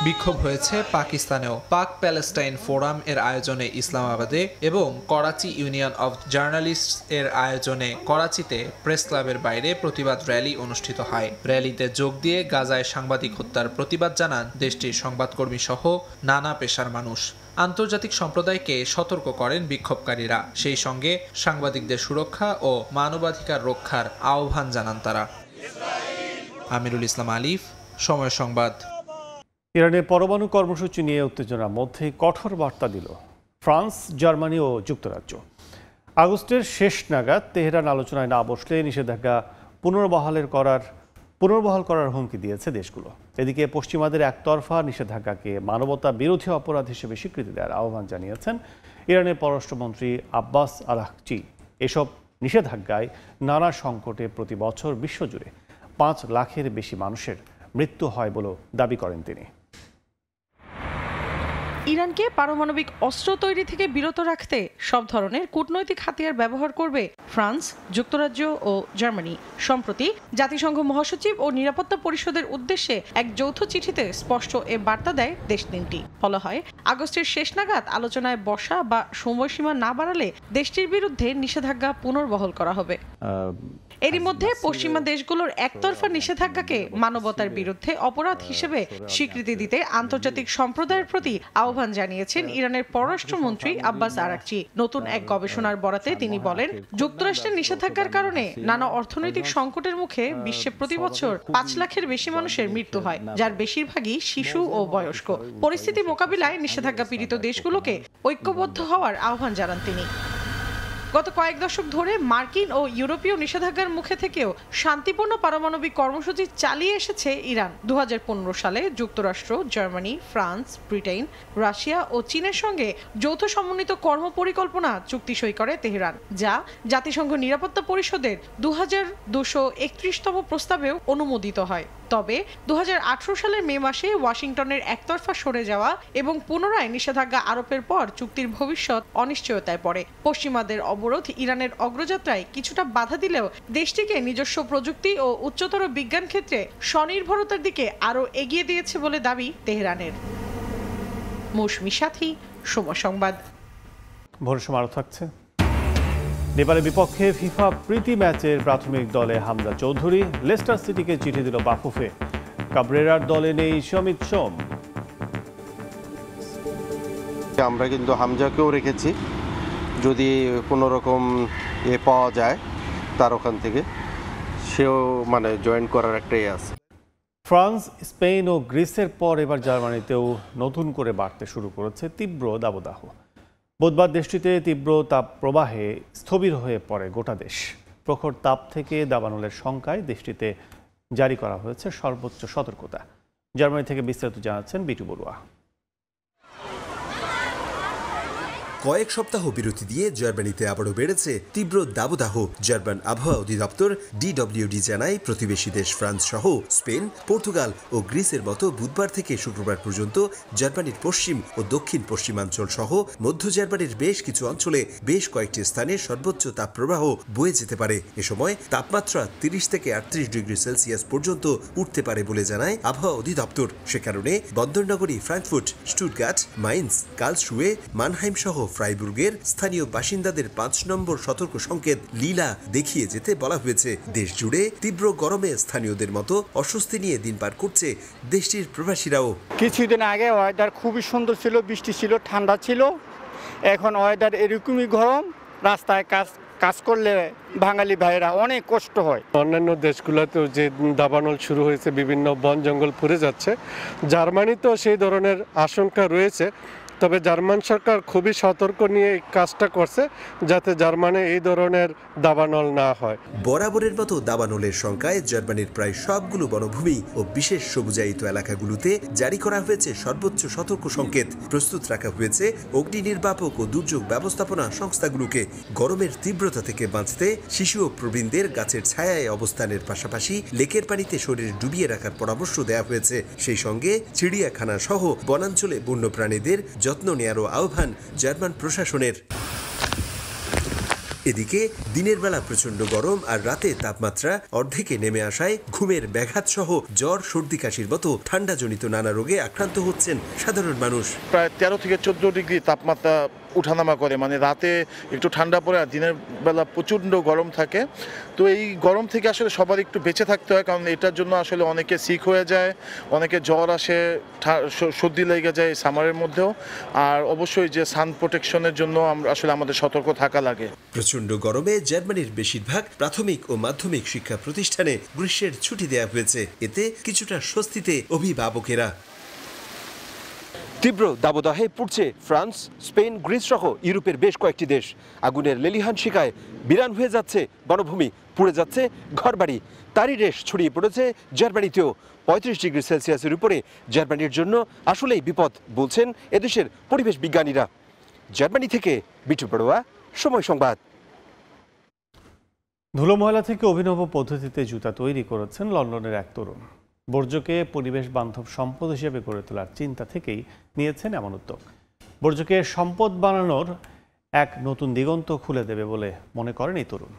বিক্ষোভ হয়েছে পাকিস্তানেও। পাক প্যালেস্টাইন ফোরাম এর আয়োজনে ইসলামাবাদে এবং করাচি ইউনিয়ন অফ জার্নালিস্ট এর আয়োজনে করাচিতে প্রেস ক্লাবের বাইরে প্রতিবাদ র্যালি অনুষ্ঠিত হয়। র্যালিতে যোগ দিয়ে গাজায় সাংবাদিক হত্যার প্রতিবাদ জানান দেশটির সংবাদকর্মী সহ নানা পেশার মানুষ। আন্তর্জাতিক সম্প্রদায়কে সতর্ক করেন বিক্ষোভকারীরা। সেই সঙ্গে সাংবাদিকদের সুরক্ষা ও মানবাধিকার রক্ষার আহ্বান জানান তারা। আমিরুল ইসলাম আলিফ, সময় সংবাদ। ইরানের পরমাণু কর্মসূচি নিয়ে উত্তেজনার মধ্যেই কঠোর বার্তা দিল ফ্রান্স, জার্মানি ও যুক্তরাজ্য। আগস্টের শেষ নাগাদ তেহরান আলোচনায় না বসলে নিষেধাজ্ঞা পুনর্বহাল করার হুমকি দিয়েছে দেশগুলো। এদিকে পশ্চিমাদের একতরফা নিষেধাজ্ঞাকে মানবতা বিরোধী অপরাধ হিসেবে স্বীকৃতি দেওয়ার আহ্বান জানিয়েছেন ইরানের পররাষ্ট্রমন্ত্রী আব্বাস আরাকচি। এসব নিষেধাজ্ঞায় নানা সংকটে প্রতি বছর বিশ্বজুড়ে 5 লাখের বেশি মানুষের মৃত্যু হয় বলেও দাবি করেন তিনি। ইরানকে পারমাণবিক অস্ত্র তৈরি থেকে বিরত রাখতে সব ধরনের কূটনৈতিক হাতিয়ার ব্যবহার করবে ফ্রান্স, যুক্তরাজ্য ও জার্মানি। সম্প্রতি জাতিসংঘ মহাসচিব ও নিরাপত্তা পরিষদের উদ্দেশ্যে এক যৌথ চিঠিতে স্পষ্ট এ বার্তা দেয় দেশ তিনটি। বলা হয়, আগস্টের শেষ নাগাদ আলোচনায় বসা বা সময়সীমা না বাড়ালে দেশটির বিরুদ্ধে নিষেধাজ্ঞা পুনর্বহাল করা হবে। এরই মধ্যে পশ্চিমা দেশগুলোর একতরফা নিষেধাজ্ঞাকে মানবতার বিরুদ্ধে অপরাধ হিসেবে স্বীকৃতি দিতে আন্তর্জাতিক সম্প্রদায়ের প্রতি আহ্বান জানিয়েছেন ইরানের পররাষ্ট্রমন্ত্রী আব্বাস আরাকচি। নতুন এক গবেষণার বরাতে তিনি বলেন, যুক্তরাষ্ট্রের নিষেধাজ্ঞার কারণে নানা অর্থনৈতিক সংকটের মুখে বিশ্বে প্রতি বছর 5 লাখের বেশি মানুষের মৃত্যু হয়, যার বেশিরভাগই শিশু ও বয়স্ক। পরিস্থিতি মোকাবিলায় নিষেধাজ্ঞা পীড়িত দেশগুলোকে ঐক্যবদ্ধ হওয়ার আহ্বান জানান তিনি। গত কয়েক দশক ধরে মার্কিন ও ইউরোপীয় নিষেধাজ্ঞার মুখে থেকেও শান্তিপূর্ণ পারমাণবিক কর্মসূচি চালিয়ে এসেছে ইরান। 2015 সালে যুক্তরাষ্ট্র, জার্মানি, ফ্রান্স, ব্রিটেন, রাশিয়া ও চীনের সঙ্গে যৌথ সমন্বিত কর্মপরিকল্পনা চুক্তি সই করে তেহরান, যা জাতিসংঘ নিরাপত্তা পরিষদের 2231তম প্রস্তাবেও অনুমোদিত হয়। তবে 2018 সালের মে মাসে ওয়াশিংটনের একতরফা সরে যাওয়া এবং পুনরায় নিষেধাজ্ঞা আরোপের পর চুক্তির ভবিষ্যৎ অনিশ্চয়তায় পড়ে। পশ্চিমাদের অবরোধ ইরানের অগ্রযাত্রায় কিছুটা বাধা দিলেও দেশটিকে নিজস্ব প্রযুক্তি ও উচ্চতর বিজ্ঞান ক্ষেত্রে স্বনির্ভরতার দিকে আরও এগিয়ে দিয়েছে বলে দাবি তেহরানের। মৌসুমী সাথী, সময় সংবাদ। ভোরের সময় আরও থাকছে। নেপালের বিপক্ষে ফিফা প্রীতি ম্যাচের প্রাথমিক দলে হামজা চৌধুরী, লেস্টার সিটিকে চিঠি দিল বাফুফে। কাবরেরার দলে নেই সমিত সোম। আমরা কিন্তু হামজাকেও রেখেছি, যদি কোনো রকম পাওয়া যায় তার ওখান থেকে, সেও জয়েন করার একটাই আছে। ফ্রান্স, স্পেন ও গ্রিসের পর এবার জার্মানিতেও নতুন করে বাড়তে শুরু করেছে তীব্র দাবদাহ। বুধবার দেশটিতে তীব্র তাপ প্রবাহে স্থবির হয়ে পড়ে গোটা দেশ। প্রখর তাপ থেকে দাবানলের শঙ্কায় দেশটিতে জারি করা হয়েছে সর্বোচ্চ সতর্কতা। জার্মানি থেকে বিস্তারিত জানাচ্ছেন বিটু বড়ুয়া। কয়েক সপ্তাহ বিরতি দিয়ে জার্মানিতে আবারও বেড়েছে তীব্র দাবদাহ। জার্মান আবহাওয়া অধিদপ্তর DWD জানায় প্রতিবেশী দেশ ফ্রান্স সহ স্পেন, পর্তুগাল ও গ্রিসের মতো বুধবার থেকে শুক্রবার পর্যন্ত জার্মানির পশ্চিম ও দক্ষিণ পশ্চিমাঞ্চল সহ মধ্য জার্মানির বেশ কিছু অঞ্চলে বেশ কয়েকটি স্থানে সর্বোচ্চ তাপপ্রবাহ বয়ে যেতে পারে। এ সময় তাপমাত্রা 30 থেকে 38 ডিগ্রি সেলসিয়াস পর্যন্ত উঠতে পারে বলে জানায় আবহাওয়া অধিদপ্তর। সে কারণে বন্দরনগরী ফ্রাঙ্কফুর্ট, স্টুটগার্ট, মাইন্স, কার্লসরুয়ে, মানহাইম সহ ফ্রাইবুর্গের স্থানীয় বাসিন্দাদের 5 নম্বর সতর্ক সংকেত লীলা দেখিয়ে যেতে বলা হয়েছে। দেশ জুড়ে তীব্র গরমে স্থানীয়দের মতো অস্বস্তি নিয়ে দিন পার করছে দেশটির প্রবাসীরাও। কিছুদিন আগে ওয়েদার খুবই সুন্দর ছিল, বৃষ্টি ছিল, ঠান্ডা ছিল। এখন ওয়েদার এরকমই গরম, রাস্তায় কাজ করলে বাঙালি ভাইরা অনেক কষ্ট হয়। অন্যান্য দেশগুলোতেও যে দাবানল শুরু হয়েছে, বিভিন্ন বন জঙ্গল পুড়ে যাচ্ছে, জার্মানিতেও সেই ধরনের আশঙ্কা রয়েছে। তবে জার্মান সরকার খুবই সতর্ক নিয়ে এই কাজটা করছে যাতে জার্মানে এই ধরনের দাবানল না হয়। বরাবরের মতো দাবানলের সংখ্যায় জার্মানির প্রায় সবগুলো বনভূমি ও বিশেষ সবুজায়িত এলাকাগুলোতে জারি করা হয়েছে সর্বোচ্চ সতর্ক সংকেত। প্রস্তুত রাখা হয়েছে অগ্নি নির্বাপক ও দুর্যোগ ব্যবস্থাপনা সংস্থাগুলোকে। গরমের তীব্রতা থেকে বাঁচতে শিশু ও প্রবীণদের গাছের ছায়ায় অবস্থানের পাশাপাশি লেকের পানিতে শরীর ডুবিয়ে রাখার পরামর্শ দেওয়া হয়েছে। সেই সঙ্গে চিড়িয়াখানা সহ বনাঞ্চলে বন্যপ্রাণীদের যত্ন নেয়ারও আহ্বান জার্মান প্রশাসনের। এদিকে দিনের বেলা প্রচন্ড গরম আর রাতে তাপমাত্রা অর্ধেকে নেমে আসায় ঘুমের ব্যাঘাত সহ জ্বর, সর্দি, কাশির মতো ঠান্ডাজনিত নানা রোগে আক্রান্ত হচ্ছেন সাধারণ মানুষ। প্রায় 13 থেকে 14 ডিগ্রি তাপমাত্রা উঠানামা করে, মানে রাতে একটু ঠান্ডা পড়ে আর দিনের বেলা প্রচণ্ড গরম থাকে। তো এই গরম থেকে আসলে সবার একটু বেঁচে থাকতে হয়, কারণ এটার জন্য আসলে অনেকে সিক হয়ে যায়, অনেকে জ্বর আসে, সর্দি লেগে যায় সামারের মধ্যেও। আর অবশ্যই যে সান প্রোটেকশনের জন্য আসলে আমাদের সতর্ক থাকা লাগে। প্রচন্ড গরমে জার্মানির বেশিরভাগ প্রাথমিক ও মাধ্যমিক শিক্ষা প্রতিষ্ঠানে গ্রীষ্মের ছুটি দেওয়া হয়েছে। এতে কিছুটা স্বস্তিতে অভিভাবকেরা। তীব্র দাবদাহে পুড়ছে ফ্রান্স, স্পেন, গ্রিস সহ ইউরোপের বেশ কয়েকটি দেশ। আগুনের লেলিহান শিখায় বিরান হয়ে যাচ্ছে বনভূমি, পুড়ে যাচ্ছে ঘরবাড়ি। তারই রেশ ছড়িয়ে পড়েছে জার্মানিতেও। 35 ডিগ্রি সেলসিয়াসের উপরে জার্মানির জন্য আসলেই বিপদ বলছেন এদেশের পরিবেশ বিজ্ঞানীরা। জার্মানি থেকে বিটু বড়ুয়া, সময় সংবাদ। ধুলো ময়লা থেকে অভিনব পদ্ধতিতে জুতা তৈরি করেছেন লন্ডনের এক তরুণ। বর্জ্যকে পরিবেশ বান্ধব সম্পদ হিসেবে গড়ে তোলার চিন্তা থেকেই নিয়েছেন এমন উদ্যোগ। বর্জ্যকে সম্পদ বানানোর এক নতুন দিগন্ত খুলে দেবে বলে মনে করেন এই তরুণ।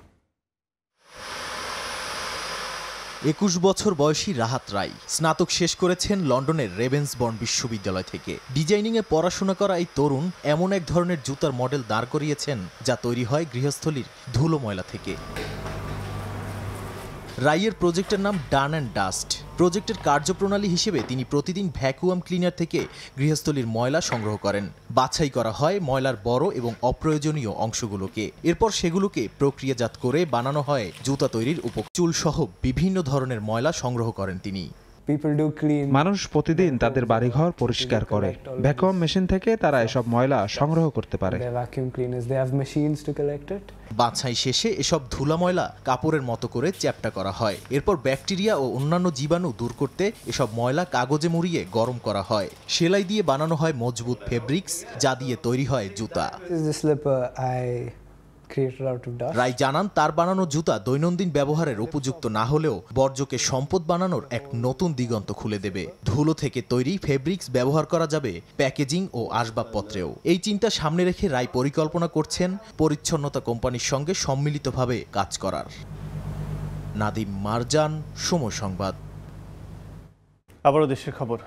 21 বছর বয়সী রাহাত রাই স্নাতক শেষ করেছেন লন্ডনের রেভেন্সবর্ন বিশ্ববিদ্যালয় থেকে। ডিজাইনিংয়ে পড়াশোনা করা এই তরুণ এমন এক ধরনের জুতার মডেল দাঁড় করিয়েছেন যা তৈরি হয় গৃহস্থলীর ধুলো ময়লা থেকে। রাইয়ের প্রজেক্টের নাম ডান অ্যান্ড ডাস্ট। প্রজেক্টের কার্যপ্রণালী হিসেবে তিনি প্রতিদিন ভ্যাকুয়াম ক্লিনার থেকে গৃহস্থলীর ময়লা সংগ্রহ করেন। বাছাই করা হয় ময়লার বড় এবং অপ্রয়োজনীয় অংশগুলোকে। এরপর সেগুলোকে প্রক্রিয়াজাত করে বানানো হয় জুতা তৈরির চুল সহ বিভিন্ন ধরনের ময়লা সংগ্রহ করেন তিনি। মানুষ প্রতিদিন তাদের বাড়িঘর পরিষ্কার করে। ভ্যাকুয়াম মেশিন থেকে তারা এসব ময়লা সংগ্রহ করতে পারে। বাছাই শেষে এসব ধুলা ময়লা কাপড়ের মতো করে চ্যাপ্টা করা হয়। এরপর ব্যাকটেরিয়া ও অন্যান্য জীবাণু দূর করতে এসব ময়লা কাগজে মুড়িয়ে গরম করা হয়। সেলাই দিয়ে বানানো হয় মজবুত ফেব্রিক্স, যা দিয়ে তৈরি হয় জুতা। রাই জানান তার বানানো জুতা দৈনন্দিন ব্যবহারের উপযুক্ত না হলেও বর্জ্যকে সম্পদ বানানোর এক নতুন দিগন্ত খুলে দেবে। ধুলো থেকে তৈরি ফেব্রিক্স ব্যবহার করা যাবে প্যাকেজিং ও আসবাবপত্রেও। এই চিন্তা সামনে রেখে রাই পরিকল্পনা করছেন পরিচ্ছন্নতা কোম্পানির সঙ্গে সম্মিলিতভাবে কাজ করার। নাদিম মারজান, সময় সংবাদ। আবারও দেশের খবর।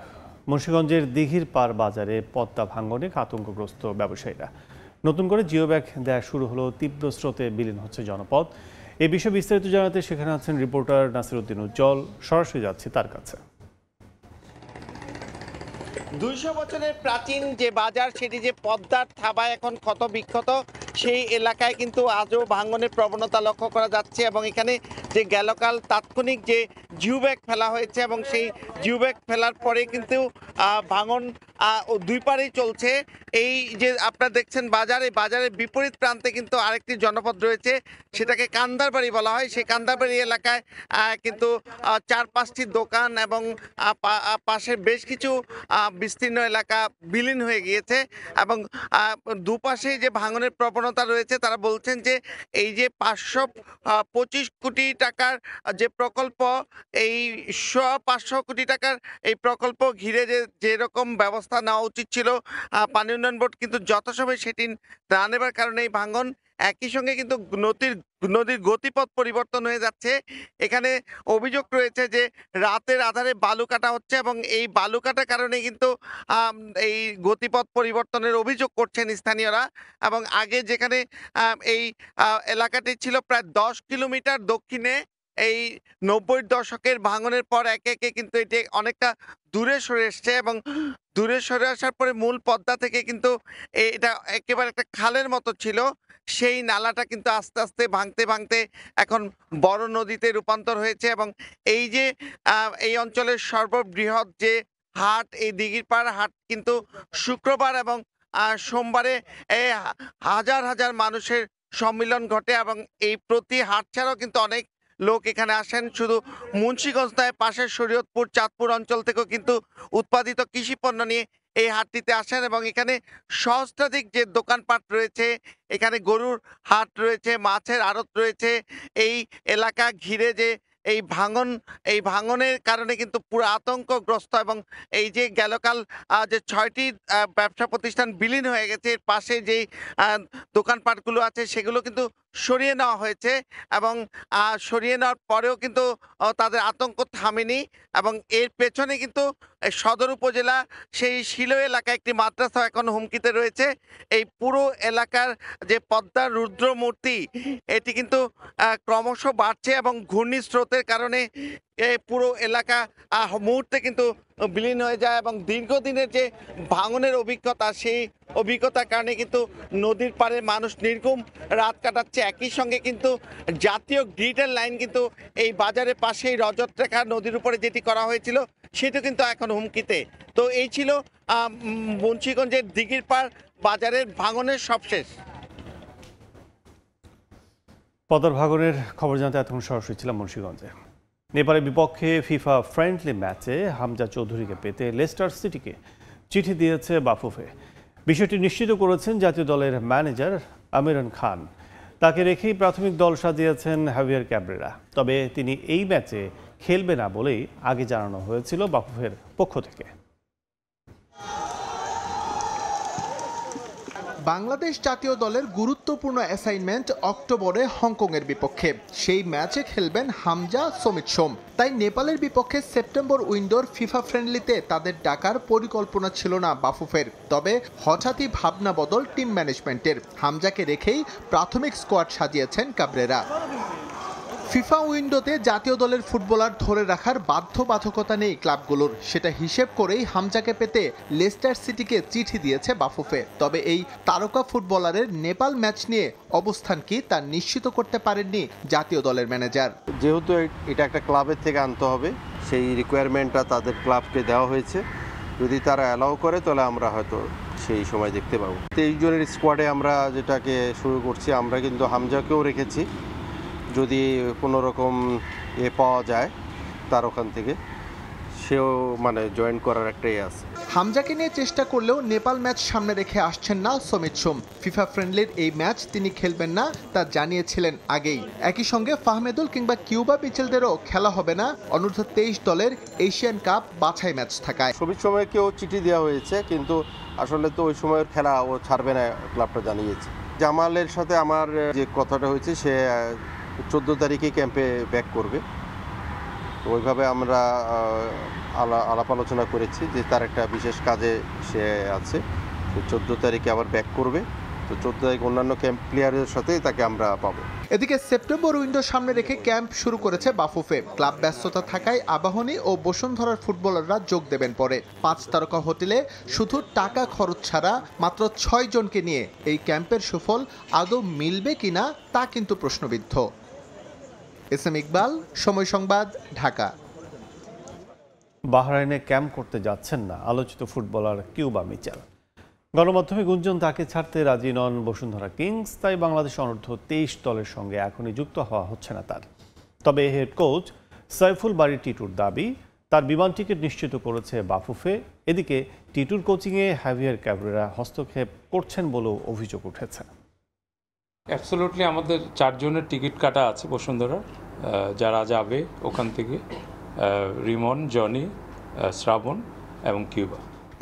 মুন্সিগঞ্জের দিঘির পাড় বাজারে পদ্মা ভাঙনে আতঙ্কগ্রস্ত ব্যবসায়ীরা। নতুন করে জিও ব্যাগ দেয়া শুরু হলো, তীব্র স্রোতে বিলীন হচ্ছে জনপদ। এই বিষয়ে বিস্তারিত জানাতে সেখানে আছেন রিপোর্টার নাসিরউদ্দিন উজ্জ্বল। সরাসরি যাচ্ছি তার কাছে। 200 বছরের প্রাচীন যে বাজার, সেটি যে পদ্মার থাবায় এখন ক্ষত বিক্ষত, সেই এলাকায় কিন্তু আজও ভাঙনের প্রবণতা লক্ষ্য করা যাচ্ছে। এবং এখানে যে গেলকাল তাৎক্ষণিক যে জিও ব্যাগ ফেলা হয়েছে এবং সেই জিও ব্যাগ ফেলার পরে কিন্তু ভাঙন দুই পারেই চলছে। এই যে আপনারা দেখছেন বাজারের বিপরীত প্রান্তে কিন্তু আরেকটি জনপদ রয়েছে, সেটাকে কান্দারবাড়ি বলা হয়। সেই কান্দারবাড়ি এলাকায় কিন্তু 4-5টি দোকান এবং পাশের বেশ কিছু বিস্তীর্ণ এলাকা বিলীন হয়ে গিয়েছে এবং দুপাশেই যে ভাঙনের প্রবণতা রয়েছে, তারা বলছেন যে এই যে 525 কোটি টাকার যে প্রকল্প, এই 500 কোটি টাকার এই প্রকল্প ঘিরে যেরকম ব্যবস্থা নেওয়া উচিত ছিল পানি উন্নয়ন বোর্ড কিন্তু যথাসময়ে সেটি না নেবার কারণে এই ভাঙন। একই সঙ্গে কিন্তু নদীর গতিপথ পরিবর্তন হয়ে যাচ্ছে। এখানে অভিযোগ রয়েছে যে রাতের আধারে বালু কাটা হচ্ছে এবং এই বালু কাটার কারণে কিন্তু এই গতিপথ পরিবর্তনের অভিযোগ করছেন স্থানীয়রা। এবং আগে যেখানে এই এলাকাটি ছিল প্রায় 10 কিলোমিটার দক্ষিণে, এই 90-র দশকের ভাঙনের পর একে একে কিন্তু এটি অনেকটা দূরে সরে এসছে এবং দূরে সরে আসার পরে মূল পদ্মা থেকে কিন্তু এটা একেবারে একটা খালের মতো ছিল, সেই নালাটা কিন্তু আস্তে আস্তে ভাঙতে এখন বড় নদীতে রূপান্তর হয়েছে। এবং এই যে এই অঞ্চলের সর্ববৃহৎ যে হাট, এই দিঘিরপাড় হাট কিন্তু শুক্রবার এবং সোমবারে হাজার হাজার মানুষের সম্মিলন ঘটে এবং এই প্রতি হাট ছাড়াও কিন্তু অনেক লোক এখানে আসেন। শুধু মুন্সিগঞ্জ নয়, পাশের শরীয়তপুর, চাঁদপুর অঞ্চল থেকেও কিন্তু উৎপাদিত কৃষি পণ্য নিয়ে এই হাটটিতে আসেন এবং এখানে সহস্রাধিক যে দোকানপাট রয়েছে, এখানে গরুর হাট রয়েছে, মাছের আড়ত রয়েছে। এই এলাকা ঘিরে যে এই ভাঙনের কারণে কিন্তু পুরো আতঙ্কগ্রস্ত এবং এই যে গেলকাল যে 6টি ব্যবসা প্রতিষ্ঠান বিলীন হয়ে গেছে, এর পাশে যেই দোকানপাটগুলো আছে সেগুলো কিন্তু সরিয়ে নেওয়া হয়েছে এবং সরিয়ে নেওয়ার পরেও কিন্তু তাদের আতঙ্ক থামেনি। এবং এর পেছনে কিন্তু সদর উপজেলা সেই শিলো এলাকায় একটি মাদ্রাসা এখন হুমকিতে রয়েছে। এই পুরো এলাকার যে পদ্মার রুদ্র মূর্তি, এটি কিন্তু ক্রমশ বাড়ছে এবং ঘূর্ণিস্রোতের কারণে পুরো এলাকা মুহূর্তে কিন্তু বিলীন হয়ে যায় এবং দীর্ঘদিনের যে ভাঙনের অভিজ্ঞতা, সেই অভিজ্ঞতার কারণে কিন্তু নদীর পাড়ে মানুষ নির্ঘুম রাত কাটাচ্ছে। একই সঙ্গে কিন্তু জাতীয় গ্রিডের লাইন কিন্তু এই বাজারের পাশেই রজত রেখা নদীর উপরে যেটি করা হয়েছিল সেটা কিন্তু এখন হুমকিতে। তো এই ছিল মুন্সিগঞ্জের দিঘিরপাড় বাজারের ভাঙনের সবশেষ। পদ্মার ভাঙনের খবর জানতে এতক্ষণ সরাসরি ছিলাম মুন্সিগঞ্জে। নেপালের বিপক্ষে ফিফা ফ্রেন্ডলি ম্যাচে হামজা চৌধুরীকে পেতে লেস্টার সিটিকে চিঠি দিয়েছে বাফুফে। বিষয়টি নিশ্চিত করেছেন জাতীয় দলের ম্যানেজার আমিরান খান। তাকে রেখেই প্রাথমিক দল সাজিয়েছেন হাভিয়ার ক্যাব্রেরা। তবে তিনি এই ম্যাচে খেলবে না বলেই আগে জানানো হয়েছিল বাফুফের পক্ষ থেকে। বাংলাদেশ জাতীয় দলের গুরুত্বপূর্ণ অ্যাসাইনমেন্ট অক্টোবরে হংকংয়ের বিপক্ষে। সেই ম্যাচে খেলবেন হামজা, সমিত সোম। তাই নেপালের বিপক্ষে সেপ্টেম্বর উইন্ডোর ফিফা ফ্রেন্ডলিতে তাদের ডাকার পরিকল্পনা ছিল না বাফুফের। তবে হঠাৎই ভাবনা বদল টিম ম্যানেজমেন্টের। হামজাকে রেখেই প্রাথমিক স্কোয়াড সাজিয়েছেন ক্যাব্রেরা। ফিফা উইন্ডোতে জাতীয় দলের ফুটবলার ধরে রাখার বাধ্যবাধকতা নেই ক্লাবগুলোর। সেটা হিসেব করেই হামজাকে পেতে লেস্টার সিটিকে চিঠি দিয়েছে বাফুফে। তবে এই তারকা ফুটবলারের নেপাল ম্যাচ নিয়ে অবস্থান কি তা নিশ্চিত করতে পারেননি জাতীয় দলের ম্যানেজার। যেহেতু এটা একটা ক্লাবের থেকে আনতে হবে, সেই রিকোয়ারমেন্টটা তাদের ক্লাবকে দেওয়া হয়েছে। যদি তারা অ্যালাউ করে তাহলে আমরা হয়তো সেই সময় দেখতে পাবো। 23 জনের স্কোয়াডে আমরা যেটাকে শুরু করছি, আমরা কিন্তু হামজাকেও রেখেছি। যদি কোনো রকম পাওয়া যায় তার ওখান থেকে, সেও জয়েন করার একটাই আছে। হামজাকে নিয়ে চেষ্টা করলেও নেপাল ম্যাচ সামনে রেখে আসছেন না সমিত সোম। ফিফা ফ্রেন্ডলির এই ম্যাচ তিনি খেলবেন না তা জানিয়েছিলেন আগেই। একই সঙ্গে ফাহমেদুল কিংবা কিউবা মিচেলদেরও খেলা হবে না অনূর্ধ্ব 23 দলের এশিয়ান কাপ বাছাই ম্যাচ থাকায়। সমিত সোমকেও চিঠি দেওয়া হয়েছে, কিন্তু আসলে তো ওই সময়ের খেলা ও ছাড়বে না, ক্লাবটা জানিয়েছে। জামালের সাথে আমার যে কথাটা হয়েছে, সে 14 তারিখে ক্যাম্পে ব্যাক করবে। ওইভাবে আমরা আলাপ আলোচনা করেছি যে তার একটা বিশেষ কাজে সে আছে, 14 তারিখে আবার ব্যাক করবে। তো 14 তারিখ অন্যান্য ক্যাম্প প্লেয়ারের সাথে তাকে আমরা পাবো। এদিকে সেপ্টেম্বর উইন্ডো সামনে রেখে ক্যাম্প শুরু করেছে বাফুফে। ক্লাব ব্যস্ততা থাকায় আবাহনী ও বসুন্ধরার ফুটবলাররা যোগ দেবেন পরে। 5 তারকা হোটেলে শুধু টাকা খরচ ছাড়া মাত্র 6 জনকে নিয়ে এই ক্যাম্পের সুফল আদৌ মিলবে কিনা তা কিন্তু প্রশ্নবিদ্ধ। এস এম ইকবাল, সময় সংবাদ, ঢাকা। বাহরাইনে ক্যাম্প করতে যাচ্ছেন না আলোচিত ফুটবলার কিউবা মিচেল। গণমাধ্যমে গুঞ্জন তাকে ছাড়তে রাজি নন বসুন্ধরা কিংস, তাই বাংলাদেশ অনূর্ধ্ব 23 দলের সঙ্গে এখনই যুক্ত হওয়া হচ্ছে না তার। তবে হেড কোচ সাইফুল বারী টিটুর দাবি, তার বিমান টিকিট নিশ্চিত করেছে বাফুফে। এদিকে টিটুর কোচিংয়ে হাভিয়ার ক্যাবরেরা হস্তক্ষেপ করছেন বলেও অভিযোগ উঠেছে। অ্যাবসলিউটলি আমাদের 4 জনের টিকিট কাটা আছে বসুন্ধরা, যারা যাবে ওখান থেকে রিমন, জনি, শ্রাবণ এবং কিউবা।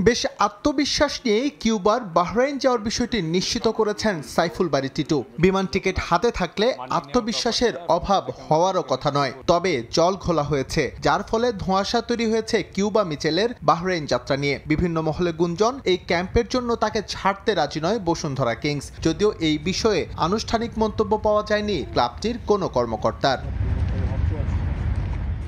বেশ আত্মবিশ্বাস নিয়ে কিউবার বাহরাইন যাওয়ার বিষয়টি নিশ্চিত করেছেন সাইফুল বারী টিটু। বিমান টিকিট হাতে থাকলে আত্মবিশ্বাসের অভাব হওয়ারও কথা নয়, তবে জল ঘোলা হয়েছে, যার ফলে ধোঁয়াশা তৈরি হয়েছে কিউবা মিচেলের বাহরাইন যাত্রা নিয়ে। বিভিন্ন মহলে গুঞ্জন, এই ক্যাম্পের জন্য তাকে ছাড়তে রাজি নয় বসুন্ধরা কিংস, যদিও এই বিষয়ে আনুষ্ঠানিক মন্তব্য পাওয়া যায়নি ক্লাবটির কোনো কর্মকর্তার।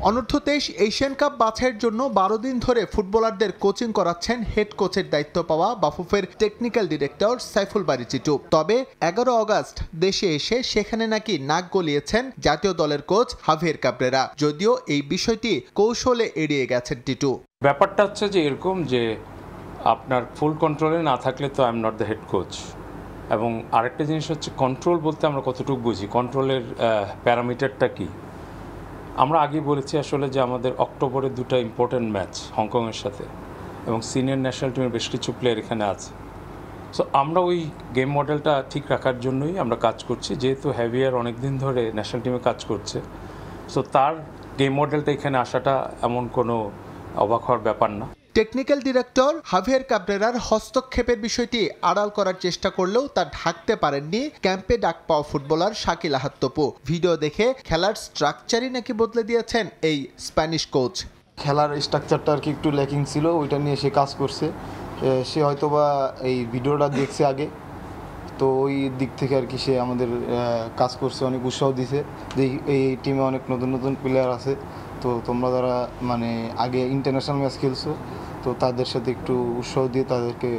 অনূর্ধ্ব 23 এশিয়ান কাপ বাছাইয়ের জন্য 12 দিন ধরে ফুটবলারদের কোচিং করাচ্ছেন হেড কোচের দায়িত্ব পাওয়া বাফুফের টেকনিক্যাল ডিরেক্টর সাইফুল বারী টিটু। তবে 11 অগস্ট দেশে এসে সেখানে নাকি নাক গলিয়েছেন জাতীয় দলের কোচ হাভিয়ার ক্যাবরেরা, যদিও এই বিষয়টি কৌশলে এড়িয়ে গেছেন টিটু। ব্যাপারটা হচ্ছে যে এরকম যে আপনার ফুল কন্ট্রোলে না থাকলে তো I am not the head coach. এবং আরেকটা জিনিস হচ্ছে কন্ট্রোল বলতে আমরা কতটুকু বুঝি, কন্ট্রোলের প্যারামিটারটা কি। আমরা আগে বলেছি আসলে যে আমাদের অক্টোবরে 2টা ইম্পর্টেন্ট ম্যাচ হংকংয়ের সাথে, এবং সিনিয়র ন্যাশনাল টিমের বেশ কিছু প্লেয়ার এখানে আছে। সো আমরা ওই গেম মডেলটা ঠিক রাখার জন্যই আমরা কাজ করছি, যেহেতু হ্যাভিয়ার অনেক দিন ধরে ন্যাশনাল টিমে কাজ করছে। সো তার গেম মডেলটা এখানে আসাটা এমন কোনো অবাক হওয়ার ব্যাপার না। টেকনিক্যাল ডিরেক্টর হাভিয়ার ক্যাবরেরার হস্তক্ষেপের বিষয়টি আড়াল করার চেষ্টা করলেও তা ঢাকতে পারেননি ক্যাম্পে ডাক পাওয়া ফুটবলার শাকিল আহাদ তপু। ভিডিও দেখে খেলার স্ট্রাকচারই নাকি বদলে দিয়েছেন এই স্প্যানিশ কোচ। খেলার স্ট্রাকচারটা আর কি একটু ল্যাকিং ছিল, ওইটা নিয়ে সে কাজ করছে। সে হয়তোবা এই ভিডিওটা দেখছে আগে, তো ওই দিক থেকে আর কি সে আমাদের কাজ করছে, অনেক উৎসাহ দিছে যে এই টিমে অনেক নতুন নতুন প্লেয়ার আছে, তো তোমরা যারা মানে আগে ইন্টারন্যাশনাল ম্যাচ খেলছো, তো তাদের সাথে একটু উৎসাহ দিয়ে তাদেরকে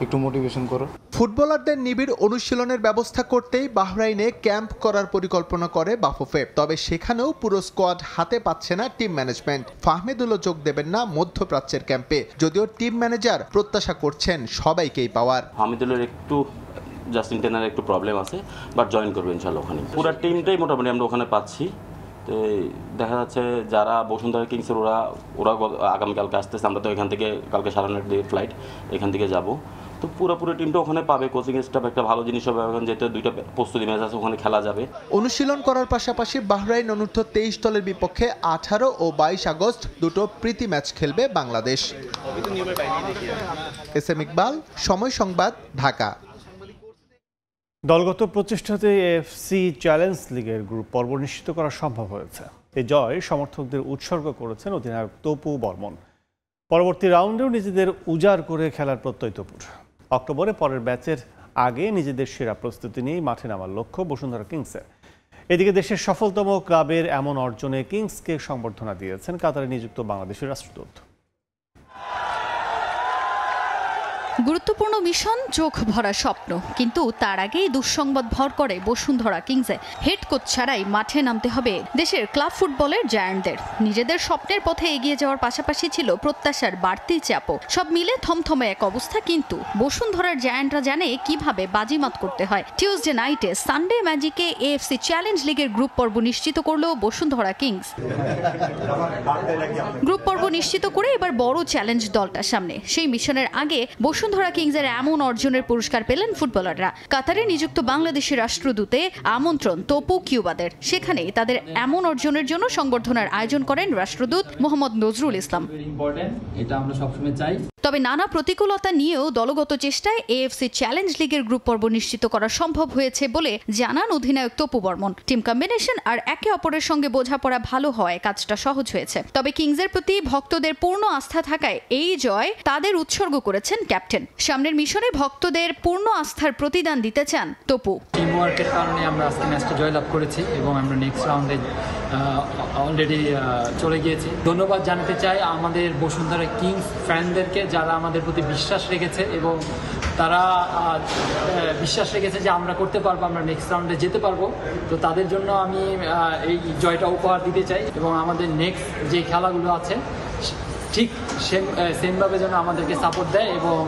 একটু মোটিভেশন করো। ফুটবলারদের নিবিড় অনুশীলনের ব্যবস্থা করতেই বাহরাইনে ক্যাম্প করার পরিকল্পনা করে বাফুফে, তবে সেখানেও পুরো স্কোয়াড হাতে পাচ্ছে না টিম ম্যানেজমেন্ট। ফাহমিদুলও যোগ দেবেন না মধ্যপ্রাচ্যের ক্যাম্পে, যদিও টিম ম্যানেজার প্রত্যাশা করছেন সবাইকেই পাওয়ার। ফাহমিদুলের একটু জাস্ট ইন্টারনাল একটু প্রবলেম আছে, বাট জয়েন করবে ইনশাআল্লাহ ওখানে। পুরো টিমটাই মোটামুটি আমরা ওখানে পাচ্ছি। তো দেখা যাচ্ছে যারা বসুন্ধরা কিংসের ওরা আগামীকালকে আসতেছে, আমরা তো এখান থেকে কালকে 9:30 দিয়ে ফ্লাইট এখান থেকে যাব, তো পুরোপুরি টিমটা ওখানে পাবে। কোচিং স্টাফ একটা ভালো জিনিস হবে, এখন যেহেতু 2টা প্রস্তুতি ম্যাচ আছে ওখানে খেলা যাবে। অনুশীলন করার পাশাপাশি বাহরাইন অনূর্ধ্ব 23 দলের বিপক্ষে 18 ও 22 আগস্ট 2টো প্রীতি ম্যাচ খেলবে বাংলাদেশ। এস এম ইকবাল, সময় সংবাদ, ঢাকা। দলগত প্রচেষ্টাতে এএফসি চ্যালেঞ্জ লিগের গ্রুপ পর্ব নিশ্চিত করা সম্ভব হয়েছে। এই জয় সমর্থকদের উৎসর্গ করেছেন অধিনায়ক তপু বর্মন। পরবর্তী রাউন্ডেও নিজেদের উজাড় করে খেলার প্রত্যয় তপুর। অক্টোবরে পরের ব্যাচের আগে নিজেদের সেরা প্রস্তুতি নিয়েই মাঠে নামার লক্ষ্য বসুন্ধরা কিংসের। এদিকে দেশের সফলতম ক্লাবের এমন অর্জনে কিংসকে সংবর্ধনা দিয়েছেন কাতারে নিযুক্ত বাংলাদেশের রাষ্ট্রদূত। গুরুত্বপূর্ণ মিশন, চোখ ভরা স্বপ্ন, কিন্তু তার আগেই দুঃসংবাদ ভর করে বসুন্ধরা কিংসে। হেড কোচ ছাড়াই মাঠে নামতে হবে দেশের ক্লাব ফুটবলের জায়ান্টদের। নিজেদের স্বপ্নের পথে এগিয়ে যাওয়ার পাশাপাশি ছিল প্রত্যাশার বাড়তি চাপও। সব মিলে থমথমে এক অবস্থা, কিন্তু বসুন্ধরার জায়ান্টরা জানে কিভাবে বাজিমাত করতে হয়। টিউসডে নাইটে সানডে ম্যাজিকে এএফসি চ্যালেঞ্জ লিগের গ্রুপ পর্ব নিশ্চিত করল বসুন্ধরা কিংস। গ্রুপ পর্ব নিশ্চিত করে এবার বড় চ্যালেঞ্জ দলটার সামনে। সেই মিশনের আগে বসুন্ধরা কিংসের এমন অর্জনের পুরস্কার পেলেন ফুটবলাররা। কাতারে নিযুক্ত বাংলাদেশের রাষ্ট্রদূতে আমন্ত্রণ তপু কিউবাদের। সেখানে তাদের এমন অর্জনের জন্য সংবর্ধনার আয়োজন করেন রাষ্ট্রদূত মোহাম্মদ নজরুল ইসলাম। তবে নানা প্রতিকূলতা নিয়েও দলগত চেষ্টায় এএফসি চ্যালেঞ্জ লিগের গ্রুপ পর্ব নিশ্চিত করা সম্ভব হয়েছে বলে জানান অধিনায়ক তপু বর্মন। টিম কম্বিনেশন আর একে অপরের সঙ্গে বোঝাপড়া ভালো হওয়ায় কাজটা সহজ হয়েছে। তবে কিংসের প্রতি ভক্তদের পূর্ণ আস্থা থাকায় এই জয় তাদের উৎসর্গ করেছেন ক্যাপ্টেন। সামনের মিশনে ভক্তদের পূর্ণ আস্থার প্রতিদান দিতে চান তপু। টিম ওয়ার্কের কারণে আমরা আজকে ম্যাচটা জয়লাভ করেছি এবং আমরা নেক্সট রাউন্ডে অলরেডি চলে গিয়েছি। ধন্যবাদ জানাতে চাই আমাদের বসুন্ধরা কিংস ফ্যানদেরকে, যারা আমাদের প্রতি বিশ্বাস রেখেছে এবং তারা বিশ্বাস রেখেছে যে আমরা করতে পারবো, আমরা নেক্সট রাউন্ডে যেতে পারবো। তো তাদের জন্য আমি এই জয়টা উপহার দিতে চাই এবং আমাদের নেক্সট যে খেলাগুলো আছে ঠিক সেমভাবে যেন আমাদেরকে সাপোর্ট দেয় এবং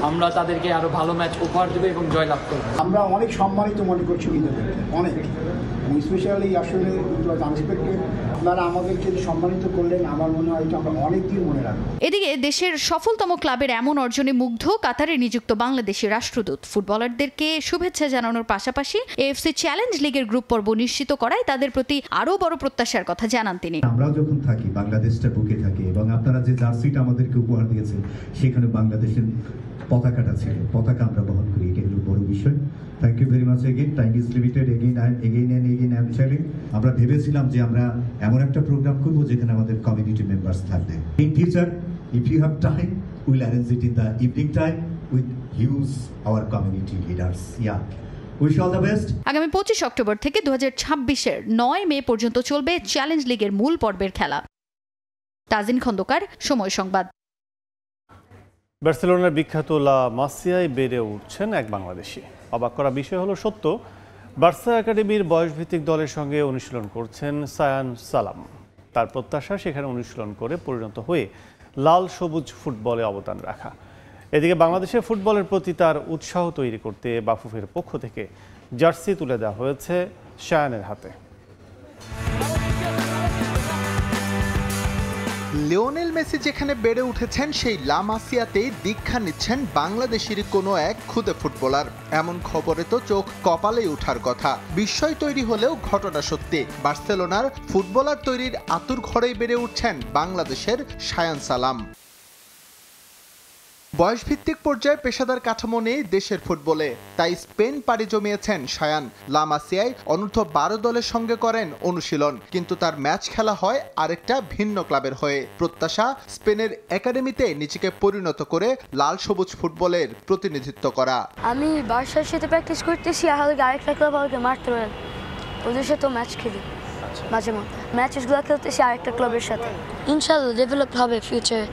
আমরা তাদেরকে আরো ভালো ম্যাচ উপহার দেবো এবং জয়লাভ করবো। আমরা অনেক সম্মানিত মনে করছি বিনোদনকে, অনেক, স্পেশালি আসলে আনএক্সপেক্টেড। আপনারা আমাদেরকে সম্মানিত করলেন, আমার মনে হয় এটা আমরা অনেক দিন মনে রাখবো। এদিকে দেশের সফলতম ক্লাবের এমন অর্জনে মুগ্ধ কাতারে নিযুক্ত বাংলাদেশি রাষ্ট্রদূত ফুটবলারদেরকে শুভেচ্ছা জানানোর পাশাপাশি এএফসি চ্যালেঞ্জ লিগের গ্রুপ পর্ব নিশ্চিত করায় তাদের প্রতি আরো বড় প্রত্যাশার কথা জানান তিনি। আমরাও যখন থাকি বাংলাদেশটা বুকে থাকি এবং আপনারা যে জার্সিটা আমাদেরকে উপহার দিয়েছেন সেখানে বাংলাদেশের পতাকাটা ছিল, পতাকা আমরা বহন করি, এটা হলো বড় বিষয়। Thank you very much again, time is limited, again I am telling. আমরা ভেবেছিলাম যে আমরা এমন একটা প্রোগ্রাম করব যেখানে আমাদের কমিউনিটি মেম্বার্স থাকবে। In future if you have time will arrange it in the evening time with huge our community leaders. Wish all the best. আগামী 25 অক্টোবর থেকে 2026-এর 9 মে পর্যন্ত চলবে চ্যালেঞ্জ লিগের মূল পর্বের খেলা। তাজিন খন্দকার, সময় সংবাদ। বার্সেলোনার বিখ্যাত লা মাসিয়ায় বেড়ে উঠছেন এক বাংলাদেশি। অবাক করা বিষয় হলো সত্য, বার্সা একাডেমির বয়সভিত্তিক দলের সঙ্গে অনুশীলন করছেন সায়ান সালাম। তার প্রত্যাশা সেখানে অনুশীলন করে পরিণত হয়ে লাল সবুজ ফুটবলে অবদান রাখা। এদিকে বাংলাদেশের ফুটবলের প্রতি তার উৎসাহ তৈরি করতে বাফুফের পক্ষ থেকে জার্সি তুলে দেওয়া হয়েছে সায়ানের হাতে। লিওনেল মেসি যেখানে বেড়ে উঠেছেন সেই লা মাসিয়াতেই দীক্ষা নিচ্ছেন বাংলাদেশের কোনো এক খুদে ফুটবলার। এমন খবরে তো চোখ কপালেই ওঠার কথা। বিস্ময় তৈরি হলেও ঘটনা সত্যি। বার্সেলোনার ফুটবলার তৈরির আতুর ঘরেই বেড়ে উঠছেন বাংলাদেশের সায়ান সালাম। বয়সভিত্তিক পর্যায়ে পেশাদার কাঠামো নেই দেশের ফুটবলে, তাই স্পেন পাড়ি জমিয়েছেন সায়ান। লা মাসিয়ায় অনূর্ধ্ব 12 দলের সঙ্গে করেন অনুশীলন, কিন্তু তার ম্যাচ খেলা হয় আরেকটা ভিন্ন ক্লাবের হয়ে। প্রত্যাশা স্পেনের একাডেমিতে নিজেকে পরিণত করে লাল সবুজ ফুটবলের প্রতিনিধিত্ব করা। আমি বার্সার সাথে প্র্যাকটিস করতেছি, আরেকটা ক্লাব আমাকে মারতে পারে, ওদের সাথে ম্যাচ খেলি মাঝে মধ্যে। ম্যাচেসগুলো খেলতেছি আরেকটা ক্লাবের সাথে, ইনশাআল্লাহ ডেভেলপ হবে ফিউচার,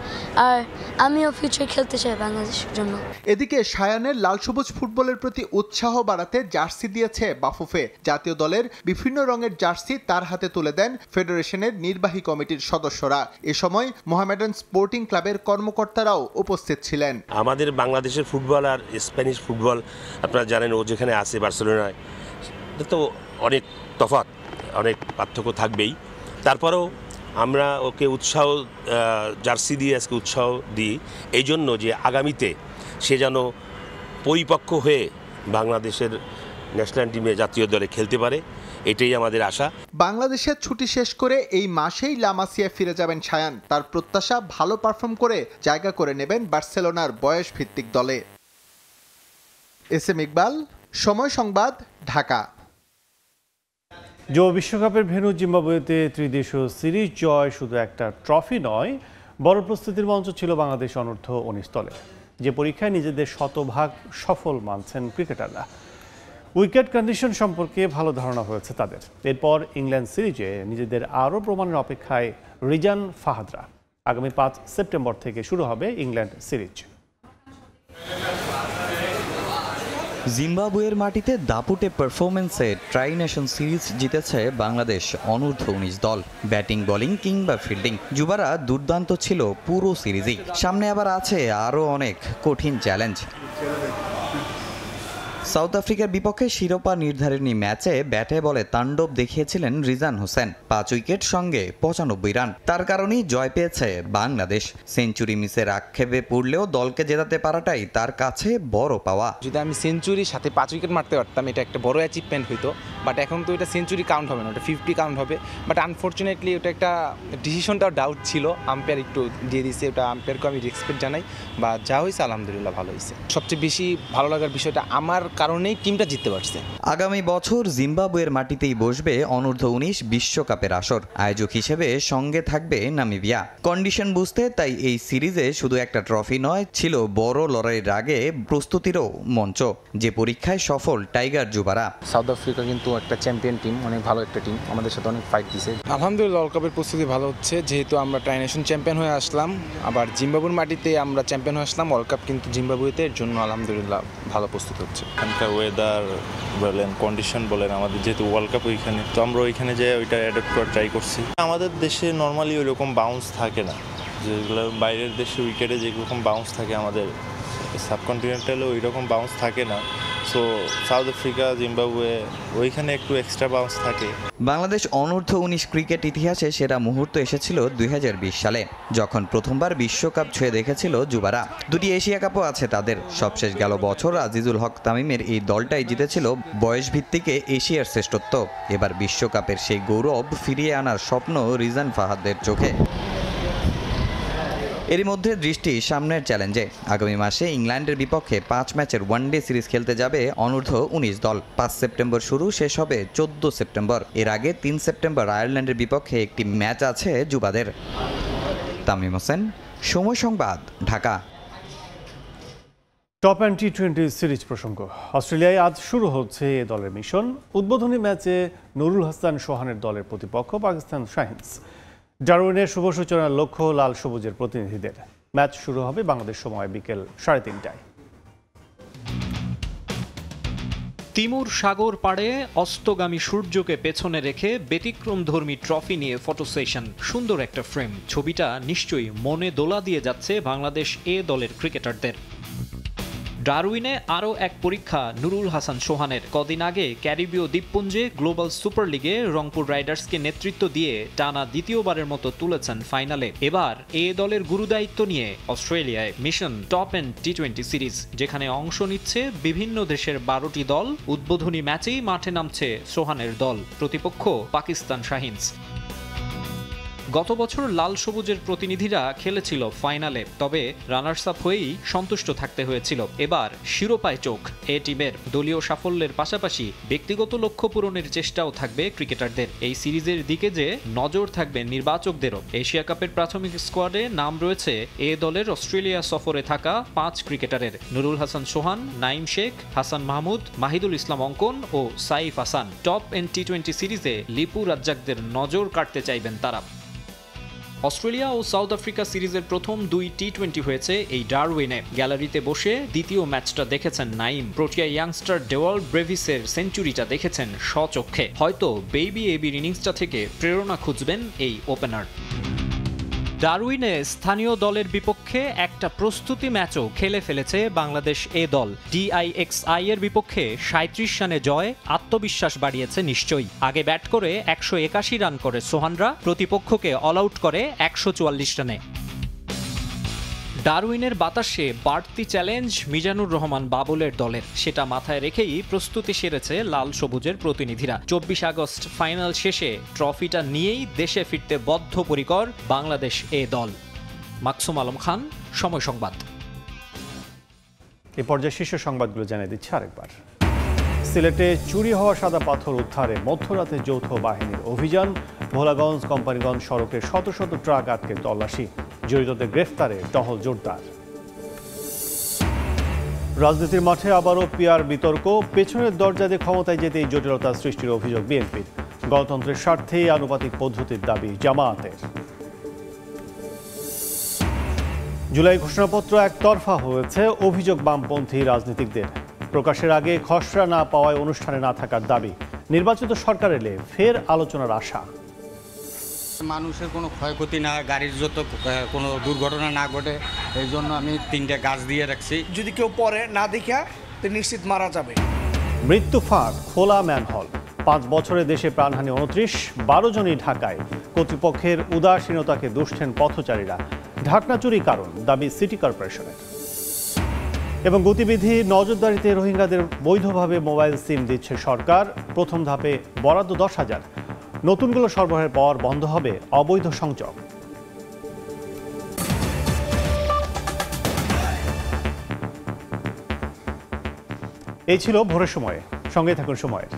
আর আমিও ফিউচার খেলতে চাই বাংলাদেশের জন্য। এদিকে সায়ানের লাল সবুজ ফুটবলের প্রতি উৎসাহ বাড়াতে জার্সি দিয়েছে বাফুফে। জাতীয় দলের বিভিন্ন রঙের জার্সি তার হাতে তুলে দেন ফেডারেশনের নির্বাহী কমিটির সদস্যরা। এ সময় মোহামেডান স্পোর্টিং ক্লাবের কর্মকর্তারাও উপস্থিত ছিলেন। আমাদের বাংলাদেশের ফুটবল আর স্প্যানিশ ফুটবল আপনারা জানেন, ও যেখানে আছে বার্সেলোনায়, তো অনেক তফাৎ, অনেক পার্থক্য থাকবেই। তারপরেও আমরা ওকে উৎসাহ, জার্সি দিয়ে আজকে উৎসাহ দিই এই জন্য যে আগামীতে সে যেন পরিপক্ক হয়ে বাংলাদেশের ন্যাশনাল টিমে জাতীয় দলে খেলতে পারে, এটাই আমাদের আশা। বাংলাদেশের ছুটি শেষ করে এই মাসেই লা মাসিয়া ফিরে যাবেন সায়ান। তার প্রত্যাশা ভালো পারফর্ম করে জায়গা করে নেবেন বার্সেলোনার বয়স ভিত্তিক দলে। এস এম ইকবাল, সময় সংবাদ, ঢাকা। যুব বিশ্বকাপের ভেন্যু জিম্বাবুয়েতে ত্রিদেশীয় সিরিজ জয় শুধু একটা ট্রফি নয়, বড় প্রস্তুতির মঞ্চ ছিল বাংলাদেশ অনূর্ধ্ব 19 দলে, যে পরীক্ষায় নিজেদের শতভাগ সফল মানছেন ক্রিকেটাররা। উইকেট কন্ডিশন সম্পর্কে ভালো ধারণা হয়েছে তাদের। এরপর ইংল্যান্ড সিরিজে নিজেদের আরও প্রমাণের অপেক্ষায় রিজান ফাহাদরা। আগামী 5 সেপ্টেম্বর থেকে শুরু হবে ইংল্যান্ড সিরিজ। জিম্বাবুয়ের মাটিতে দাপুটে পারফরমেন্সে ট্রাই নেশন সিরিজ জিতেছে বাংলাদেশ অনূর্ধ্ব 19 দল। ব্যাটিং, বোলিং কিংবা ফিল্ডিং, যুবারা দুর্দান্ত ছিল পুরো সিরিজেই। সামনে আবার আছে আরও অনেক কঠিন চ্যালেঞ্জ। সাউথ আফ্রিকার বিপক্ষে শিরোপা নির্ধারণী ম্যাচে ব্যাটে বলে তাণ্ডব দেখিয়েছিলেন রিজান হোসেন। 5 উইকেট সঙ্গে 95 রান। তার কারণেই জয় পেয়েছে বাংলাদেশ। সেঞ্চুরি মিসের আক্ষেপে পড়লেও দলকে জেতাতে পারাটাই তার কাছে বড় পাওয়া। যদি আমি সেঞ্চুরির সাথে 5 উইকেট মারতে পারতাম, এটা একটা বড় অ্যাচিভমেন্ট হইতো। বাট এখন তো এটা সেঞ্চুরি কাউন্ট হবে না, ওটা 50 কাউন্ট হবে। বাট আনফর্চুনেটলি ওটা একটা ডিসিশনটাও ডাউট ছিল, আম্পায়ার একটু দিয়ে দিয়েছে। ওটা আম্পায়ারকে আমি রেসপেক্ট জানাই। বা যা হয়েছে আলহামদুলিল্লাহ ভালো হয়েছে। সবচেয়ে বেশি ভালো লাগার বিষয়টা আমার কারণেই টিমটা জিততে পারছে। আগামী বছর জিম্বাবুয়ের মাটিতেই বসবে অনূর্ধ্ব 19 বিশ্বকাপের আসর। আয়োজক হিসেবে সঙ্গে থাকবে নামিবিয়া। কন্ডিশন বুঝতে তাই এই সিরিজে শুধু একটা ট্রফি নয়, ছিল বড় লড়াইয়ের আগে প্রস্তুতিরও মঞ্চ, যে পরীক্ষায় সফল টাইগার যুবারা। সাউথ আফ্রিকা কিন্তু একটা চ্যাম্পিয়ন টিম, অনেক ভালো একটা টিম, আমাদের সাথে অনেক ফাইট দিছে। আলহামদুলিল্লাহ ওয়ার্ল্ড কাপের প্রস্তুতি ভালো হচ্ছে, যেহেতু আমরা ট্রাই নেশন চ্যাম্পিয়ন হয়ে আসলাম, আবার জিম্বাবুয়ের মাটিতে আমরা চ্যাম্পিয়ন হয়ে আসলাম। ওয়ার্ল্ড কাপ কিন্তু জিম্বাবুয়েতে, এর জন্য আলহামদুলিল্লাহ ভালো প্রস্তুত হচ্ছে। এখানকার ওয়েদার বলেন, কন্ডিশন বলেন, আমাদের যেহেতু ওয়ার্ল্ড কাপ ওইখানে, তো আমরা ওইখানে যেয়ে ওইটা অ্যাডাপ্ট করার ট্রাই করছি। আমাদের দেশে নর্মালি ওই রকম বাউন্স থাকে না, যেগুলো বাইরের দেশে উইকেটে যেরকম বাউন্স থাকে আমাদের সাবকন্টিনেন্টালে ওই রকম বাউন্স থাকে না। সো সাউথ আফ্রিকা, জিম্বাবুয়ে ওইখানে একটু এক্সট্রা বাউন্স থাকে। বাংলাদেশ অনূর্ধ্ব-19 ক্রিকেট ইতিহাসে সেরা মুহূর্ত এসেছিল 2020 সালে, যখন প্রথমবার বিশ্বকাপ ছুঁয়ে দেখেছিল যুবারা। দুটি এশিয়া কাপও আছে তাদের। সবশেষ গেল বছর আজিজুল হক তামিমের এই দলটাই জিতেছিল বয়সভিত্তিকে এশিয়ার শ্রেষ্ঠত্ব। এবার বিশ্বকাপের সেই গৌরব ফিরিয়ে আনার স্বপ্ন রিজান ফাহাদের চোখে। এরই মধ্যে দৃষ্টি সামনের চ্যালেঞ্জে। আগামী মাসে ইংল্যান্ডের বিপক্ষে 5 ম্যাচের ওয়ানডে সিরিজ খেলতে যাবে অনূর্ধ্ব-19 দল। 5 সেপ্টেম্বর শুরু, শেষ হবে 14 সেপ্টেম্বর। এর আগে 3 সেপ্টেম্বর আয়ারল্যান্ডের বিপক্ষে একটি ম্যাচ আছে যুবাদের। তামিম হোসেন, সময় সংবাদ, ঢাকা। টপ অ্যান্ড টি-20 সিরিজ প্রসঙ্গ। অস্ট্রেলিয়ায় আজ শুরু হচ্ছে এ দলের মিশন। উদ্বোধনী ম্যাচে নুরুল হাসান সোহানের দলের প্রতিপক্ষ পাকিস্তান শাহিনস। ডারউইনের শুভ সূচনার লক্ষ্য লাল সবুজের প্রতিনিধিদের। ম্যাচ শুরু হবে বাংলাদেশ সময় বিকেল 3:30টায়। তিমুর সাগর পাড়ে অস্তগামী সূর্যকে পেছনে রেখে ব্যতিক্রমধর্মী ট্রফি নিয়ে ফটো সেশন। সুন্দর একটা ফ্রেম। ছবিটা নিশ্চয়ই মনে দোলা দিয়ে যাচ্ছে বাংলাদেশ এ দলের ক্রিকেটারদের। ডারউইনে আরও এক পরীক্ষা নুরুল হাসান সোহানের। কদিন আগে ক্যারিবীয় দ্বীপপুঞ্জে গ্লোবাল সুপার লিগে রংপুর রাইডার্সকে নেতৃত্ব দিয়ে টানা দ্বিতীয়বারের মতো তুলেছেন ফাইনালে। এবার এ দলের গুরুদায়িত্ব নিয়ে অস্ট্রেলিয়ায় মিশন টপ অ্যান্ড টি-20 সিরিজ, যেখানে অংশ নিচ্ছে বিভিন্ন দেশের 12টি দল। উদ্বোধনী ম্যাচেই মাঠে নামছে সোহানের দল, প্রতিপক্ষ পাকিস্তান শাহিনস। গত বছর লাল সবুজের প্রতিনিধিরা খেলেছিল ফাইনালে, তবে রানার্স আপ হয়েই সন্তুষ্ট থাকতে হয়েছিল। এবার শিরোপায় চোখ এ টিমের। দলীয় সাফল্যের পাশাপাশি ব্যক্তিগত লক্ষ্য পূরণের চেষ্টাও থাকবে ক্রিকেটারদের। এই সিরিজের দিকে যে নজর থাকবে নির্বাচকদেরও। এশিয়া কাপের প্রাথমিক স্কোয়াডে নাম রয়েছে এ দলের অস্ট্রেলিয়া সফরে থাকা 5 ক্রিকেটারের: নুরুল হাসান সোহান, নাইম শেখ, হাসান মাহমুদ, মাহিদুল ইসলাম অঙ্কন ও সাইফ হাসান। টপ অ্যান্ড টি-20 সিরিজে লিপু রাজ্জাকদের নজর কাটতে চাইবেন তারা। অস্ট্রেলিয়া ও সাউথ আফ্রিকা সিরিজের প্রথম 2 টি-20 হয়েছে এই ডারউইনে। গ্যালারিতে বসে দ্বিতীয় ম্যাচটা দেখেছেন নাইম। প্রোটিয়া ইয়াংস্টার ডেওয়াল ব্রেভিসের সেঞ্চুরিটা দেখেছেন স্বচক্ষে। হয়তো বেবি এবির ইনিংসটা থেকে প্রেরণা খুঁজবেন এই ওপেনার। ডারউইনে স্থানীয় দলের বিপক্ষে একটা প্রস্তুতি ম্যাচও খেলে ফেলেছে বাংলাদেশ এ দল। DIXI এর বিপক্ষে 37 রানে জয় আত্মবিশ্বাস বাড়িয়েছে নিশ্চয়ই। আগে ব্যাট করে 181 রান করে সোহানরা প্রতিপক্ষকে অল আউট করে 144 রানে। ডারউইনের বাতাসে বাড়তি চ্যালেঞ্জ মিজানুর রহমান বাবুলের দলের। সেটা মাথায় রেখেই প্রস্তুতি সেরেছে লাল সবুজের প্রতিনিধিরা। 24 আগস্ট ফাইনাল শেষে ট্রফিটা নিয়েই দেশে ফিরতে বদ্ধপরিকর বাংলাদেশ এ দল। মাকসুম আলম খান, সময় সংবাদ। এই পর্যায়ে শীর্ষ সংবাদগুলো জানিয়ে দিচ্ছে আরেকবার। সিলেটে চুরি হওয়া সাদা পাথর উদ্ধারে মধ্যরাতে যৌথ বাহিনীর অভিযান। ভোলাগঞ্জ কোম্পানিগঞ্জ সড়কে শত শত ট্রাক আটকে তল্লাশি। জড়িতদের গ্রেফতারে টহল জোরদার। রাজনীতির মাঠে আবারও পিয়ার বিতর্ক। পেছনের দরজা দিয়ে ক্ষমতায় যেতে এই জটিলতা সৃষ্টির অভিযোগ বিএনপির। গণতন্ত্রের স্বার্থে আনুপাতিক পদ্ধতির দাবি জামায়াতের। জুলাই ঘোষণাপত্র একতরফা হয়েছে, অভিযোগ বামপন্থী রাজনীতিকদের। প্রকাশের আগে খসড়া না পাওয়ায় অনুষ্ঠানে না থাকার দাবি। নির্বাচিত সরকার এলে ফের আলোচনার আশা। মানুষের কোনো ক্ষয়ক্ষতি না, গাড়ির যত কোনো দুর্ঘটনা না ঘটে, এই জন্য আমি 3টে গাছ দিয়ে রাখছি। যদি কেউ পরে না দেখা তো নিশ্চিত মারা যাবে। মৃত্যু ফাঁদ, খোলা ম্যানহল। 5 বছরে দেশে প্রাণহানি 29, 12 জনই ঢাকায়। কর্তৃপক্ষের উদাসীনতাকে দুষছেন পথচারীরা। ঢাকনা চুরি কারণ, দাবি সিটি কর্পোরেশনের। এবং গতিবিধি নজরদারিতে রোহিঙ্গাদের বৈধভাবে মোবাইল সিম দিচ্ছে সরকার। প্রথম ধাপে বরাদ্দ 10,000। নতুনগুলো সরবরাহের পর বন্ধ হবে অবৈধ সংযোগ। এই ছিল ভোরের সময়ে। সঙ্গে থাকুন সময়ের।